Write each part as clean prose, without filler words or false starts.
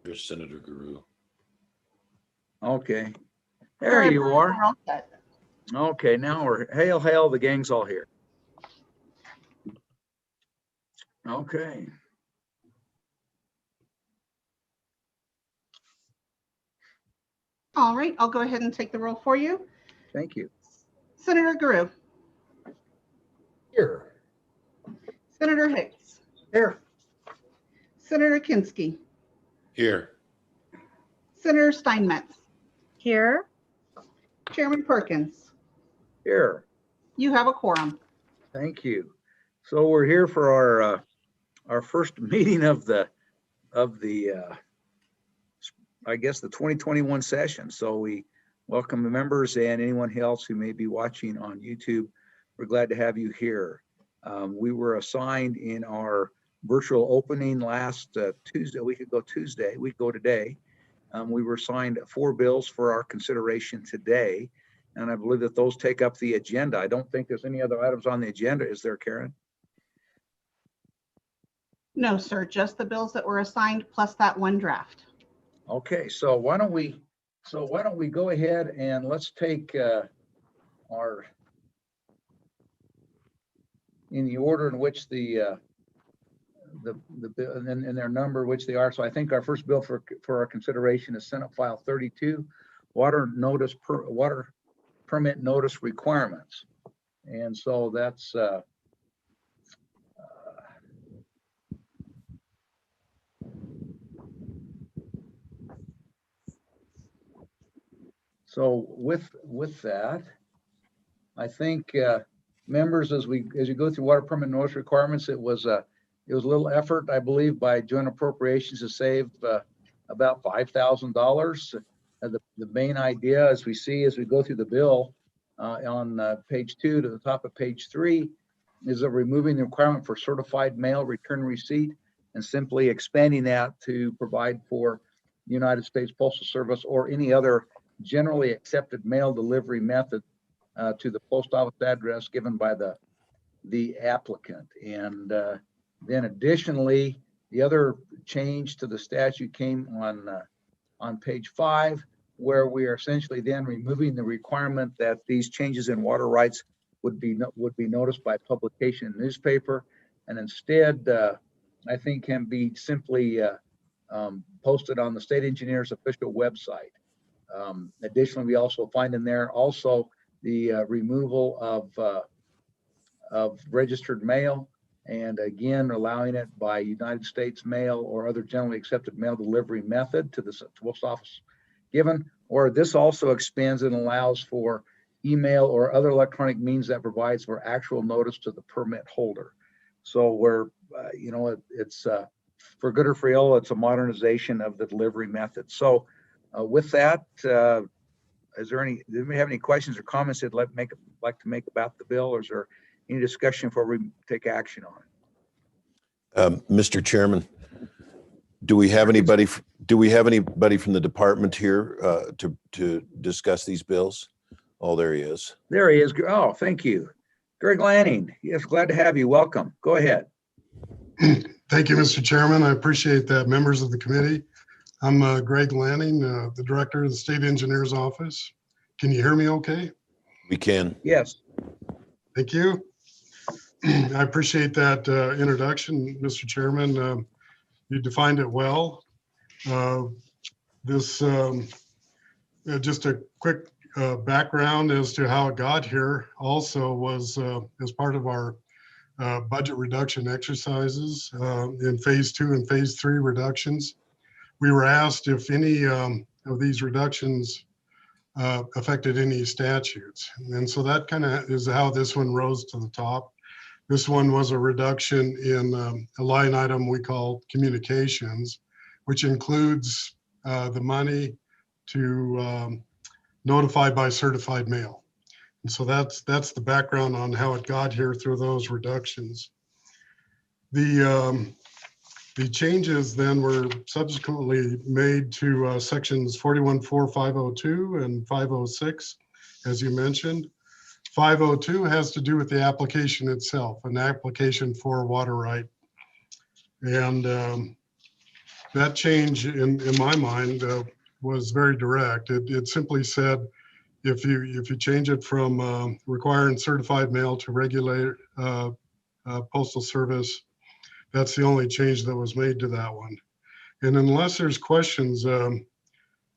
Here's Senator Guru. Okay, there you are. We're all set. Okay, now we're hail, the gang's all here. Okay. All right, I'll go ahead and take the roll for you. Thank you. Senator Guru, Here. Senator Hicks, Here. Senator Kinski, Here. Senator Steinmetz, Here. Chairman Perkins. Here. You have a quorum. Thank you. So we're here for our first meeting of the I guess the 2021 session. So we welcome the members and anyone else who may be watching on YouTube. We're glad to have you here. We were assigned in our virtual opening last Tuesday, a week ago today. We were assigned 4 bills for our consideration today. And I believe that those take up the agenda. I don't think there's any other items on the agenda. Is there, Karen? No, sir, just the bills that were assigned plus that one draft. Okay, so why don't we go ahead and let's take our, in the order in which the bill and their number, which they are. So I think our first bill for our consideration is Senate File 32, water permit notice requirements. And so that's so with that, I think members, as you go through water permit notice requirements, it was a little effort, I believe, by Joint Appropriations to save about $5,000. The main idea, as we go through the bill on page 2 to the top of page 3, is that removing the requirement for certified mail return receipt and simply expanding that to provide for the United States Postal Service or any other generally accepted mail delivery method to the post office address given by the applicant. And then additionally, the other change to the statute came on page 5, where we are essentially then removing the requirement that these changes in water rights would be noticed by publication in newspaper, and instead, I think can be simply posted on the state engineer's official website. Additionally, we also find in there also the removal of registered mail, and again allowing it by United States mail or other generally accepted mail delivery method to the post office given. Or this also expands and allows for email or other electronic means that provides for actual notice to the permit holder. So we're it's for good or for ill, it's a modernization of the delivery method. So with that, do we have any questions or comments they'd like to make about the bill, or is there any discussion before we take action on it? Mr. Chairman, do we have anybody from the department here to discuss these bills? Oh, there he is. There he is. Oh, thank you. Greg Lanning. Yes, glad to have you. Welcome. Go ahead. Thank you, Mr. Chairman. I appreciate that. Members of the committee. I'm Greg Lanning, the director of the State Engineer's Office. Can you hear me okay? We can. Yes. Thank you. I appreciate that introduction, Mr. Chairman. You defined it well. Just a quick background as to how it got here also was as part of our budget reduction exercises in phase 2 and phase 3 reductions. We were asked if any of these reductions affected any statutes. And so that kind of is how this one rose to the top. This one was a reduction in a line item we call communications, which includes the money to notify by certified mail. And so that's the background on how it got here through those reductions. The changes then were subsequently made to sections 41.4.502 and 506, as you mentioned. 502 has to do with the application itself, an application for a water right. And that change in my mind was very direct. It simply said, if you change it from requiring certified mail to regular postal service, that's the only change that was made to that one. And unless there's questions,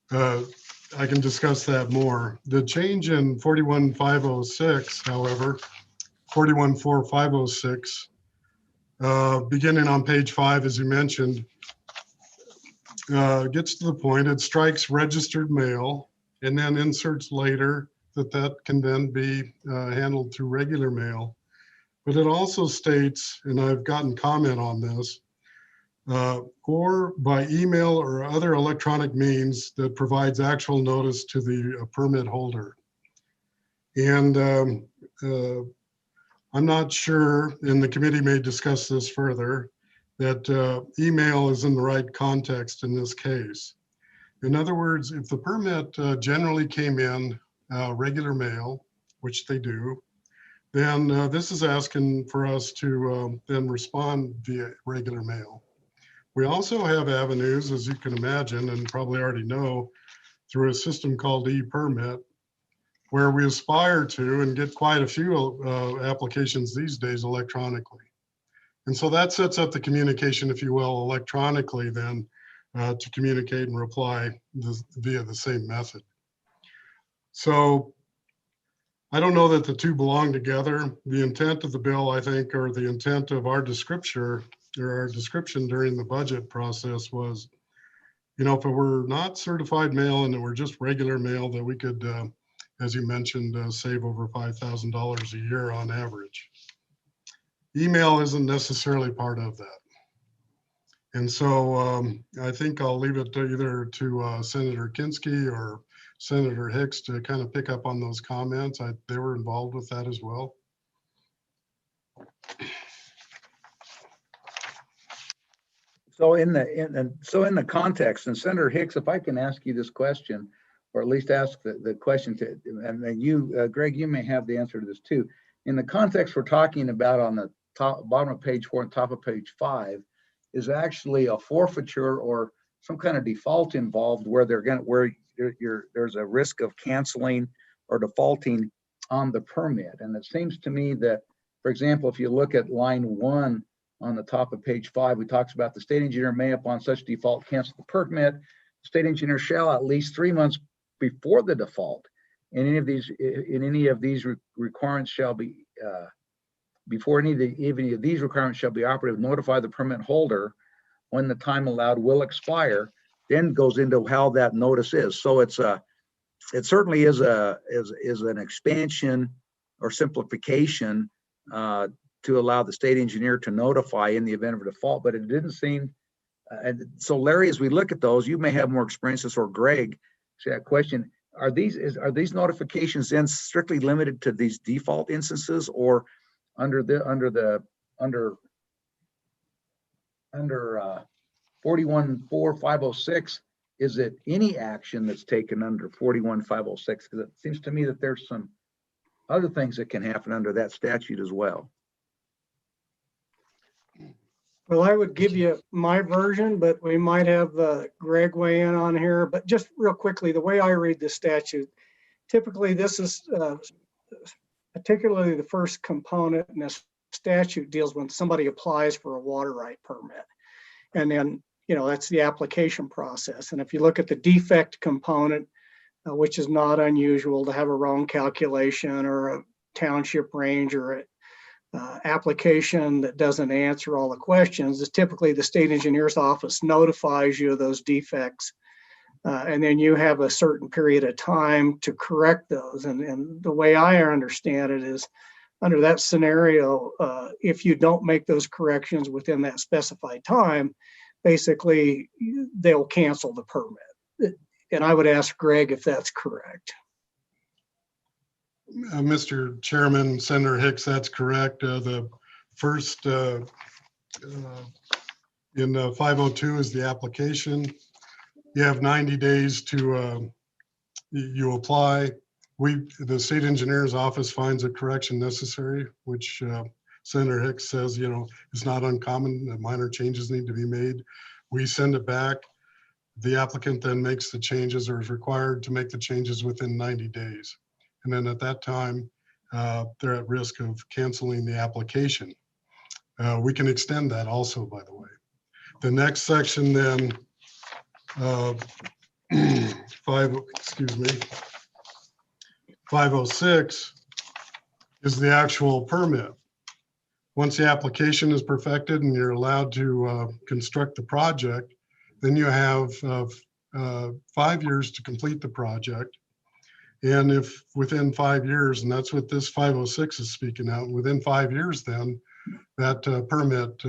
I can discuss that more. The change in 41506, however, 414506, beginning on page 5, as you mentioned, gets to the point. It strikes registered mail and then inserts later that can then be handled through regular mail. But it also states, and I've gotten comment on this, or by email or other electronic means that provides actual notice to the permit holder. And I'm not sure, and the committee may discuss this further, that email is in the right context in this case. In other words, if the permit generally came in regular mail, which they do, then this is asking for us to then respond via regular mail. We also have avenues, as you can imagine, and probably already know, through a system called e-permit, where we aspire to and get quite a few applications these days electronically. And so that sets up the communication, if you will, electronically then to communicate and reply via the same method. So I don't know that the two belong together. The intent of the bill, I think, or the intent of our description during the budget process was, if it were not certified mail and it were just regular mail, that we could, as you mentioned, save over $5,000 a year on average. Email isn't necessarily part of that. And so I think I'll leave it either to Senator Kinski or Senator Hicks to kind of pick up on those comments. They were involved with that as well. So in the context, and Senator Hicks, if I can ask you this question, or at least ask the question to, and then you, Greg, you may have the answer to this too. In the context we're talking about on the bottom of page 4 and top of page 5, is actually a forfeiture or some kind of default involved where there's a risk of canceling or defaulting on the permit. And it seems to me that, for example, if you look at line 1 on the top of page 5, we talks about the state engineer may, upon such default, cancel the permit. The state engineer shall, at least 3 months before the default, in any of these requirements shall be before any of these requirements shall be operative, notify the permit holder when the time allowed will expire. Then goes into how that notice is. So it certainly is an expansion or simplification to allow the state engineer to notify in the event of a default. But it didn't seem, and so Larry, as we look at those, you may have more experiences, or Greg, so that question, are these notifications then strictly limited to these default instances, or under 414506, is it any action that's taken under 41506? Because it seems to me that there's some other things that can happen under that statute as well. Well, I would give you my version, but we might have Greg weigh in on here. But just real quickly, the way I read the statute, typically this is particularly the first component in this statute deals when somebody applies for a water right permit. And then, that's the application process. And if you look at the defect component, which is not unusual to have a wrong calculation or a township range or a application that doesn't answer all the questions, is typically the state engineer's office notifies you of those defects. And then you have a certain period of time to correct those. And the way I understand it is, under that scenario, if you don't make those corrections within that specified time, basically they'll cancel the permit. And I would ask Greg if that's correct. Mr. Chairman, Senator Hicks, that's correct. The first in 502 is the application. You have 90 days to you apply. The state engineer's office finds a correction necessary, which Senator Hicks says, is not uncommon, that minor changes need to be made. We send it back. The applicant then makes the changes or is required to make the changes within 90 days. And then at that time, they're at risk of canceling the application. We can extend that also, by the way. The next section then, 506 is the actual permit. Once the application is perfected and you're allowed to construct the project, then you have 5 years to complete the project. And if within 5 years, and that's what this 506 is speaking out, within 5 years, then that permit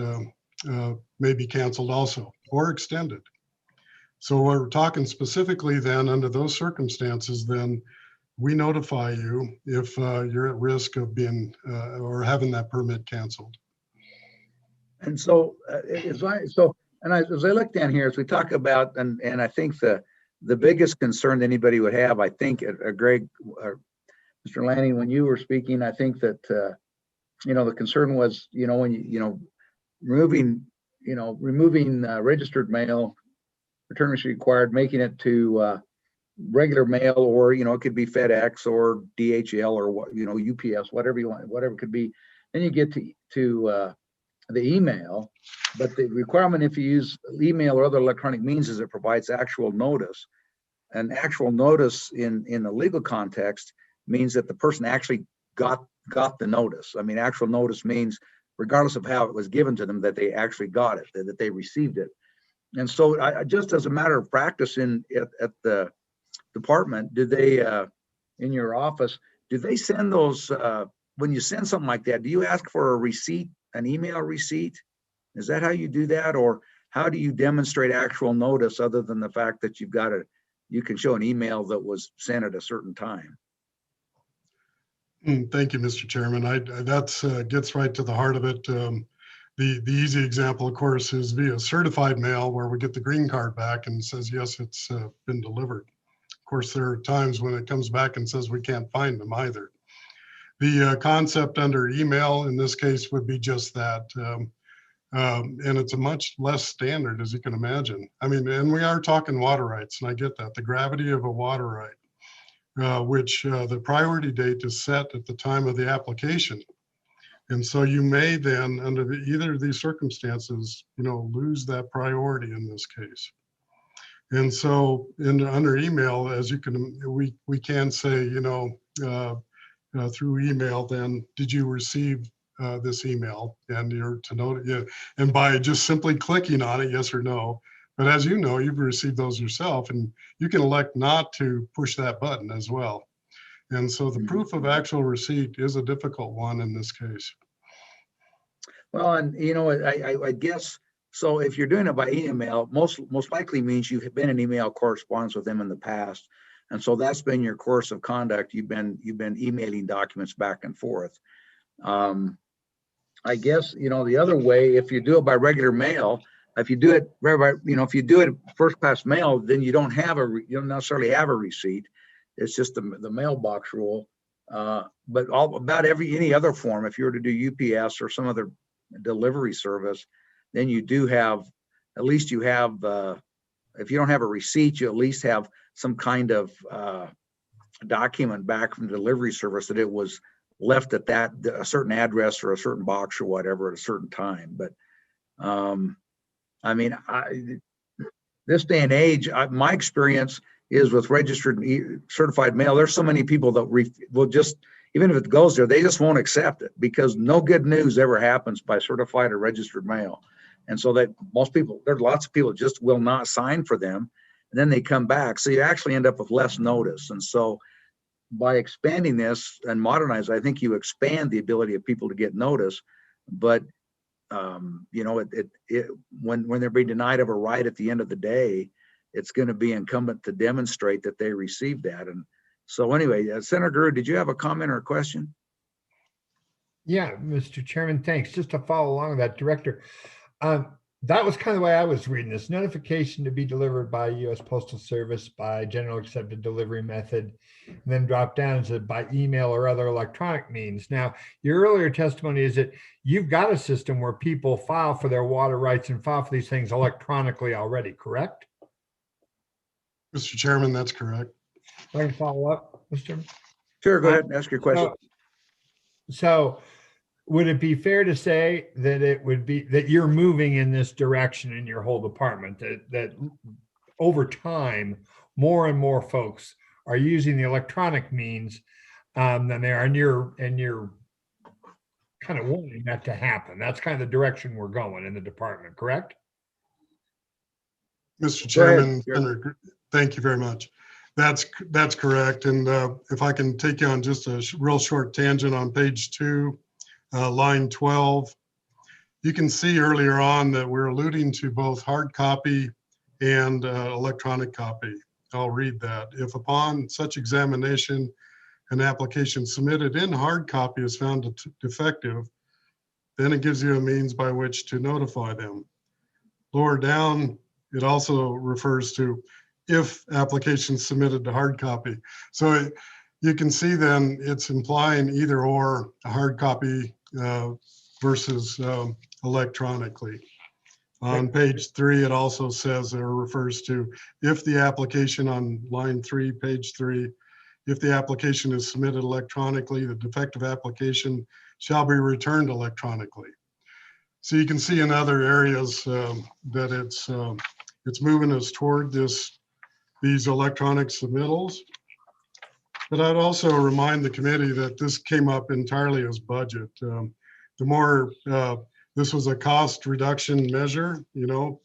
may be canceled also or extended. So we're talking specifically then under those circumstances, then we notify you if you're at risk of being or having that permit canceled. And so, as I look down here, as we talk about, and I think the biggest concern that anybody would have, I think, Greg, Mr. Lanning, when you were speaking, I think that, the concern was, when removing registered mail, return receipt required, making it to regular mail, or, it could be FedEx or DHL or, UPS, whatever you want, whatever it could be. Then you get to the email, but the requirement if you use email or other electronic means is it provides actual notice. And actual notice in the legal context means that the person actually got the notice. I mean, actual notice means regardless of how it was given to them, that they actually got it, that they received it. And so I just as a matter of practice at the department, did they, in your office, do they send those, when you send something like that, do you ask for a receipt, an email receipt? Is that how you do that? Or how do you demonstrate actual notice other than the fact that you can show an email that was sent at a certain time? Thank you, Mr. Chairman. That gets right to the heart of it. The easy example, of course, is via certified mail, where we get the green card back and says, yes, it's been delivered. Of course, there are times when it comes back and says we can't find them either. The concept under email in this case would be just that. And it's a much less standard, as you can imagine. I mean, and we are talking water rights, and I get that. The gravity of a water right, which the priority date is set at the time of the application. And so you may then, under either of these circumstances, lose that priority in this case. And so under email, as you can, we can say, through email, then did you receive this email? And you're to note, and by just simply clicking on it, yes or no. But as you know, you've received those yourself, and you can elect not to push that button as well. And so the proof of actual receipt is a difficult one in this case. Well, and I guess, so if you're doing it by email, most likely means you have been in email correspondence with them in the past. And so that's been your course of conduct. You've been emailing documents back and forth. I guess, the other way, if you do it by regular mail, if you do it if you do it first class mail, then you don't necessarily have a receipt. It's just the mailbox rule. But about any other form, if you were to do UPS or some other delivery service, then you do have, at least you have, if you don't have a receipt, you at least have some kind of document back from the delivery service that it was left at a certain address or a certain box or whatever at a certain time. But I mean, this day and age, my experience is with registered certified mail, there's so many people that will just, even if it goes there, they just won't accept it, because no good news ever happens by certified or registered mail. And so that there's lots of people just will not sign for them, and then they come back. So you actually end up with less notice. And so by expanding this and modernize, I think you expand the ability of people to get notice. But when they're being denied of a right at the end of the day, it's going to be incumbent to demonstrate that they received that. And so anyway, Senator Drew, did you have a comment or a question? Yeah, Mr. Chairman, thanks. Just to follow along with that, Director, that was kind of the way I was reading this. Notification to be delivered by U.S. Postal Service by general accepted delivery method, and then drop down and said by email or other electronic means. Now, your earlier testimony is that you've got a system where people file for their water rights and file for these things electronically already, correct? Mr. Chairman, that's correct. I can follow up, Mr. Chairman? Sure, go ahead and ask your question. So would it be fair to say that it would be that you're moving in this direction in your whole department, that over time, more and more folks are using the electronic means than they are, and you're kind of wanting that to happen? That's kind of the direction we're going in the department, correct? Mr. Go ahead, Chairman, Chair. Senator, thank you very much. That's correct. And if I can take you on just a real short tangent on page 2, line 12, you can see earlier on that we're alluding to both hard copy and electronic copy. I'll read that. If upon such examination, an application submitted in hard copy is found defective, then it gives you a means by which to notify them. Lower down, it also refers to if application submitted to hard copy. So you can see then it's implying either or, a hard copy versus electronically. On page 3, it also says or refers to if the application on line 3, page 3, if the application is submitted electronically, the defective application shall be returned electronically. So you can see in other areas that it's moving us toward these electronic submittals. But I'd also remind the committee that this came up entirely as budget. This was a cost reduction measure,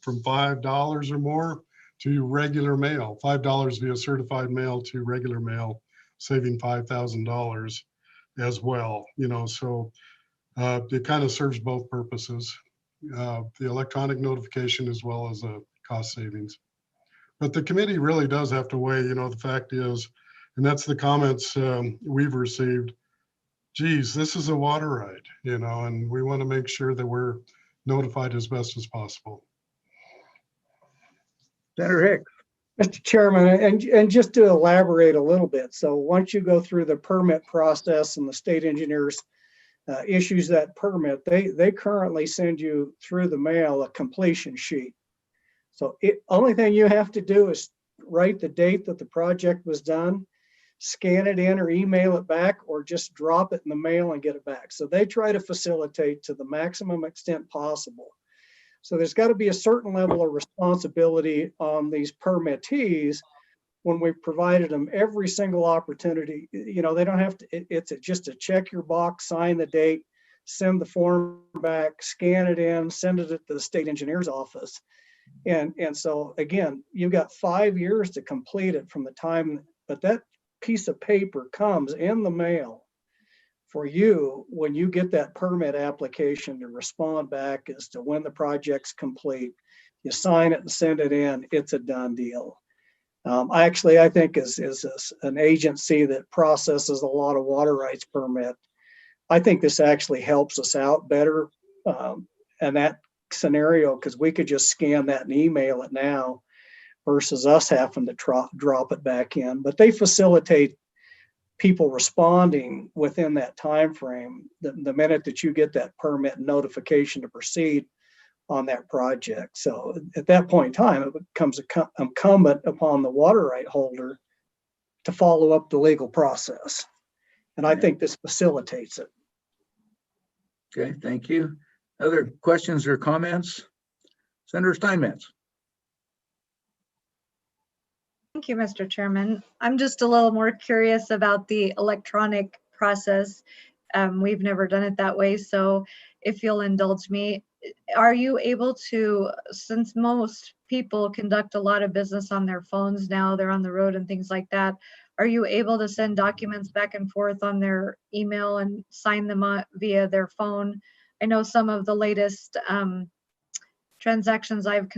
from $5 or more to regular mail, $5 via certified mail to regular mail, saving $5,000 as well. So it kind of serves both purposes, the electronic notification as well as the cost savings. But the committee really does have to weigh, the fact is, and that's the comments we've received, geez, this is a water right, and we want to make sure that we're notified as best as possible. Senator Hicks. Mr. Chairman, and just to elaborate a little bit, so once you go through the permit process and the state engineers issues that permit, they currently send you through the mail a completion sheet. So only thing you have to do is write the date that the project was done, scan it in or email it back, or just drop it in the mail and get it back. So they try to facilitate to the maximum extent possible. So there's got to be a certain level of responsibility on these permittees when we've provided them every single opportunity. They don't have to, it's just a check your box, sign the date, send the form back, scan it in, send it to the state engineer's office. And so again, you've got 5 years to complete it from the time, but that piece of paper comes in the mail for you when you get that permit application to respond back as to when the project's complete. You sign it and send it in, it's a done deal. I think as an agency that processes a lot of water rights permit, I think this actually helps us out better in that scenario, because we could just scan that and email it now versus us having to drop it back in. But they facilitate people responding within that time frame the minute that you get that permit notification to proceed on that project. So at that point in time, it becomes incumbent upon the water right holder to follow up the legal process. And I think this facilitates it. Okay, thank you. Other questions or comments? Senator Steinmetz. Thank you, Mr. Chairman. I'm just a little more curious about the electronic process. We've never done it that way, so if you'll indulge me, are you able to, since most people conduct a lot of business on their phones now, they're on the road and things like that, are you able to send documents back and forth on their email and sign them via their phone? I know some of the latest transactions I've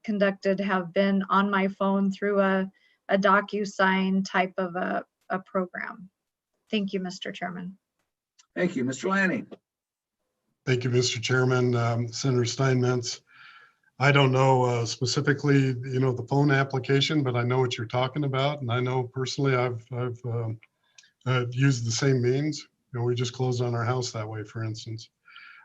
conducted have been on my phone through a DocuSign type of a program. Thank you, Mr. Chairman. Thank you, Mr. Lanning. Thank you, Mr. Chairman. Senator Steinmetz. I don't know specifically, the phone application, but I know what you're talking about. And I know personally I've used the same means. We just closed on our house that way, for instance.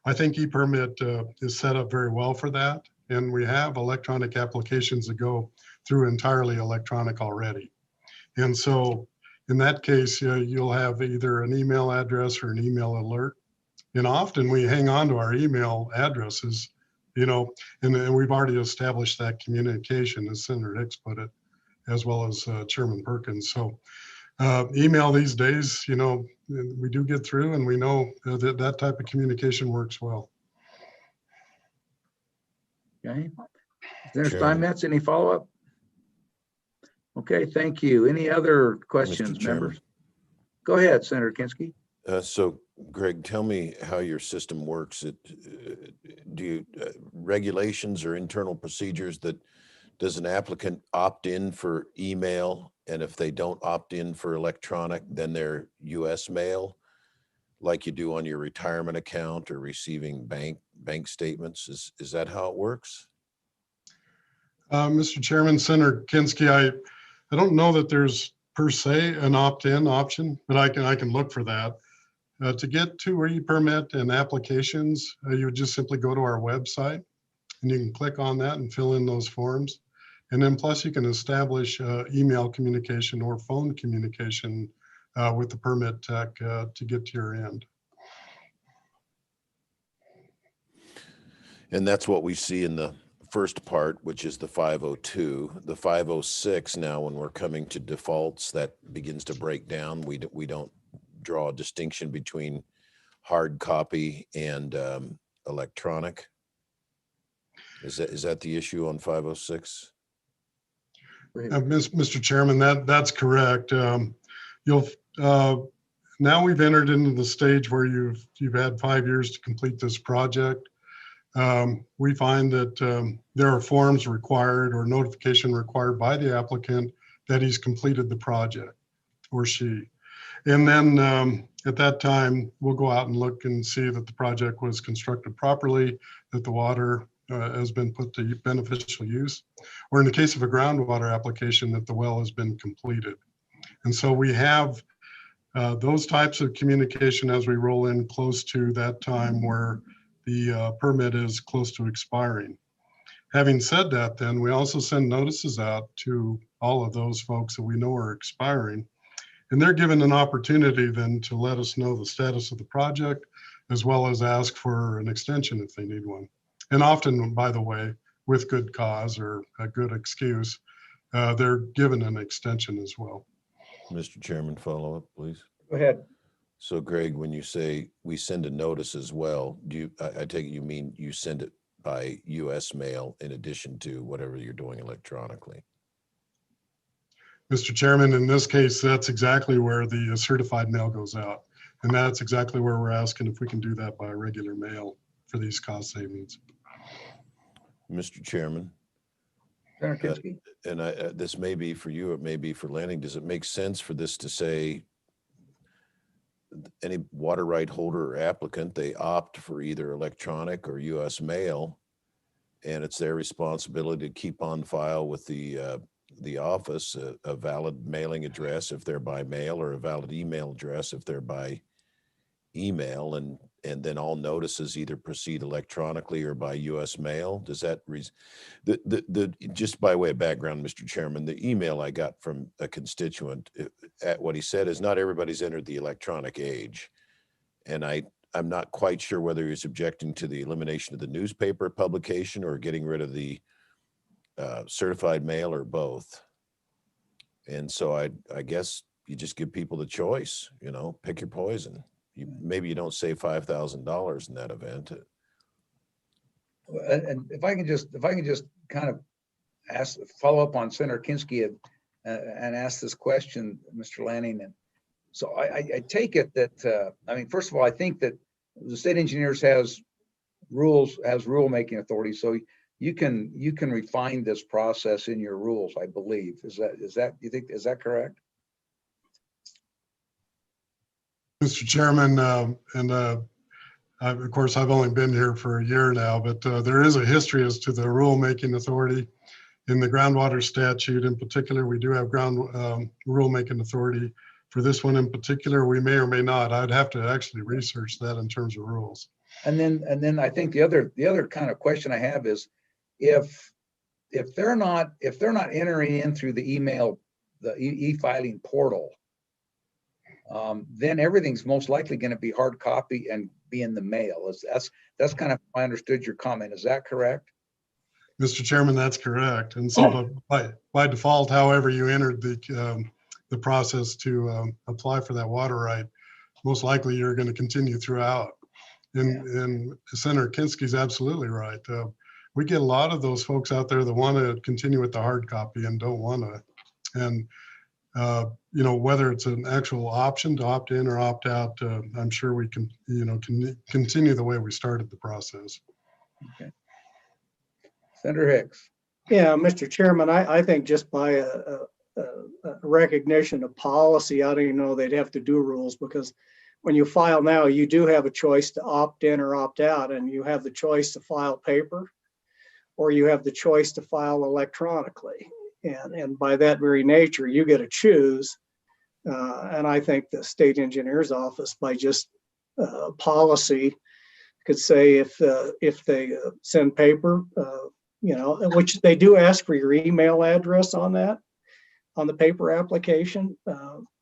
I think e-permit is set up very well for that. And we have electronic applications that go through entirely electronic already. And so in that case, you'll have either an email address or an email alert. And often we hang on to our email addresses, and we've already established that communication, as Senator Hicks put it, as well as Chairman Perkins. So email these days, we do get through, and we know that that type of communication works well. Okay. Senator Chairman. Steinmetz, any follow-up? Okay, thank you. Any other questions, Mr. Chairman. members? Go ahead, Senator Kinski. So Greg, tell me how your system works. Do you regulations or internal procedures that does an applicant opt in for email? And if they don't opt in for electronic, then they're US mail, like you do on your retirement account or receiving bank statements. Is that how it works? Mr. Chairman, Senator Kinski, I don't know that there's per se an opt-in option, but I can look for that. To get to e-permit and applications, you would just simply go to our website and you can click on that and fill in those forms. And then plus you can establish email communication or phone communication with the permit tech to get to your end. And that's what we see in the first part, which is the 502. The 506 now, when we're coming to defaults, that begins to break down. We don't draw a distinction between hard copy and electronic. Is that the issue on 506? Mr. Chairman, that's correct. You'll now we've entered into the stage where you've had 5 years to complete this project. We find that there are forms required or notification required by the applicant that he's completed the project, or she. And then at that time, we'll go out and look and see that the project was constructed properly, that the water has been put to beneficial use, or in the case of a groundwater application, that the well has been completed. And so we have those types of communication as we roll in close to that time where the permit is close to expiring. Having said that, then we also send notices out to all of those folks that we know are expiring. And they're given an opportunity then to let us know the status of the project, as well as ask for an extension if they need one. And often, by the way, with good cause or a good excuse, they're given an extension as well. Mr. Chairman, follow up, please. Go ahead. So Greg, when you say we send a notice as well, I take it you mean you send it by US mail in addition to whatever you're doing electronically? Mr. Chairman, in this case, that's exactly where the certified mail goes out. And that's exactly where we're asking if we can do that by regular mail for these cost savings. Mr. Chairman, Senator Kinski. and this may be for you, it may be for Lanning. Does it make sense for this to say any water right holder or applicant, they opt for either electronic or US mail, and it's their responsibility to keep on file with the office a valid mailing address if they're by mail, or a valid email address if they're by email, and then all notices either proceed electronically or by US mail? Does that just by way of background, Mr. Chairman, the email I got from a constituent at what he said is not everybody's entered the electronic age, and I'm not quite sure whether he's objecting to the elimination of the newspaper publication or getting rid of the certified mail, or both. And so I guess you just give people the choice, pick your poison. Maybe you don't save $5,000 in that event. And if I can just kind of follow up on Senator Kinski and ask this question, Mr. Lanning. And so I take it that, first of all, I think that the state engineers has rulemaking authority. So you can refine this process in your rules, I believe. Is that correct? Mr. Chairman, Of course, I've only been here for a year now, but there is a history as to the rulemaking authority in the groundwater statute. In particular, we do have rulemaking authority. For this one in particular, we may or may not. I'd have to actually research that in terms of rules. And then I think the other kind of question I have is if they're not entering in through the email, the e-filing portal, then everything's most likely going to be hard copy and be in the mail. That's kind of how I understood your comment. Is that correct? Mr. Chairman, that's correct. And so by default, however you entered the process to apply for that water right, most likely you're going to continue throughout. And Senator Kinski's absolutely right. We get a lot of those folks out there that want to continue with the hard copy and don't want to. And you know, whether it's an actual option to opt in or opt out, I'm sure we can, you know, continue the way we started the process. Okay. Senator Hicks. Yeah, Mr. Chairman, I think just by a recognition of policy, I don't even know they'd have to do rules, because when you file now, you do have a choice to opt in or opt out, and you have the choice to file paper or you have the choice to file electronically. And by that very nature, you get to choose. And I think the state engineer's office, by just policy, could say if they send paper, you know, which they do ask for your email address on that, on the paper application.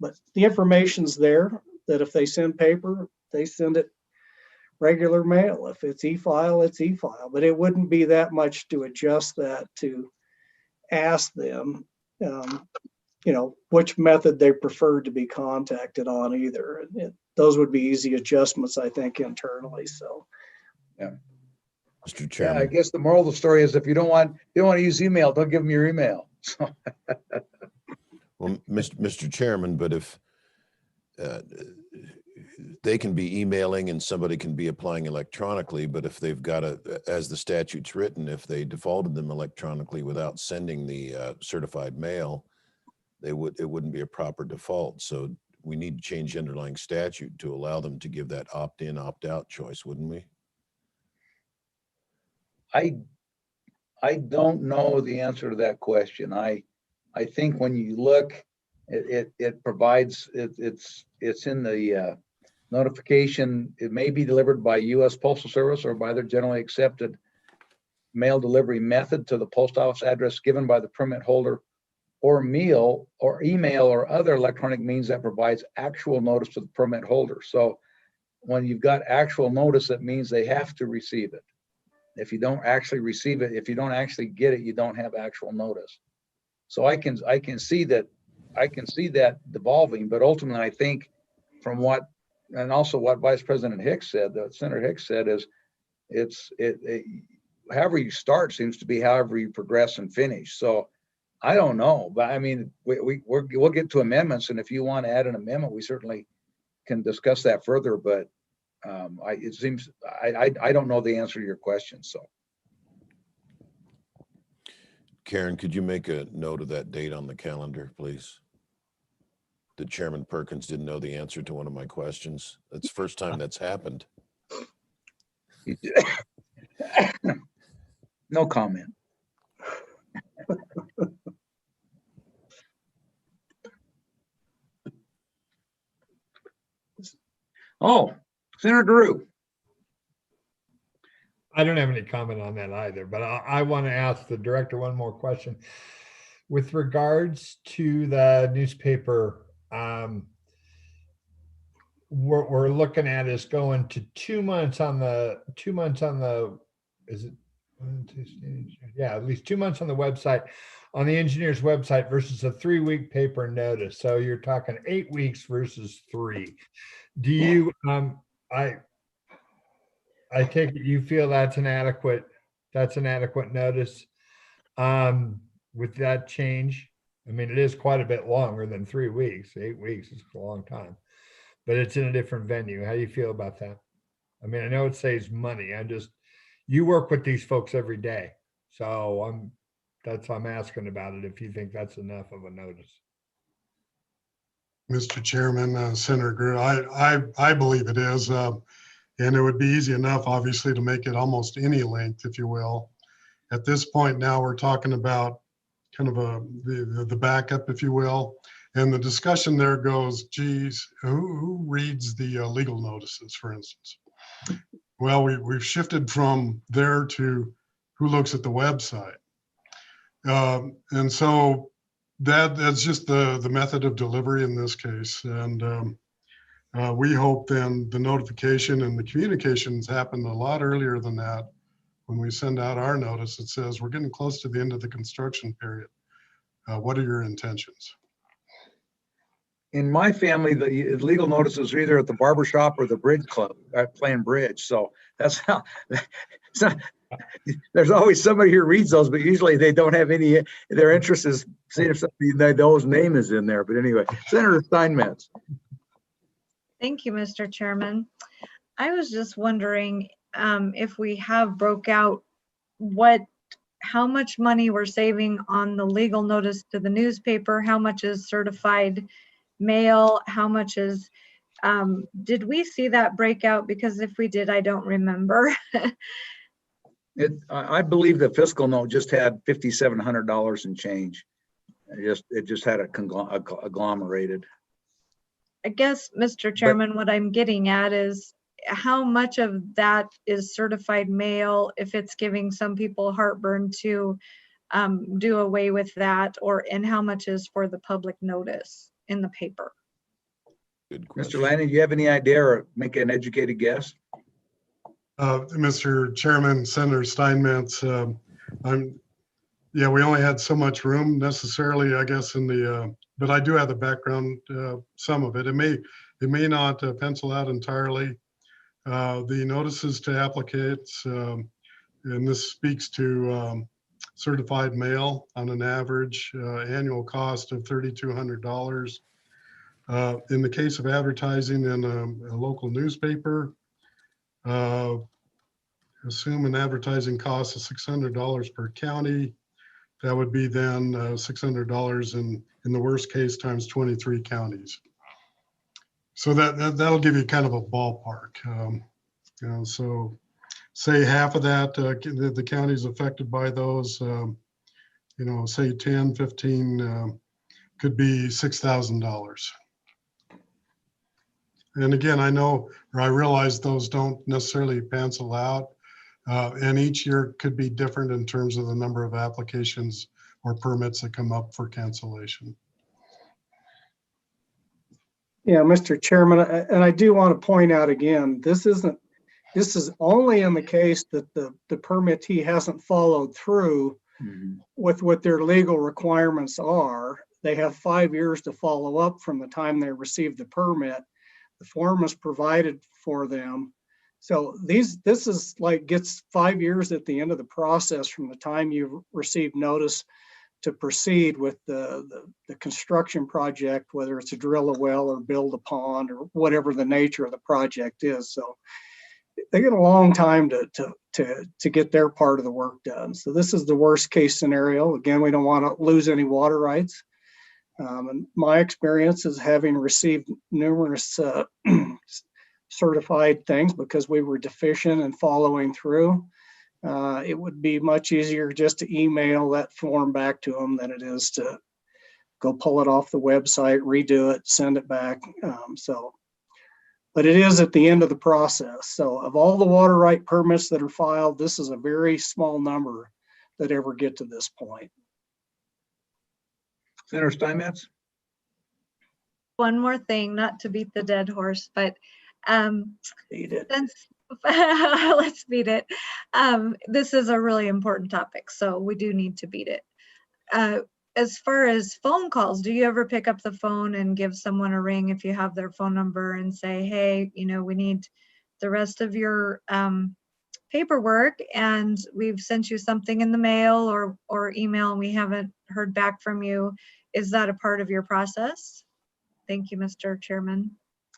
But the information's there, that if they send paper, they send it regular mail. If it's e-file, it's e-file. But it wouldn't be that much to adjust that to ask them, you know, which method they prefer to be contacted on either. Those would be easy adjustments, I think, internally. So, yeah. Mr. Chairman. Yeah, I guess the moral of the story is if you don't want to use email, don't give them your email. So. Well, Mr. Chairman, but if they can be emailing and somebody can be applying electronically, but if they've got as the statute's written, if they defaulted them electronically without sending the certified mail, it wouldn't be a proper default. So we need to change the underlying statute to allow them to give that opt-in, opt-out choice, wouldn't we? I don't know the answer to that question. I think when you look, it provides, it's in the notification. It may be delivered by U.S. Postal Service or by their generally accepted mail delivery method to the post office address given by the permit holder, or email or other electronic means that provides actual notice to the permit holder. So when you've got actual notice, that means they have to receive it. If you don't actually receive it, if you don't actually get it, you don't have actual notice. So I can see that devolving, but ultimately I think from what, and also what Vice President Hicks said, that Senator Hicks said, is however you start seems to be however you progress and finish. So I don't know, but I mean, we'll get to amendments, and if you want to add an amendment, we certainly can discuss that further. But it seems I don't know the answer to your question. So, Karen, could you make a note of that date on the calendar, please? That Chairman Perkins didn't know the answer to one of my questions. That's the first time that's happened. no comment. Oh, Senator Drew. I don't have any comment on that either, but I want to ask the director one more question. With regards to the newspaper, we're looking at is going to 2 months on the, is it? Yeah, at least 2 months on the website, on the engineer's website versus a 3-week paper notice. So you're talking 8 weeks versus 3. Do you, I take it you feel that's an adequate notice with that change? I mean, it is quite a bit longer than 3 weeks. 8 weeks is a long time, but it's in a different venue. How do you feel about that? I mean, I know it saves money. You work with these folks every day. So I'm asking about it, if you think that's enough of a notice. Mr. Chairman, Senator Greer, I believe it is. And it would be easy enough, obviously, to make it almost any length, if you will. At this point now, we're talking about kind of the backup, if you will. And the discussion there goes, geez, who reads the legal notices, for instance? Well, we've shifted from there to who looks at the website. And so that's just the method of delivery in this case. And we hope then the notification and the communications happen a lot earlier than that. When we send out our notice, it says, we're getting close to the end of the construction period. What are your intentions? In my family, the legal notices are either at the barber shop or the bridge club, playing bridge. So that's how, there's always somebody who reads those, but usually they don't have any, their interest is seeing if somebody they know's name is in there. But anyway, Senator Steinmetz. Thank you, Mr. Chairman. I was just wondering if we have broke out how much money we're saving on the legal notice to the newspaper, how much is certified mail, how much is, did we see that breakout? Because if we did, I don't remember. I believe the fiscal note just had $5,700 and change. It just had it agglomerated. I guess, Mr. Chairman, what I'm getting at is how much of that is certified mail, if it's giving some people heartburn to do away with that, and how much is for the public notice in the paper? Good question. Mr. Lanning, do you have any idea or make an educated guess? Mr. Chairman, Senator Steinmetz, yeah, we only had so much room necessarily, I guess, in the, but I do have the background, some of it. It may not pencil out entirely. The notices to applicants, and this speaks to certified mail on an average annual cost of $3,200. In the case of advertising in a local newspaper, assume an advertising cost of $600 per county. That would be then $600 in the worst case times 23 counties. So that'll give you kind of a ballpark. So say half of that, the counties affected by those, say 10, 15, could be $6,000. And again, I realize those don't necessarily pencil out. And each year could be different in terms of the number of applications or permits that come up for cancellation. Yeah, Mr. Chairman, and I do want to point out again, this is only in the case that the permittee hasn't followed through with what their legal requirements are. They have 5 years to follow up from the time they receive the permit. The form is provided for them. So this is like gets 5 years at the end of the process from the time you receive notice to proceed with the construction project, whether it's to drill a well or build a pond or whatever the nature of the project is. So they get a long time to get their part of the work done. So this is the worst case scenario. Again, we don't want to lose any water rights. And my experience is having received numerous certified things because we were deficient in following through. It would be much easier just to email that form back to them than it is to go pull it off the website, redo it, send it back. But it is at the end of the process. So of all the water right permits that are filed, this is a very small number that ever get to this point. Senator Steinmetz? One more thing, not to beat the dead horse, but Beat it. let's beat it. This is a really important topic, so we do need to beat it. As far as phone calls, do you ever pick up the phone and give someone a ring if you have their phone number and say, hey, we need the rest of your paperwork and we've sent you something in the mail or email and we haven't heard back from you? Is that a part of your process? Thank you, Mr. Chairman.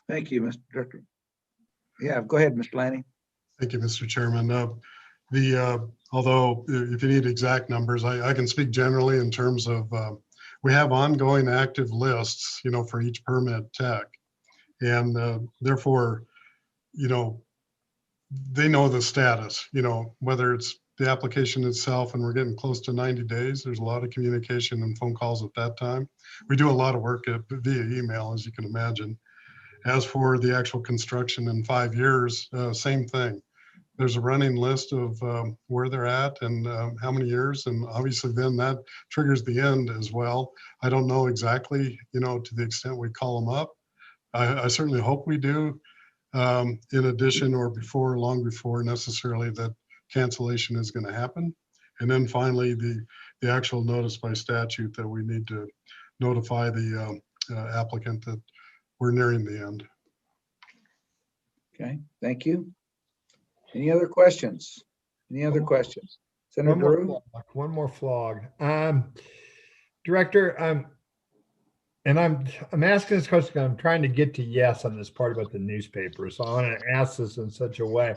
Thank you, Mr. Director. Yeah, go ahead, Mr. Lanning. Thank you, Mr. Chairman. Although if you need exact numbers, I can speak generally in terms of we have ongoing active lists, for each permit tech. And therefore, they know the status, whether it's the application itself, and we're getting close to 90 days. There's a lot of communication and phone calls at that time. We do a lot of work via email, as you can imagine. As for the actual construction in 5 years, same thing. There's a running list of where they're at and how many years. And obviously then that triggers the end as well. I don't know exactly, to the extent we call them up. I certainly hope we do, in addition or before, long before necessarily that cancellation is going to happen. And then finally, the actual notice by statute that we need to notify the applicant that we're nearing the end. Okay, thank you. Any other questions? Any other questions? Senator Drew? One more flog. Director, and I'm asking this question, I'm trying to get to yes on this part about the newspaper. So I want to ask this in such a way.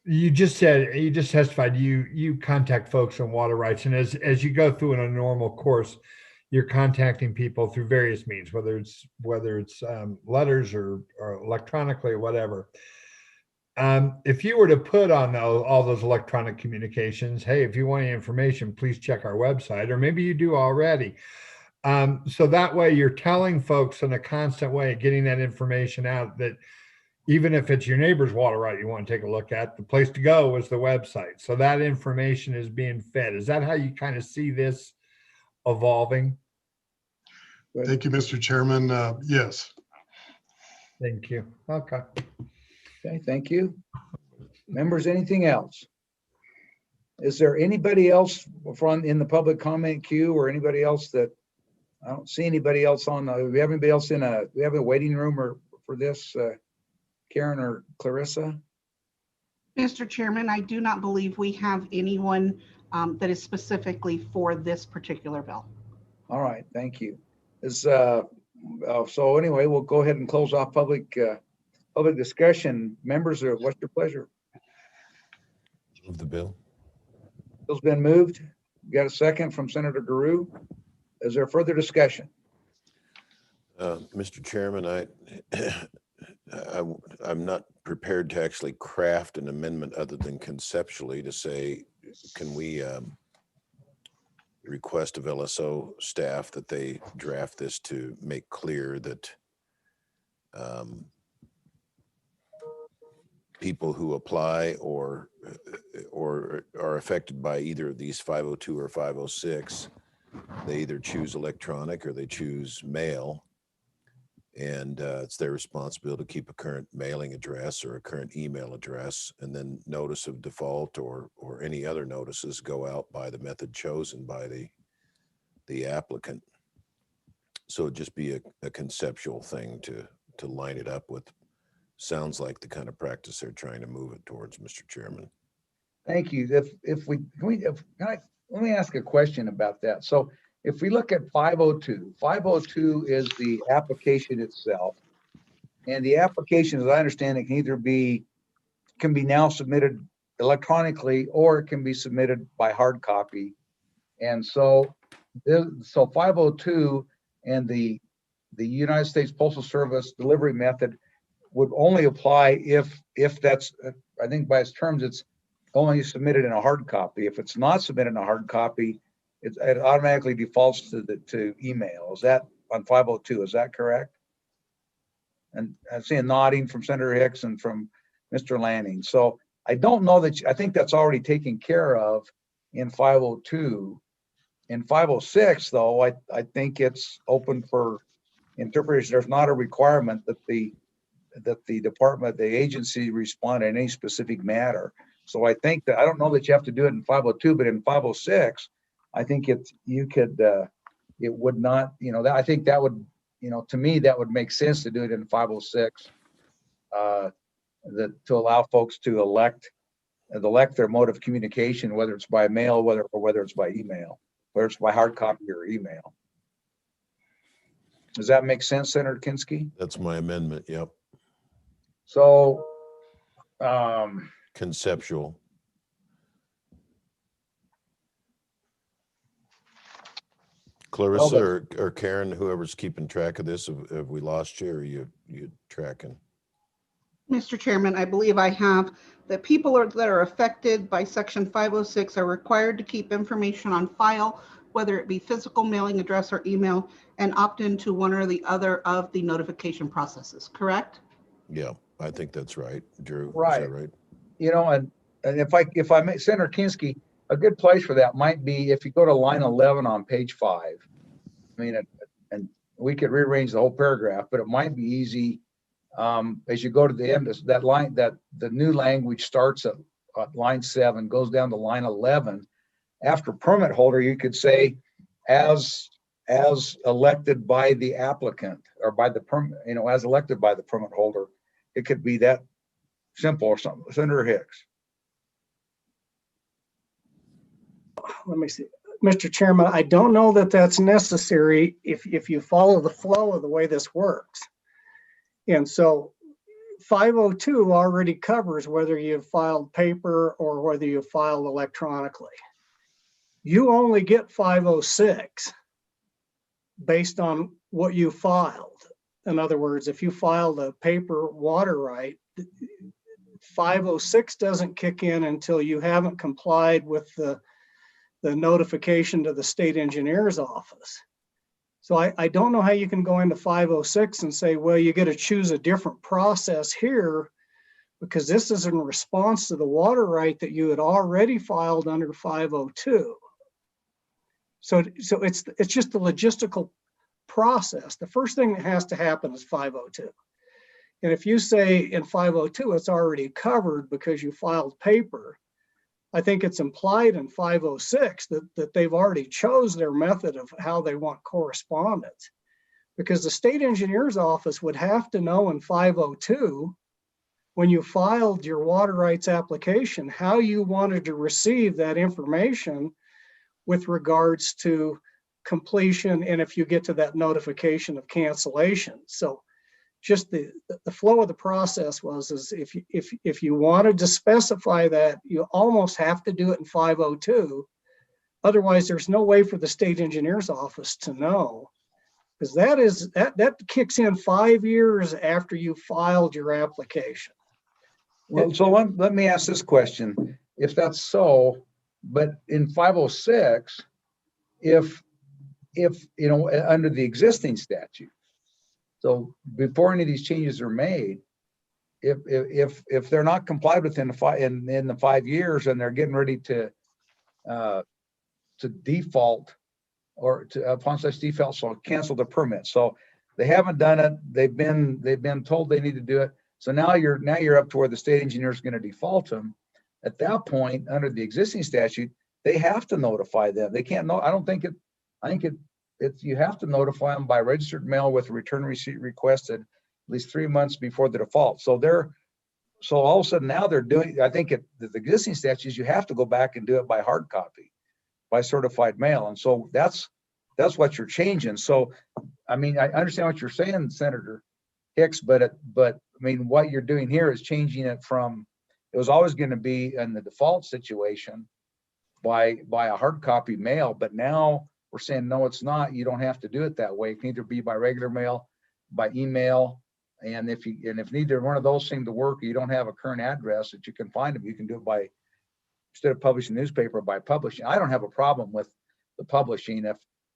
You just testified, you contact folks on water rights. And as you go through in a normal course, you're contacting people through various means, whether it's letters or electronically or whatever. If you were to put on all those electronic communications, hey, if you want any information, please check our website, or maybe you do already. So that way you're telling folks in a constant way, getting that information out, that even if it's your neighbor's water right you want to take a look at, the place to go is the website. So that information is being fed. Is that how you kind of see this evolving? Thank you, Mr. Chairman. Yes. Thank you. Okay. Okay, thank you. Members, anything else? Is there anybody else in the public comment queue, or anybody else that, I don't see anybody else on the, we have anybody else we have a waiting room or for this, Karen or Clarissa? Mr. Chairman, I do not believe we have anyone that is specifically for this particular bill. All right, thank you. So anyway, we'll go ahead and close off public discussion. Members, what's your pleasure? Move the bill. Bill's been moved. Got a second from Senator Guru. Is there further discussion? Mr. Chairman, I'm not prepared to actually craft an amendment other than conceptually to say, can we request of LSO staff that they draft this to make clear that people who apply or are affected by either of these 502 or 506, they either choose electronic or they choose mail. And it's their responsibility to keep a current mailing address or a current email address, and then notice of default or any other notices go out by the method chosen by the applicant. So it'd just be a conceptual thing to line it up with. Sounds like the kind of practice they're trying to move it towards, Mr. Chairman. Thank you. Let me ask a question about that. So if we look at 502 is the application itself. And the application, as I understand it, can be now submitted electronically, or it can be submitted by hard copy. And so 502 and the United States Postal Service delivery method would only apply if that's, I think by its terms, it's only submitted in a hard copy. If it's not submitted in a hard copy, it automatically defaults to email. Is that on 502? Is that correct? And I'm seeing nodding from Senator Hicks and from Mr. Lanning. So I don't know that, I think that's already taken care of in 502. In 506, though, I think it's open for interpretation. There's not a requirement that the department, the agency respond in any specific matter. So I think that, I don't know that you have to do it in 502, but in 506, I think it would not, I think that would, to me, that would make sense to do it in 506, to allow folks to elect their mode of communication, whether it's by mail, whether it's by email, whether it's by hard copy or email. Does that make sense, Senator Kinski? That's my amendment. Yep. So, Conceptual. Clarissa or Karen, whoever's keeping track of this, have we lost you, or you tracking? Mr. Chairman, I believe I have that that are affected by Section 506 are required to keep information on file, whether it be physical mailing address or email, and opt into one or the other of the notification processes, correct? Yeah, I think that's right. Drew, is Right. that right? You know, and if I may, Senator Kinsky, a good place for that might be if you go to line 11 on page 5. I mean, and we could rearrange the whole paragraph, but it might be easy as you go to the end of that line, that the new language starts at line 7, goes down to line 11. After permit holder, you could say as elected by the applicant or by the permit, you know, as elected by the permit holder. It could be that simple or something. Senator Hicks. Let me see. Mr. Chairman, I don't know that that's necessary if you follow the flow of the way this works. And so 502 already covers whether you've filed paper or whether you filed electronically. You only get 506 based on what you filed. In other words, if you filed a paper water right, 506 doesn't kick in until you haven't complied with the notification to the state engineer's office. So I don't know how you can go into 506 and say, well, you got to choose a different process here because this is in response to the water right that you had already filed under 502. So it's just the logistical process. The first thing that has to happen is 502. And if you say in 502 it's already covered because you filed paper, I think it's implied in 506 that they've already chose their method of how they want correspondence, because the state engineer's office would have to know in 502 when you filed your water rights application how you wanted to receive that information with regards to completion and if you get to that notification of cancellation. So just the flow of the process is if you wanted to specify that, you almost have to do it in 502. Otherwise, there's no way for the state engineer's office to know, because that kicks in 5 years after you filed your application. Well, so let me ask this question. If that's so, but in 506, if you know, under the existing statute, so before any of these changes are made, if they're not complied with in the 5 years and they're getting ready to default or to upon such default, so cancel the permit. So they haven't done it. They've been told they need to do it. So now you're up to where the state engineer is going to default them. At that point, under the existing statute, they have to notify them. They can't know. I think you have to notify them by registered mail with a return receipt requested at least 3 months before the default. So all of a sudden now they're doing, I think the existing statutes, you have to go back and do it by hard copy, by certified mail. And so that's what you're changing. So, I mean, I understand what you're saying, Senator Hicks, but I mean, what you're doing here is changing it from, it was always going to be in the default situation by a hard copy mail, but now we're saying, no, it's not. You don't have to do it that way. It can either be by regular mail, by email. And if neither one of those seem to work, or you don't have a current address that you can find them, you can do it by, instead of publishing the newspaper, by publishing. I don't have a problem with the publishing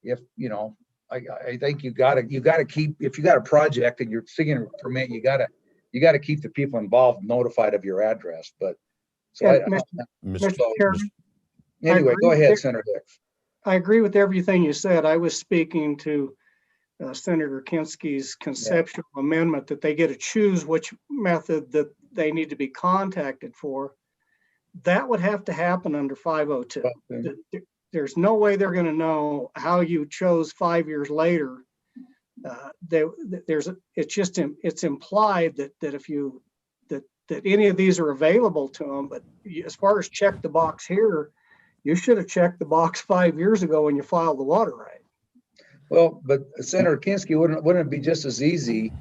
if you know, I think you gotta keep, if you got a project and you're seeking a permit, you gotta keep the people involved notified of your address. But so Mr. Chairman, anyway, go ahead, Senator Hicks. I agree with everything you said. I was speaking to Senator Kinsky's conceptual amendment that they get to choose which method that they need to be contacted for. That would have to happen under 502. There's no way they're going to know how you chose 5 years later. It's implied that any of these are available to them. But as far as check the box here, you should have checked the box 5 years ago when you filed the water right. Well, but Senator Kinsky, wouldn't it be just as easy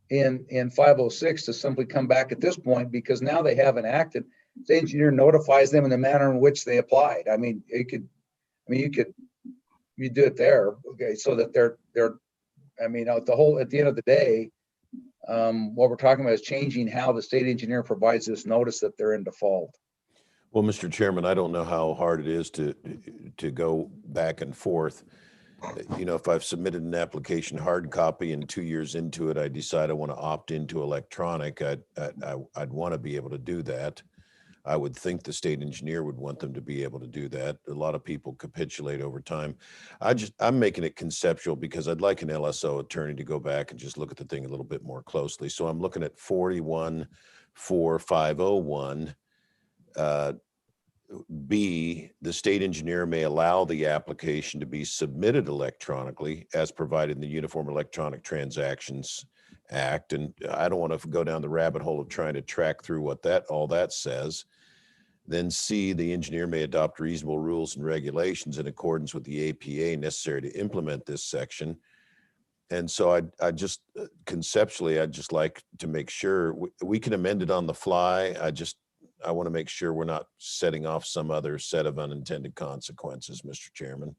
in 506 to simply come back at this point, because now they haven't acted. The engineer notifies them in the manner in which they applied. I mean, you do it there, okay, so that they're, I mean, at the end of the day, What we're talking about is changing how the state engineer provides this notice that they're in default. Well, Mr. Chairman, I don't know how hard it is to go back and forth. You know, if I've submitted an application hard copy and 2 years into it, I decide I want to opt into electronic, I'd want to be able to do that. I would think the state engineer would want them to be able to do that. A lot of people capitulate over time. I'm making it conceptual because I'd like an LSO attorney to go back and just look at the thing a little bit more closely. So I'm looking at 414501. B, the state engineer may allow the application to be submitted electronically as provided in the Uniform Electronic Transactions Act. And I don't want to go down the rabbit hole of trying to track through what all that says. Then C, the engineer may adopt reasonable rules and regulations in accordance with the APA necessary to implement this section. And so I just conceptually, I'd just like to make sure we can amend it on the fly. I want to make sure we're not setting off some other set of unintended consequences, Mr. Chairman.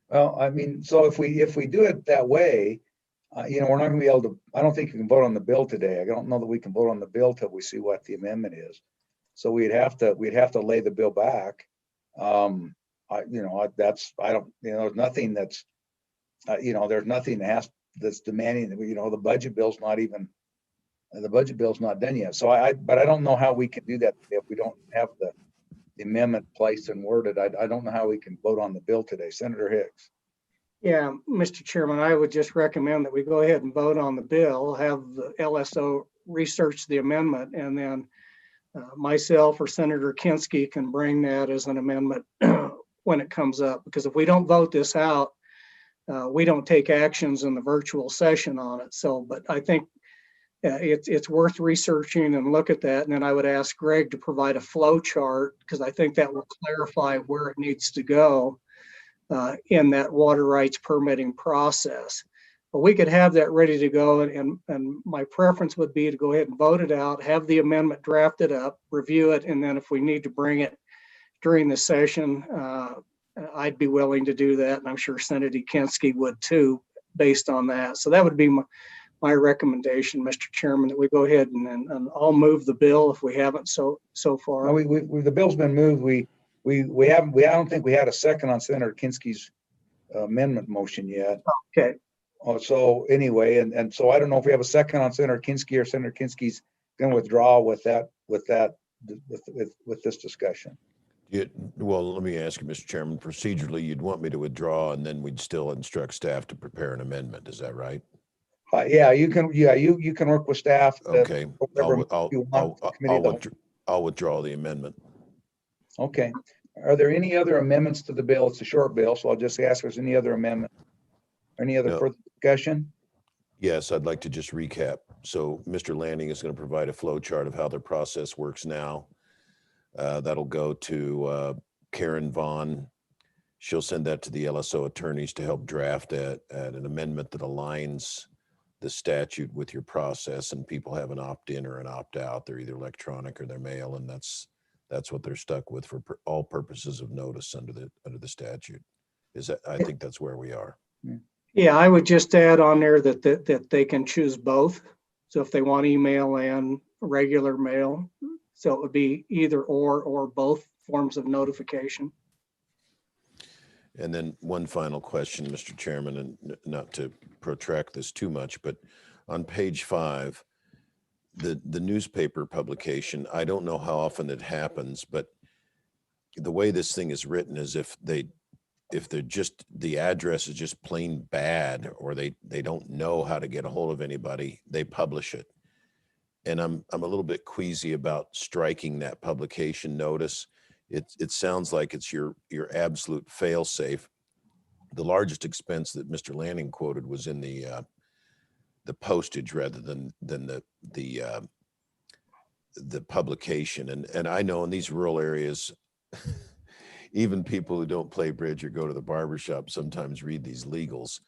Well, I mean, so if we do it that way, we're not gonna be able to, I don't think you can vote on the bill today. I don't know that we can vote on the bill till we see what the amendment is. So we'd have to lay the bill back. There's nothing that's, there's nothing that's demanding that, the budget bill's not done yet. So but I don't know how we can do that if we don't have the amendment placed and worded. I don't know how we can vote on the bill today. Senator Hicks. Yeah, Mr. Chairman, I would just recommend that we go ahead and vote on the bill, have the LSO research the amendment, and then myself or Senator Kinski can bring that as an amendment when it comes up. Because if we don't vote this out, we don't take actions in the virtual session on it. So, but I think it's worth researching and look at that. And then I would ask Greg to provide a flow chart, because I think that will clarify where it needs to go in that water rights permitting process. But we could have that ready to go. And my preference would be to go ahead and vote it out, have the amendment drafted up, review it. And then if we need to bring it during the session, I'd be willing to do that. And I'm sure Senator Kinski would too, based on that. So that would be my recommendation, Mr. Chairman, that we go ahead and I'll move the bill if we haven't so far. No, the bill's been moved. We haven't. I don't think we had a second on Senator Kinski's amendment motion yet. Okay. Oh, so anyway, and so I don't know if we have a second on Senator Kinski or Senator Kinski's going to withdraw with this discussion. Well, let me ask you, Mr. Chairman, procedurally, you'd want me to withdraw and then we'd still instruct staff to prepare an amendment. Is that right? Yeah, you can. Yeah, you can work with staff. Okay. I'll withdraw the amendment. Okay. Are there any other amendments to the bill? It's a short bill, so I'll just ask if there's any other amendment. Any other further discussion? Yes, I'd like to just recap. So Mr. Lanning is going to provide a flow chart of how their process works now. That'll go to Karen Vaughn. She'll send that to the LSO attorneys to help draft an amendment that aligns the statute with your process, and people have an opt-in or an opt-out. They're either electronic or they're mail, and that's what they're stuck with for all purposes of notice under the statute. I think that's where we are. Yeah, I would just add on there that they can choose both. So if they want email and regular mail, so it would be either or both forms of notification. And then one final question, Mr. Chairman, and not to protract this too much, but on page 5, the newspaper publication, I don't know how often it happens, but the way this thing is written is if the address is just plain bad, or they don't know how to get a hold of anybody, they publish it. And I'm a little bit queasy about striking that publication notice. It sounds like it's your absolute fail safe. The largest expense that Mr. Lanning quoted was in the postage rather than the publication. And I know in these rural areas, even people who don't play bridge or go to the barbershop sometimes read these legals.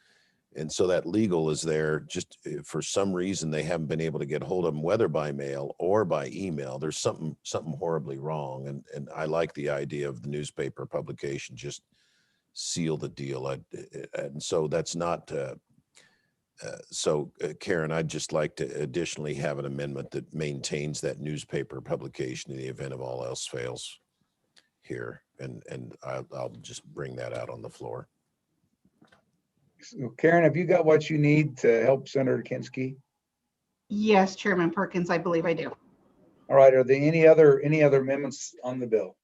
And so that legal is there just for some reason they haven't been able to get hold of them, whether by mail or by email. There's something horribly wrong. And I like the idea of the newspaper publication, just seal the deal. And so that's not Karen, I'd just like to additionally have an amendment that maintains that newspaper publication in the event of all else fails here. And I'll just bring that out on the floor. So Karen, have you got what you need to help Senator Kinski? Yes, Chairman Perkins, I believe I do. All right, are there any other amendments on the bill?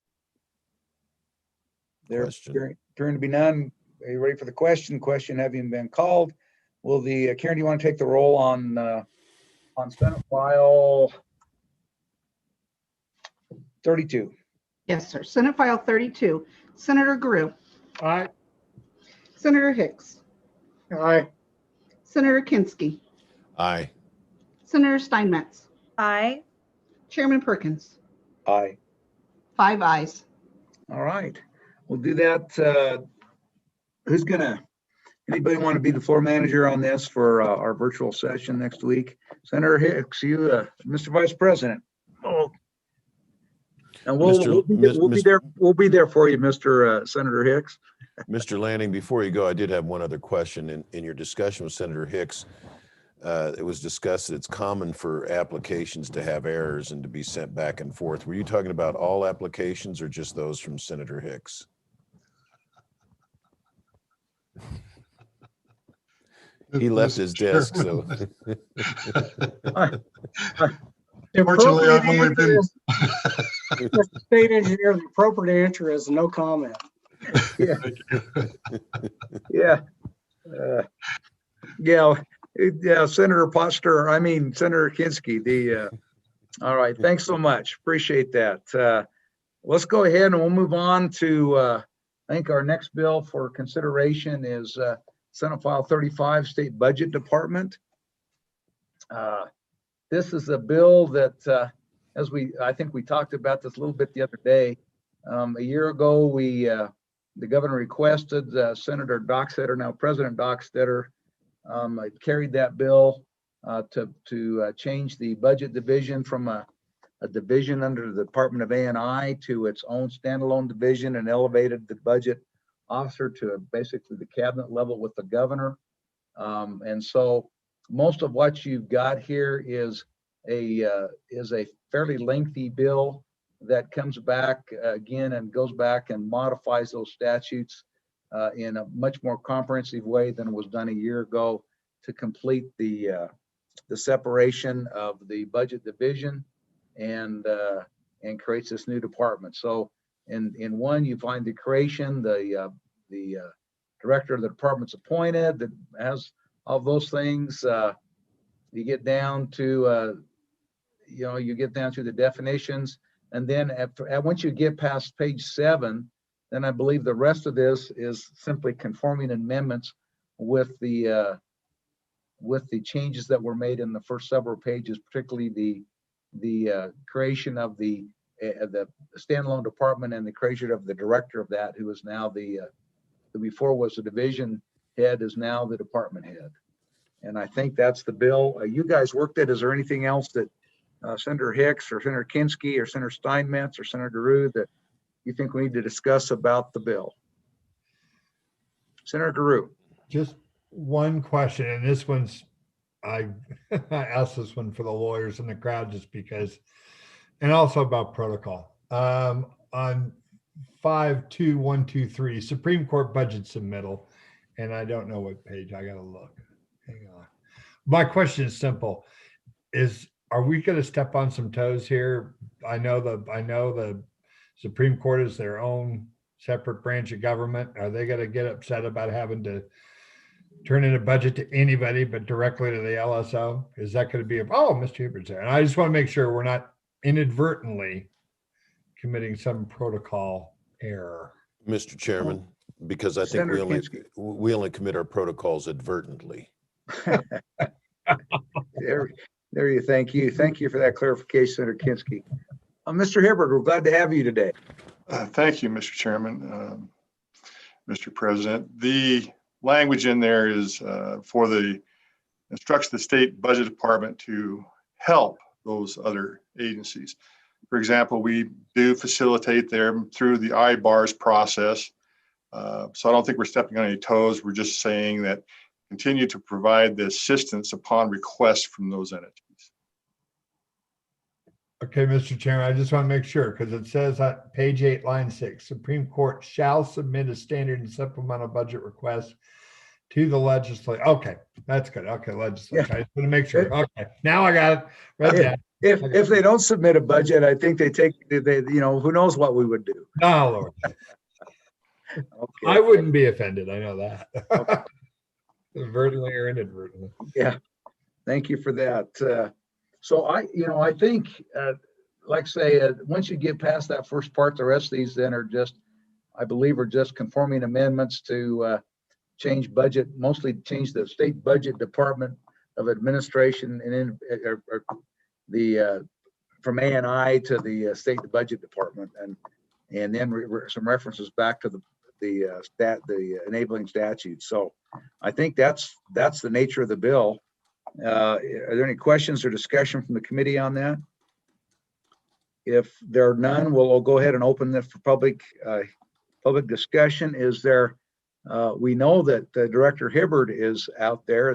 There Question. appearing to be none. Are you ready for the question? Question having been called. Will the, Karen, do you want to take the roll on Senate File 32? Yes, sir. Senate File 32, Senator Grew, Aye. Senator Hicks, Aye. Senator Kinski, Aye. Senator Steinmetz, Aye. Chairman Perkins, Aye. 5 ayes. All right, we'll do that. Anybody want to be the floor manager on this for our virtual session next week? Senator Hicks, you, Mr. Vice President. Oh. And we'll be there for you, Mr. Senator Hicks. Mr. Lanning, before you go, I did have one other question. In your discussion with Senator Hicks, it was discussed that it's common for applications to have errors and to be sent back and forth. Were you talking about all applications or just those from Senator Hicks? He left his desk, so. Fortunately, I've only been. Mr. State Engineer, the appropriate answer is no comment. Yeah. Yeah. Yeah, Senator Senator Kinski, all right, thanks so much. Appreciate that. Let's go ahead and we'll move on to, I think our next bill for consideration is Senate File 35, State Budget Department. This is a bill that, I think we talked about this a little bit the other day. A year ago, the governor requested Senator Dockstader, now President Dockstader, carried that bill to change the budget division from a division under the Department of A&I to its own standalone division, and elevated the budget officer to basically the cabinet level with the governor. And so most of what you've got here is a fairly lengthy bill that comes back again and goes back and modifies those statutes in a much more comprehensive way than was done a year ago to complete the separation of the budget division and creates this new department. So in one, you find the creation, the director of the department's appointed, that has all those things. You get down to the definitions. And then once you get past page 7, then I believe the rest of this is simply conforming amendments with the changes that were made in the first several pages, particularly the creation of the standalone department and the creation of the director of that, who is now before was the division head, is now the department head. And I think that's the bill. You guys worked it. Is there anything else that Senator Hicks or Senator Kinski or Senator Steinmetz or Senator Garou that you think we need to discuss about the bill? Senator Garou. Just one question, and this one's, I asked this one for the lawyers in the crowd just because, and also about protocol. On 52123, Supreme Court budget submittal, and I don't know what page, I gotta look. Hang on. My question is simple: are we going to step on some toes here? I know the Supreme Court is their own separate branch of government. Are they going to get upset about having to turn in a budget to anybody but directly to the LSO? Is that going to be Mr. Hubert's there? And I just want to make sure we're not inadvertently committing some protocol error. Mr. Chairman, because I think we only commit our protocols advertently. There you, thank you for that clarification, Senator Kinski. Mr. Hibbert, we're glad to have you today. Thank you, Mr. Chairman, Mr. President. The language in there is for the instructs the state budget department to help those other agencies. For example, we do facilitate them through the IBARS process. So I don't think we're stepping on any toes. We're just saying that continue to provide the assistance upon request from those entities. Okay, Mr. Chairman, I just want to make sure, because it says on page 8, line 6, Supreme Court shall submit a standard and supplemental budget request to the legislature. Okay, that's good. Okay, legislature. I just want to make sure. Okay, now I got it. Read that. If they don't submit a budget, I think they, who knows what we would do. No, Lord. Okay. I wouldn't be offended. I know that. Okay. Inadvertently or inadvertently. Yeah, thank you for that. So I think, like I say, once you get past that first part, the rest of these then are just, I believe, are just conforming amendments to change budget, mostly change the state budget department of administration and then from A&I to the state budget department, and then some references back to the enabling statute. So I think that's the nature of the bill. Are there any questions or discussion from the committee on that? If there are none, we'll go ahead and open this for public discussion. Is there? We know that Director Hibbard is out there.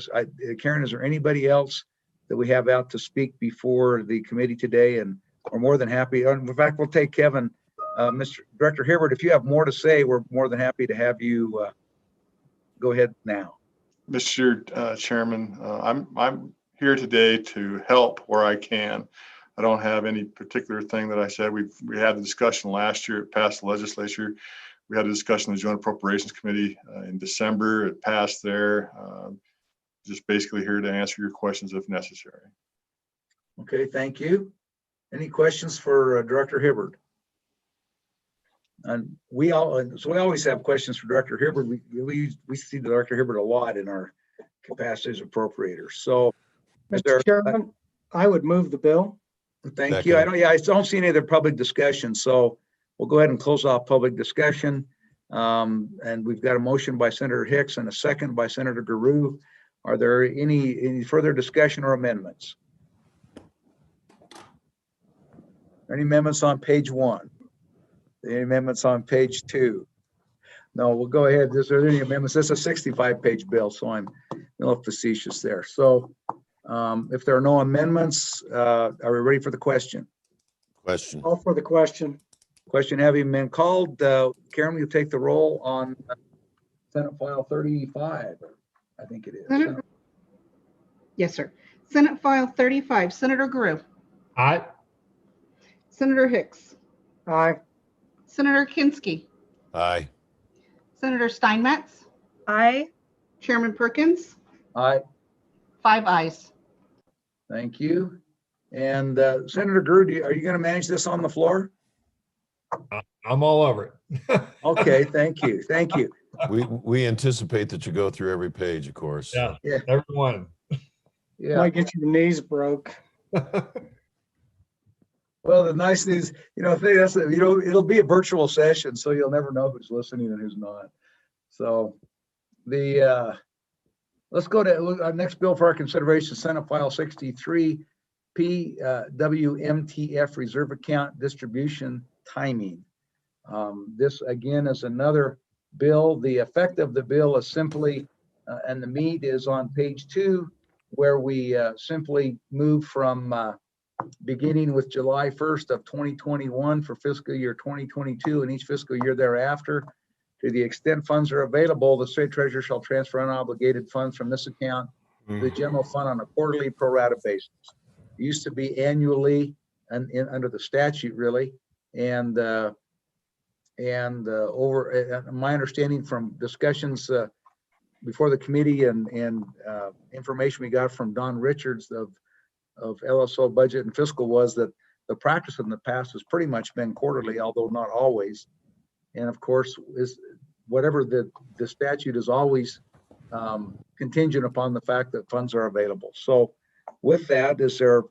Karen, is there anybody else that we have out to speak before the committee today? And we're more than happy. In fact, we'll take Kevin. Mr. Director Hibbard, if you have more to say, we're more than happy to have you go ahead now. Mr. Chairman, I'm here today to help where I can. I don't have any particular thing that I said. We had the discussion last year. It passed the legislature. We had a discussion in the Joint Appropriations Committee in December. It passed there. Just basically here to answer your questions if necessary. Okay, thank you. Any questions for Director Hibbard? And we always have questions for Director Hibbard. We see Director Hibbard a lot in our capacity as appropriators. So, Mr. Chairman, I would move the bill. Thank you. I don't see any other public discussion, so we'll go ahead and close off public discussion. And we've got a motion by Senator Hicks and a second by Senator Guru. Are there any further discussion or amendments? Any amendments on page 1? Any amendments on page 2? No, we'll go ahead. Is there any amendments? This is a 65-page bill, so I'm a little facetious there. So if there are no amendments, are we ready for the question? Question. Call for the question. Question having been called, Karen, will take the roll on Senate File 35, I think it is. Yes, sir. Senate File 35, Senator Guru. Aye. Senator Hicks. Aye. Senator Kinski. Aye. Senator Steinmetz. Aye. Chairman Perkins. Aye, 5 ayes. thank you. And Senator Guru, are you going to manage this on the floor? I'm all over it. Okay, thank you. Thank you. We anticipate that you go through every page, of course. Yeah, Yeah. everyone. Yeah. Might get your knees broke. Well, the nice news, it'll be a virtual session, so you'll never know who's listening and who's not. So let's go to our next bill for our consideration, Senate File 63, PWMTF Reserve Account Distribution Timing. This again is another bill. The effect of the bill is simply, and the meat is on page 2, where we simply move from beginning with July 1st of 2021 for fiscal year 2022 and each fiscal year thereafter. To the extent funds are available, the state treasurer shall transfer unobligated funds from this account to the general fund on a quarterly pro rata basis. It used to be annually and under the statute, really. And over my understanding from discussions before the committee and information we got from Don Richards of LSO Budget and Fiscal was that the practice in the past has pretty much been quarterly, although not always. And of course, is whatever the statute is always contingent upon the fact that funds are available. So with that, is there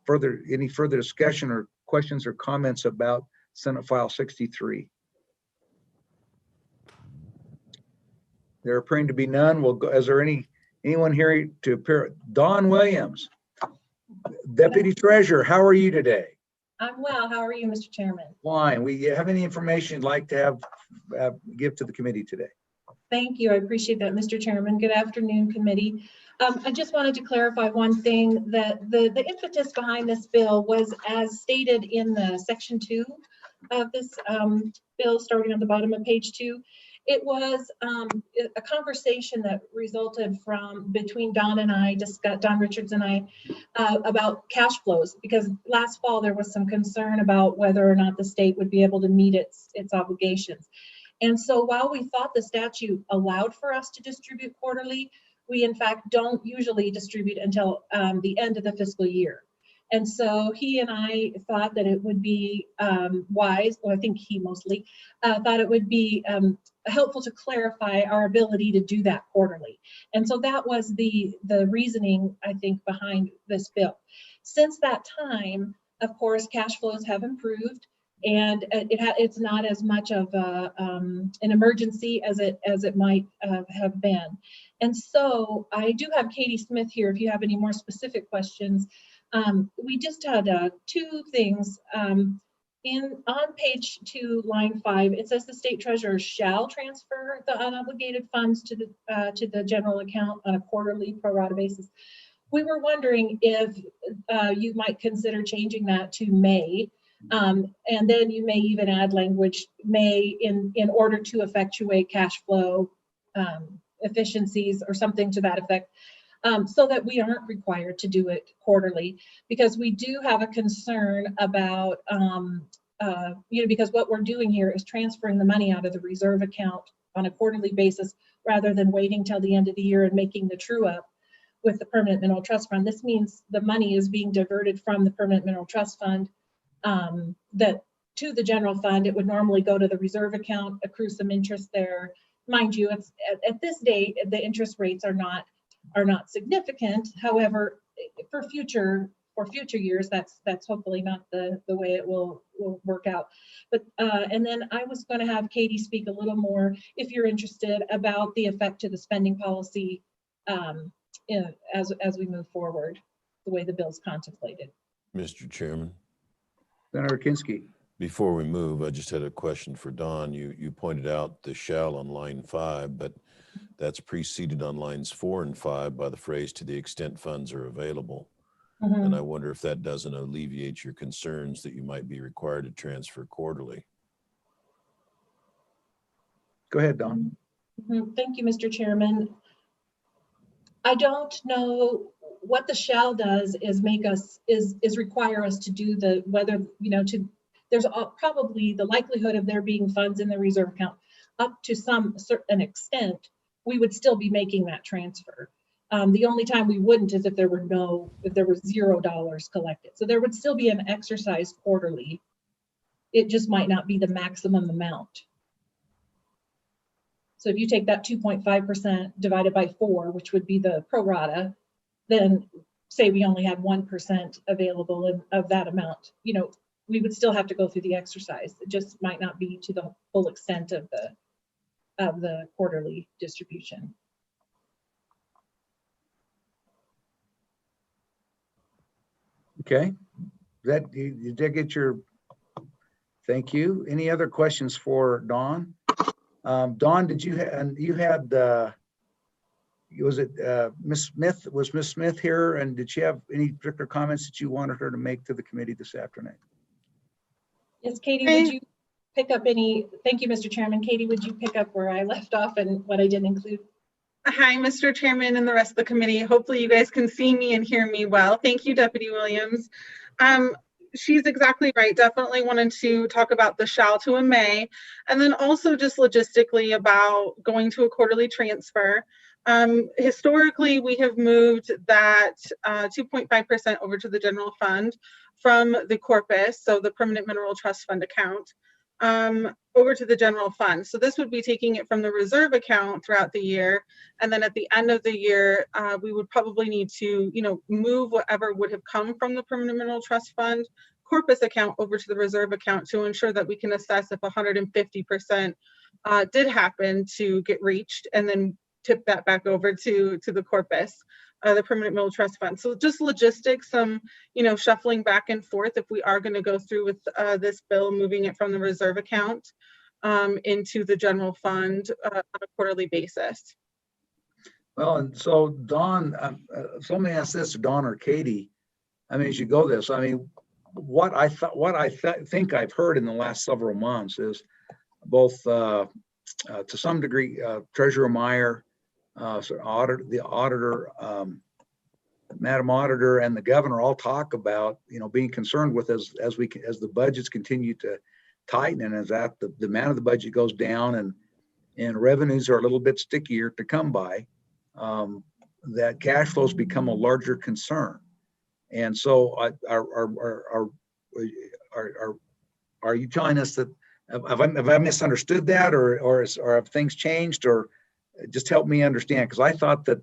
any further discussion or questions or comments about Senate File 63? There appearing to be none. We'll go. Is there anyone here to appear? Dawn Williams, Deputy Treasurer, how are you today? I'm well. How are you, Mr. Chairman? Fine. We have any information you'd like to have give to the committee today? Thank you. I appreciate that, Mr. Chairman. Good afternoon, committee. I just wanted to clarify one thing, that the impetus behind this bill was as stated in the section 2 of this bill, starting on the bottom of page 2. It was a conversation that resulted from between Don Richards and I, about cash flows, because last fall there was some concern about whether or not the state would be able to meet its obligations. And so while we thought the statute allowed for us to distribute quarterly, we in fact don't usually distribute until the end of the fiscal year. And so he and I thought that it would be wise, well, I think he mostly thought it would be helpful to clarify our ability to do that quarterly. And so that was the reasoning, I think, behind this bill. Since that time, of course, cash flows have improved, and it's not as much of an emergency as it might have been. And so I do have Katie Smith here if you have any more specific questions. We just had 2 things. On page 2, line 5, it says the state treasurer shall transfer the unobligated funds to the general account on a quarterly pro rata basis. We were wondering if you might consider changing that to May. And then you may even add language may in order to effectuate cash flow efficiencies or something to that effect, so that we aren't required to do it quarterly, because we do have a concern about, because what we're doing here is transferring the money out of the reserve account on a quarterly basis rather than waiting till the end of the year and making the true up with the permanent mineral trust fund. This means the money is being diverted from the permanent mineral trust fund that to the general fund. It would normally go to the reserve account, accrue some interest there. Mind you, it's at this date, the interest rates are not significant. However, for future years, that's hopefully not the way it will work out. But and then I was going to have Katie speak a little more, if you're interested, about the effect to the spending policy as we move forward, the way the bill's contemplated. Mr. Chairman, Senator Kinski. before we move, I just had a question for Don. You pointed out the shall on line 5, but that's preceded on lines 4 and 5 by the phrase "to the extent funds are available." Mm-hmm. And I wonder if that doesn't alleviate your concerns that you might be required to transfer quarterly. Go ahead, Don. Mm-hmm. Thank you, Mr. Chairman. I don't know what the shall does is require us to do there's probably the likelihood of there being funds in the reserve account up to some certain extent. We would still be making that transfer. The only time we wouldn't is if there were $0 collected. So there would still be an exercise quarterly. It just might not be the maximum amount. So if you take that 2.5% divided by 4, which would be the pro rata, then say we only had 1% available of that amount, we would still have to go through the exercise. It just might not be to the full extent of the quarterly distribution. Okay, you did get your, thank you. Any other questions for Dawn? Dawn, did you was it Ms. Smith? Was Ms. Smith here, and did she have any particular comments that you wanted her to make to the committee this afternoon? Yes, Katie, would you pick up any, thank you, Mr. Chairman. Katie, would you pick up where I left off and what I didn't include? Hi, Mr. Chairman and the rest of the committee. Hopefully you guys can see me and hear me well. Thank you, Deputy Williams. She's exactly right. Definitely wanted to talk about the shall to a may, and then also just logistically about going to a quarterly transfer. Historically, we have moved that 2.5% over to the general fund from the corpus, so the permanent mineral trust fund account, over to the general fund. So this would be taking it from the reserve account throughout the year, and then at the end of the year, we would probably need to, move whatever would have come from the permanent mineral trust fund corpus account over to the reserve account to ensure that we can assess if 150% did happen to get reached, and then tip that back over to the corpus, the permanent mineral trust fund. So just logistics, some shuffling back and forth if we are going to go through with this bill, moving it from the reserve account. into the general fund on a quarterly basis. Well, and so Dawn, so let me ask this to Dawn or Katie. I mean, as you go this, I mean, what I think I've heard in the last several months is both, to some degree, Treasurer Meyer, the auditor, Madam Auditor, and the governor all talk about, being concerned with as the budgets continue to tighten, and as that the amount of the budget goes down and revenues are a little bit stickier to come by, that cash flows become a larger concern. And so are you telling us that, have I misunderstood that, or have things changed, or just help me understand? Because I thought that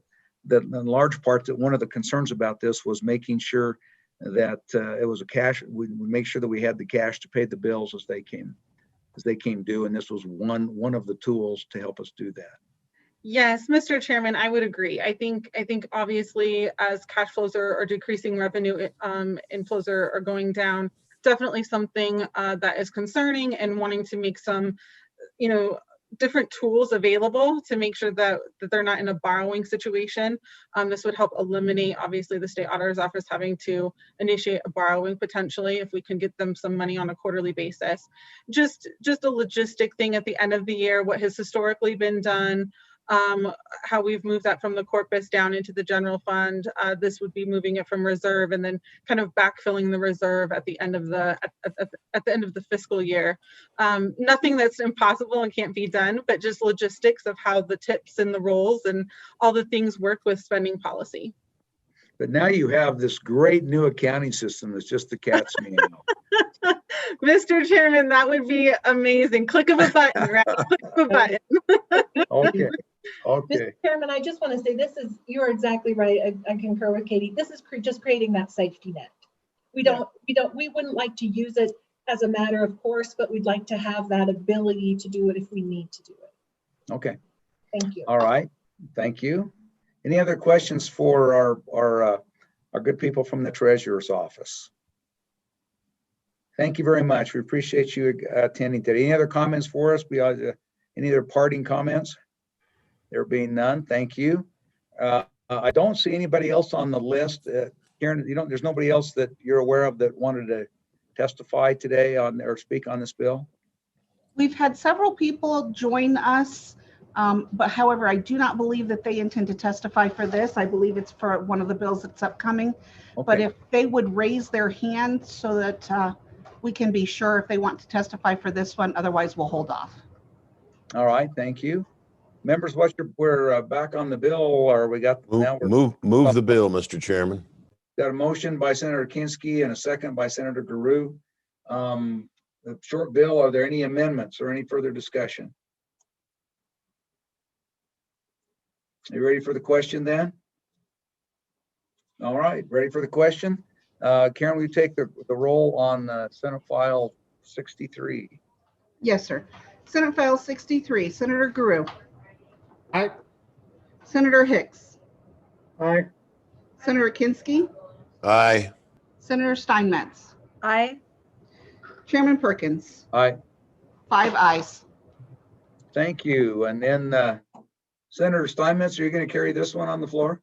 in large part that one of the concerns about this was making sure that it was we make sure that we had the cash to pay the bills as they came due, and this was one of the tools to help us do that. Yes, Mr. Chairman, I would agree. I think obviously as cash flows are decreasing, revenue inflows are going down, definitely something that is concerning, and wanting to make some, different tools available to make sure that they're not in a borrowing situation. This would help eliminate, obviously, the state auditor's office having to initiate a borrowing potentially if we can get them some money on a quarterly basis. Just a logistic thing at the end of the year, what has historically been done, how we've moved that from the corpus down into the general fund. This would be moving it from reserve and then kind of backfilling the reserve at the end of the at the end of the fiscal year. Nothing that's impossible and can't be done, but just logistics of how the tips and the rolls and all the things work with spending policy. But now you have this great new accounting system that's just the cat's meow. Mr. Chairman, that would be amazing. Click of a button, right? Click of a button. Okay. Mr. Chairman, I just want to say you're exactly right. I concur with Katie. This is just creating that safety net. We wouldn't like to use it as a matter of course, but we'd like to have that ability to do it if we need to do it. Okay. Thank you. All right. Thank you. Any other questions for our good people from the Treasurer's office? Thank you very much. We appreciate you attending today. Any other comments for us? Any other parting comments? There being none, thank you. I don't see anybody else on the list. Karen, there's nobody else that you're aware of that wanted to testify today on or speak on this bill? We've had several people join us, but however, I do not believe that they intend to testify for this. I believe it's for one of the bills that's upcoming. Okay. But if they would raise their hand so that we can be sure if they want to testify for this one, otherwise we'll hold off. All right, thank you. Members, we're back on the bill, or we got move the bill, Mr. Chairman. Got a motion by Senator Kinski and a second by Senator Guru. The short bill, are there any amendments or any further discussion? Are you ready for the question then? All right, ready for the question? Karen, will you take the roll on Senate File 63? Yes, sir. Senate File 63, Senator Guru. Aye. Senator Hicks. Aye. Senator Kinski. Aye. Senator Steinmetz. Aye. Chairman Perkins. Aye. 5 ayes. Thank you. And then Senator Steinmetz, are you going to carry this one on the floor?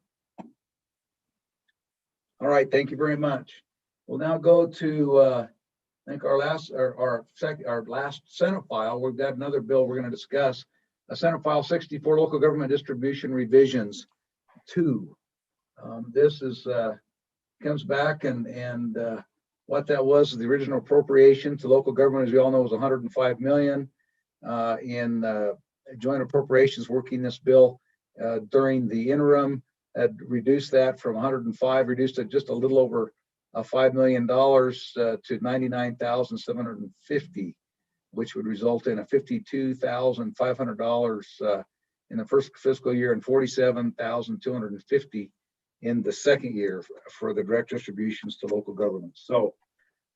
All right, thank you very much. We'll now go to I think our last Senate file. We've got another bill we're going to discuss. Senate File 64, Local Government Distribution Revisions 2. This is comes back and what that was the original appropriation to local government, as we all know, was 105 million. In joint appropriations working this bill during the interim had reduced that from 105, reduced it just a little over $5 million to 99,750, which would result in a $52,500 in the first fiscal year and 47,250 in the second year for the direct distributions to local governments. So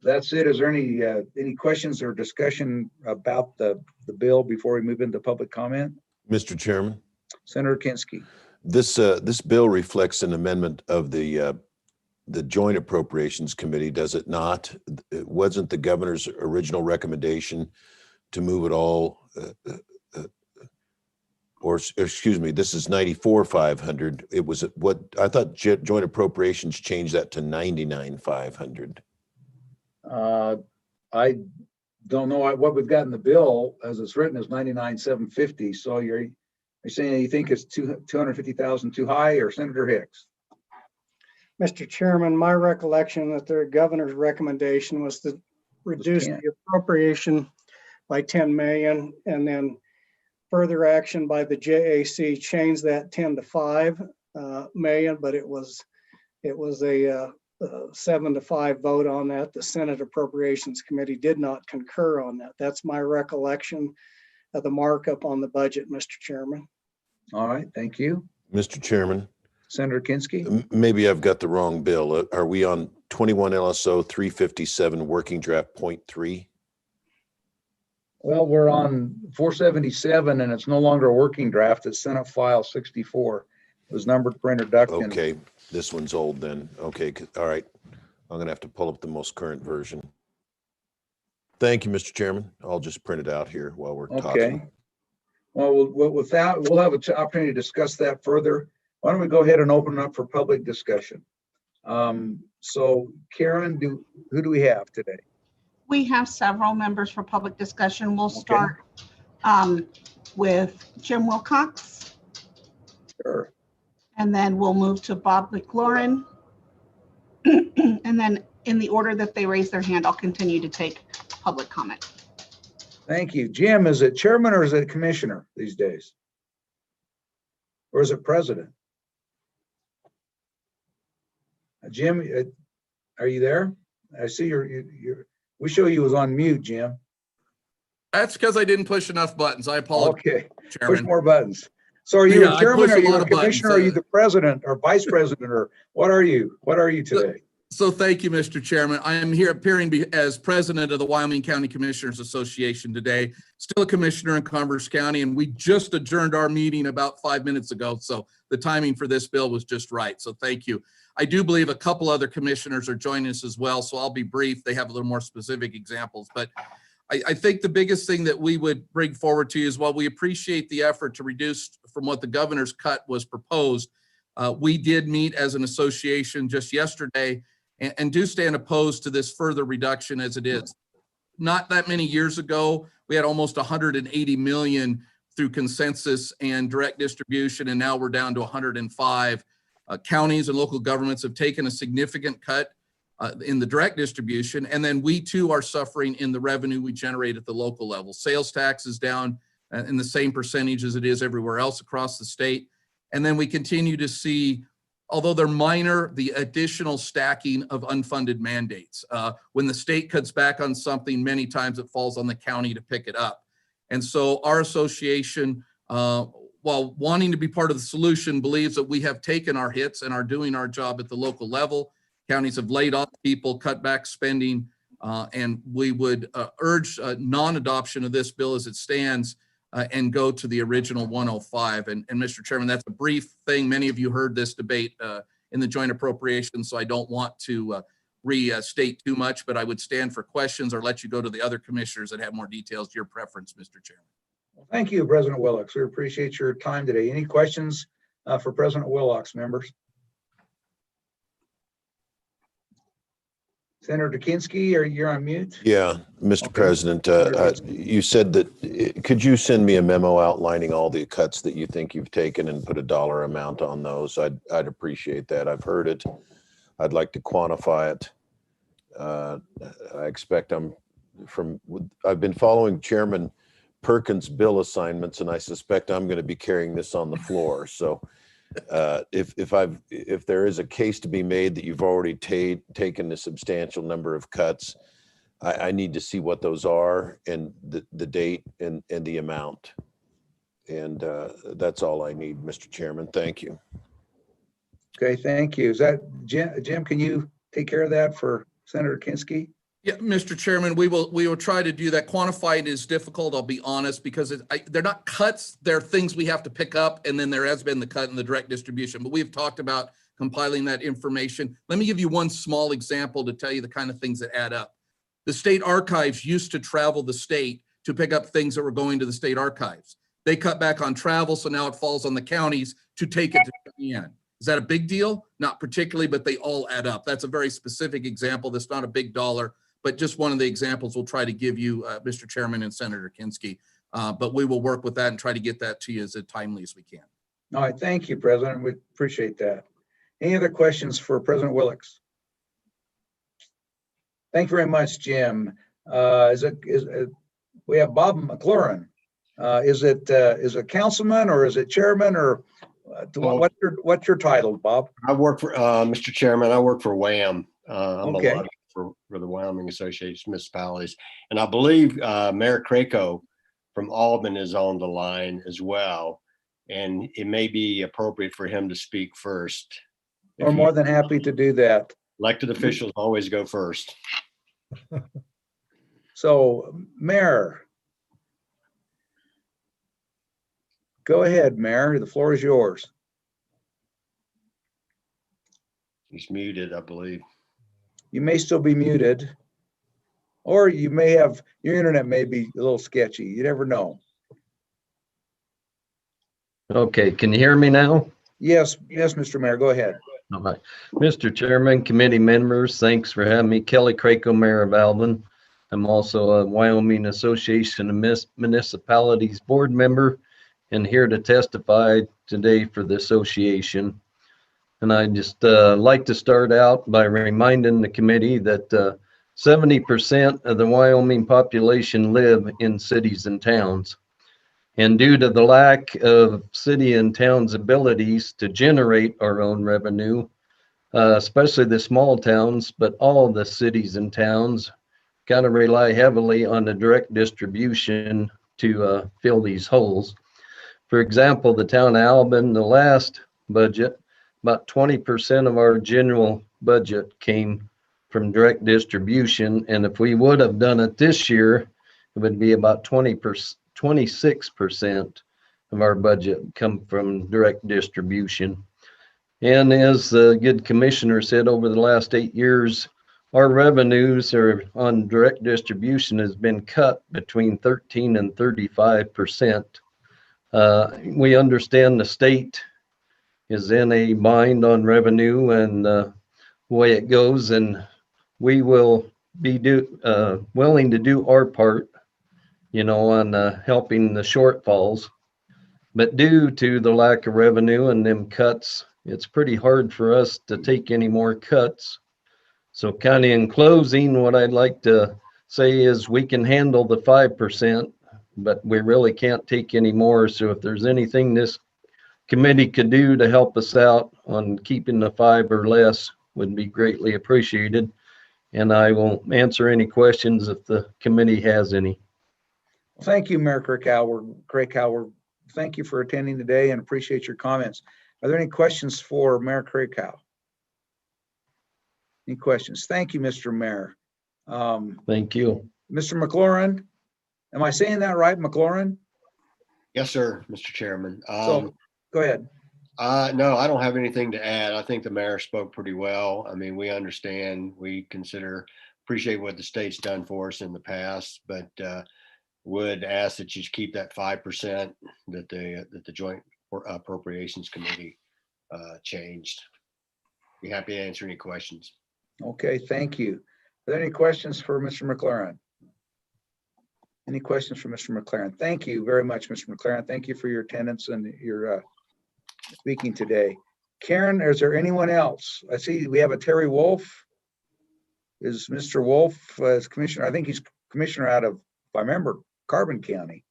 that's it. Is there any questions or discussion about the bill before we move into public comment? Mr. Chairman. Senator Kinski. This bill reflects an amendment of the Joint Appropriations Committee, does it not? It wasn't the governor's original recommendation to move it all or excuse me, this is 94,500. It was what I thought joint appropriations changed that to 99,500. I don't know what we've got in the bill as it's written is 99,750. So you're saying you think it's 250,000 too high, or Senator Hicks? Mr. Chairman, my recollection that the governor's recommendation was to reduce the appropriation by 10 million, and then further action by the JAC changed that 10 to 5 million, but it was a 7 to 5 vote on that. The Senate Appropriations Committee did not concur on that. That's my recollection of the markup on the budget, Mr. Chairman. All right, thank you. Mr. Chairman, Senator Kinski? maybe I've got the wrong bill. Are we on 21 LSO 357 working draft 0.3? Well, we're on 477 and it's no longer a working draft. It's Senate File 64. It was numbered for introduction. Okay, this one's old then. Okay, all right. I'm gonna have to pull up the most current version. Thank you, Mr. Chairman. I'll just print it out here while we're Okay. talking. Well, with that, we'll have an opportunity to discuss that further. Why don't we go ahead and open it up for public discussion? So Karen, who do we have today? We have several members for public discussion. We'll start with Jim Wilcox, Sure. and then we'll move to Bob McLaurin. And then in the order that they raise their hand, I'll continue to take public comment. Thank you. Jim, is it chairman or is it commissioner these days? Or is it president? Jim, are you there? I see we show you was on mute, Jim. That's because I didn't push enough buttons. I apologize, Okay, push Chairman. more buttons. So are you Yeah, a I chairman, push are a you lot a of buttons, commissioner, are you the president or vice president, or what are you? What are you today? So thank you, Mr. Chairman. I am here appearing as president of the Wyoming County Commissioners Association today, still a commissioner in Converse County, and we just adjourned our meeting about 5 minutes ago. So the timing for this bill was just right. So thank you. I do believe a couple other commissioners are joining us as well, so I'll be brief. They have a little more specific examples, but I think the biggest thing that we would bring forward to you is, while we appreciate the effort to reduce from what the governor's cut was proposed, we did meet as an association just yesterday and do stand opposed to this further reduction as it is. Not that many years ago, we had almost 180 million through consensus and direct distribution, and now we're down to 105. Counties and local governments have taken a significant cut in the direct distribution, and then we too are suffering in the revenue we generate at the local level. Sales tax is down in the same percentage as it is everywhere else across the state. And then we continue to see, although they're minor, the additional stacking of unfunded mandates. When the state cuts back on something, many times it falls on the county to pick it up. And so our association, while wanting to be part of the solution, believes that we have taken our hits and are doing our job at the local level. Counties have laid off people, cut back spending, and we would urge non-adoption of this bill as it stands and go to the original 105. And Mr. Chairman, that's a brief thing. Many of you heard this debate in the joint appropriations, so I don't want to restate too much, but I would stand for questions or let you go to the other commissioners that have more details to your preference, Mr. Chairman. Well, thank you, President Wilcox. We appreciate your time today. Any questions for President Wilcox, members? Senator Kinski, you're on mute? Yeah, Mr. Okay. President, you said that, could you send me a memo outlining all the cuts that you think you've taken and put a dollar amount on those? I'd appreciate that. I've heard it. I'd like to quantify it. I expect I've been following Chairman Perkins' bill assignments, and I suspect I'm going to be carrying this on the floor. So if there is a case to be made that you've already taken a substantial number of cuts, I need to see what those are and the date and the amount. And that's all I need, Mr. Chairman. Thank you. Okay, thank you. Is that Jim? Can you take care of that for Senator Kinski? Yeah, Mr. Chairman, we will try to do that. Quantifying is difficult, I'll be honest, because they're not cuts. They're things we have to pick up, and then there has been the cut in the direct distribution. But we've talked about compiling that information. Let me give you one small example to tell you the kind of things that add up. The state archives used to travel the state to pick up things that were going to the state archives. They cut back on travel, so now it falls on the counties to take it to Cheyenne. Is that a big deal? Not particularly, but they all add up. That's a very specific example. That's not a big dollar, but just one of the examples we'll try to give you, Mr. Chairman and Senator Kinski. But we will work with that and try to get that to you as timely as we can. All right, thank you, President. We appreciate that. Any other questions for President Willicks? Thank you very much, Jim. We have Bob McLaurin. Is it councilman or is it chairman or what's your title, Bob? I work for, Mr. Chairman, I work for WHAM. I'm Okay. a lobbyist for the Wyoming Association of Municipalities. And I believe Mayor Krakow from Albany is on the line as well. And it may be appropriate for him to speak first. We're more than happy to do that. Elected officials always go first. So, Mayor. Go ahead, Mayor. The floor is yours. He's muted, I believe. You may still be muted. Or you may have, your internet may be a little sketchy. You never know. Okay, can you hear me now? Yes, Mr. Mayor, go ahead. All right. Mr. Chairman, committee members, thanks for having me. Kelly Krakow, Mayor of Alvin. I'm also a Wyoming Association of Municipalities board member and here to testify today for the association. And I just like to start out by reminding the committee that 70% of the Wyoming population live in cities and towns. And due to the lack of city and towns' abilities to generate our own revenue, especially the small towns, but all the cities and towns kind of rely heavily on the direct distribution to fill these holes. For example, the town of Albin, the last budget, about 20% of our general budget came from direct distribution. And if we would have done it this year, it would be about 26% of our budget come from direct distribution. And as the good commissioner said, over the last 8 years, our revenues are on direct distribution has been cut between 13 and 35%. We understand the state is in a bind on revenue and the way it goes, and we will be willing to do our part, on helping the shortfalls. But due to the lack of revenue and them cuts, it's pretty hard for us to take any more cuts. So kind of in closing, what I'd like to say is we can handle the 5%, but we really can't take any more. So if there's anything this committee could do to help us out on keeping the 5 or less would be greatly appreciated. And I will answer any questions if the committee has any. Thank you, Mayor Krakow. Thank you for attending today and appreciate your comments. Are there any questions for Mayor Krakow? Any questions? Thank you, Mr. Mayor. Thank you. Mr. McLaurin, am I saying that right, McLaurin? Yes, sir, Mr. Chairman. So, go ahead. No, I don't have anything to add. I think the mayor spoke pretty well. I mean, we understand, we appreciate what the state's done for us in the past, but would ask that you keep that 5% that the Joint Appropriations Committee changed. Be happy to answer any questions. Okay, thank you. Are there any questions for Mr. McLaurin? Any questions for Mr. McLaurin? Thank you very much, Mr. McLaurin. Thank you for your attendance and your speaking today. Karen, is there anyone else? I see we have a Terry Wolf. Is Mr. Wolf as commissioner? I think he's commissioner out of, if I remember, Carbon County.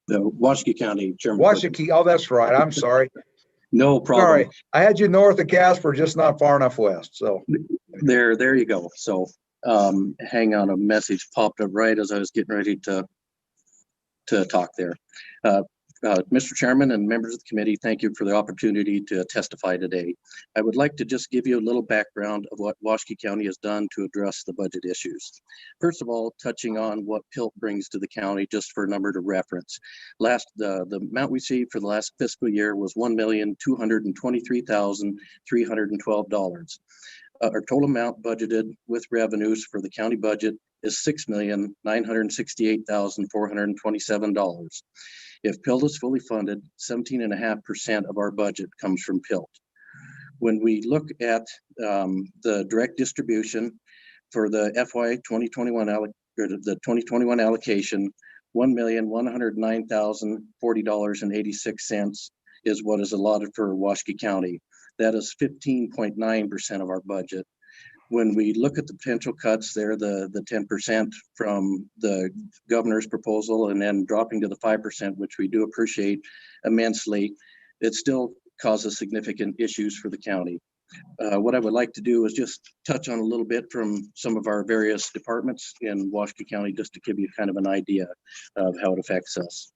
The Washakie County Chairman. Washakie, oh, that's right. I'm sorry. No problem. Sorry, I had you north of Casper, just not far enough west, so. There you go. So hang on, a message popped up right as I was getting ready to talk there. Mr. Chairman and members of the committee, thank you for the opportunity to testify today. I would like to just give you a little background of what Washakie County has done to address the budget issues. First of all, touching on what PILT brings to the county, just for a number to reference. The amount we received for the last fiscal year was $1,223,312. Our total amount budgeted with revenues for the county budget is $6,968,427. If PILT is fully funded, 17.5% of our budget comes from PILT. When we look at the direct distribution for the FY 2021 the 2021 allocation, $1,109,040.86 is what is allotted for Washakie County. That is 15.9% of our budget. When we look at the potential cuts there, the 10% from the governor's proposal and then dropping to the 5%, which we do appreciate immensely, it still causes significant issues for the county. What I would like to do is just touch on a little bit from some of our various departments in Washakie County, just to give you kind of an idea of how it affects us.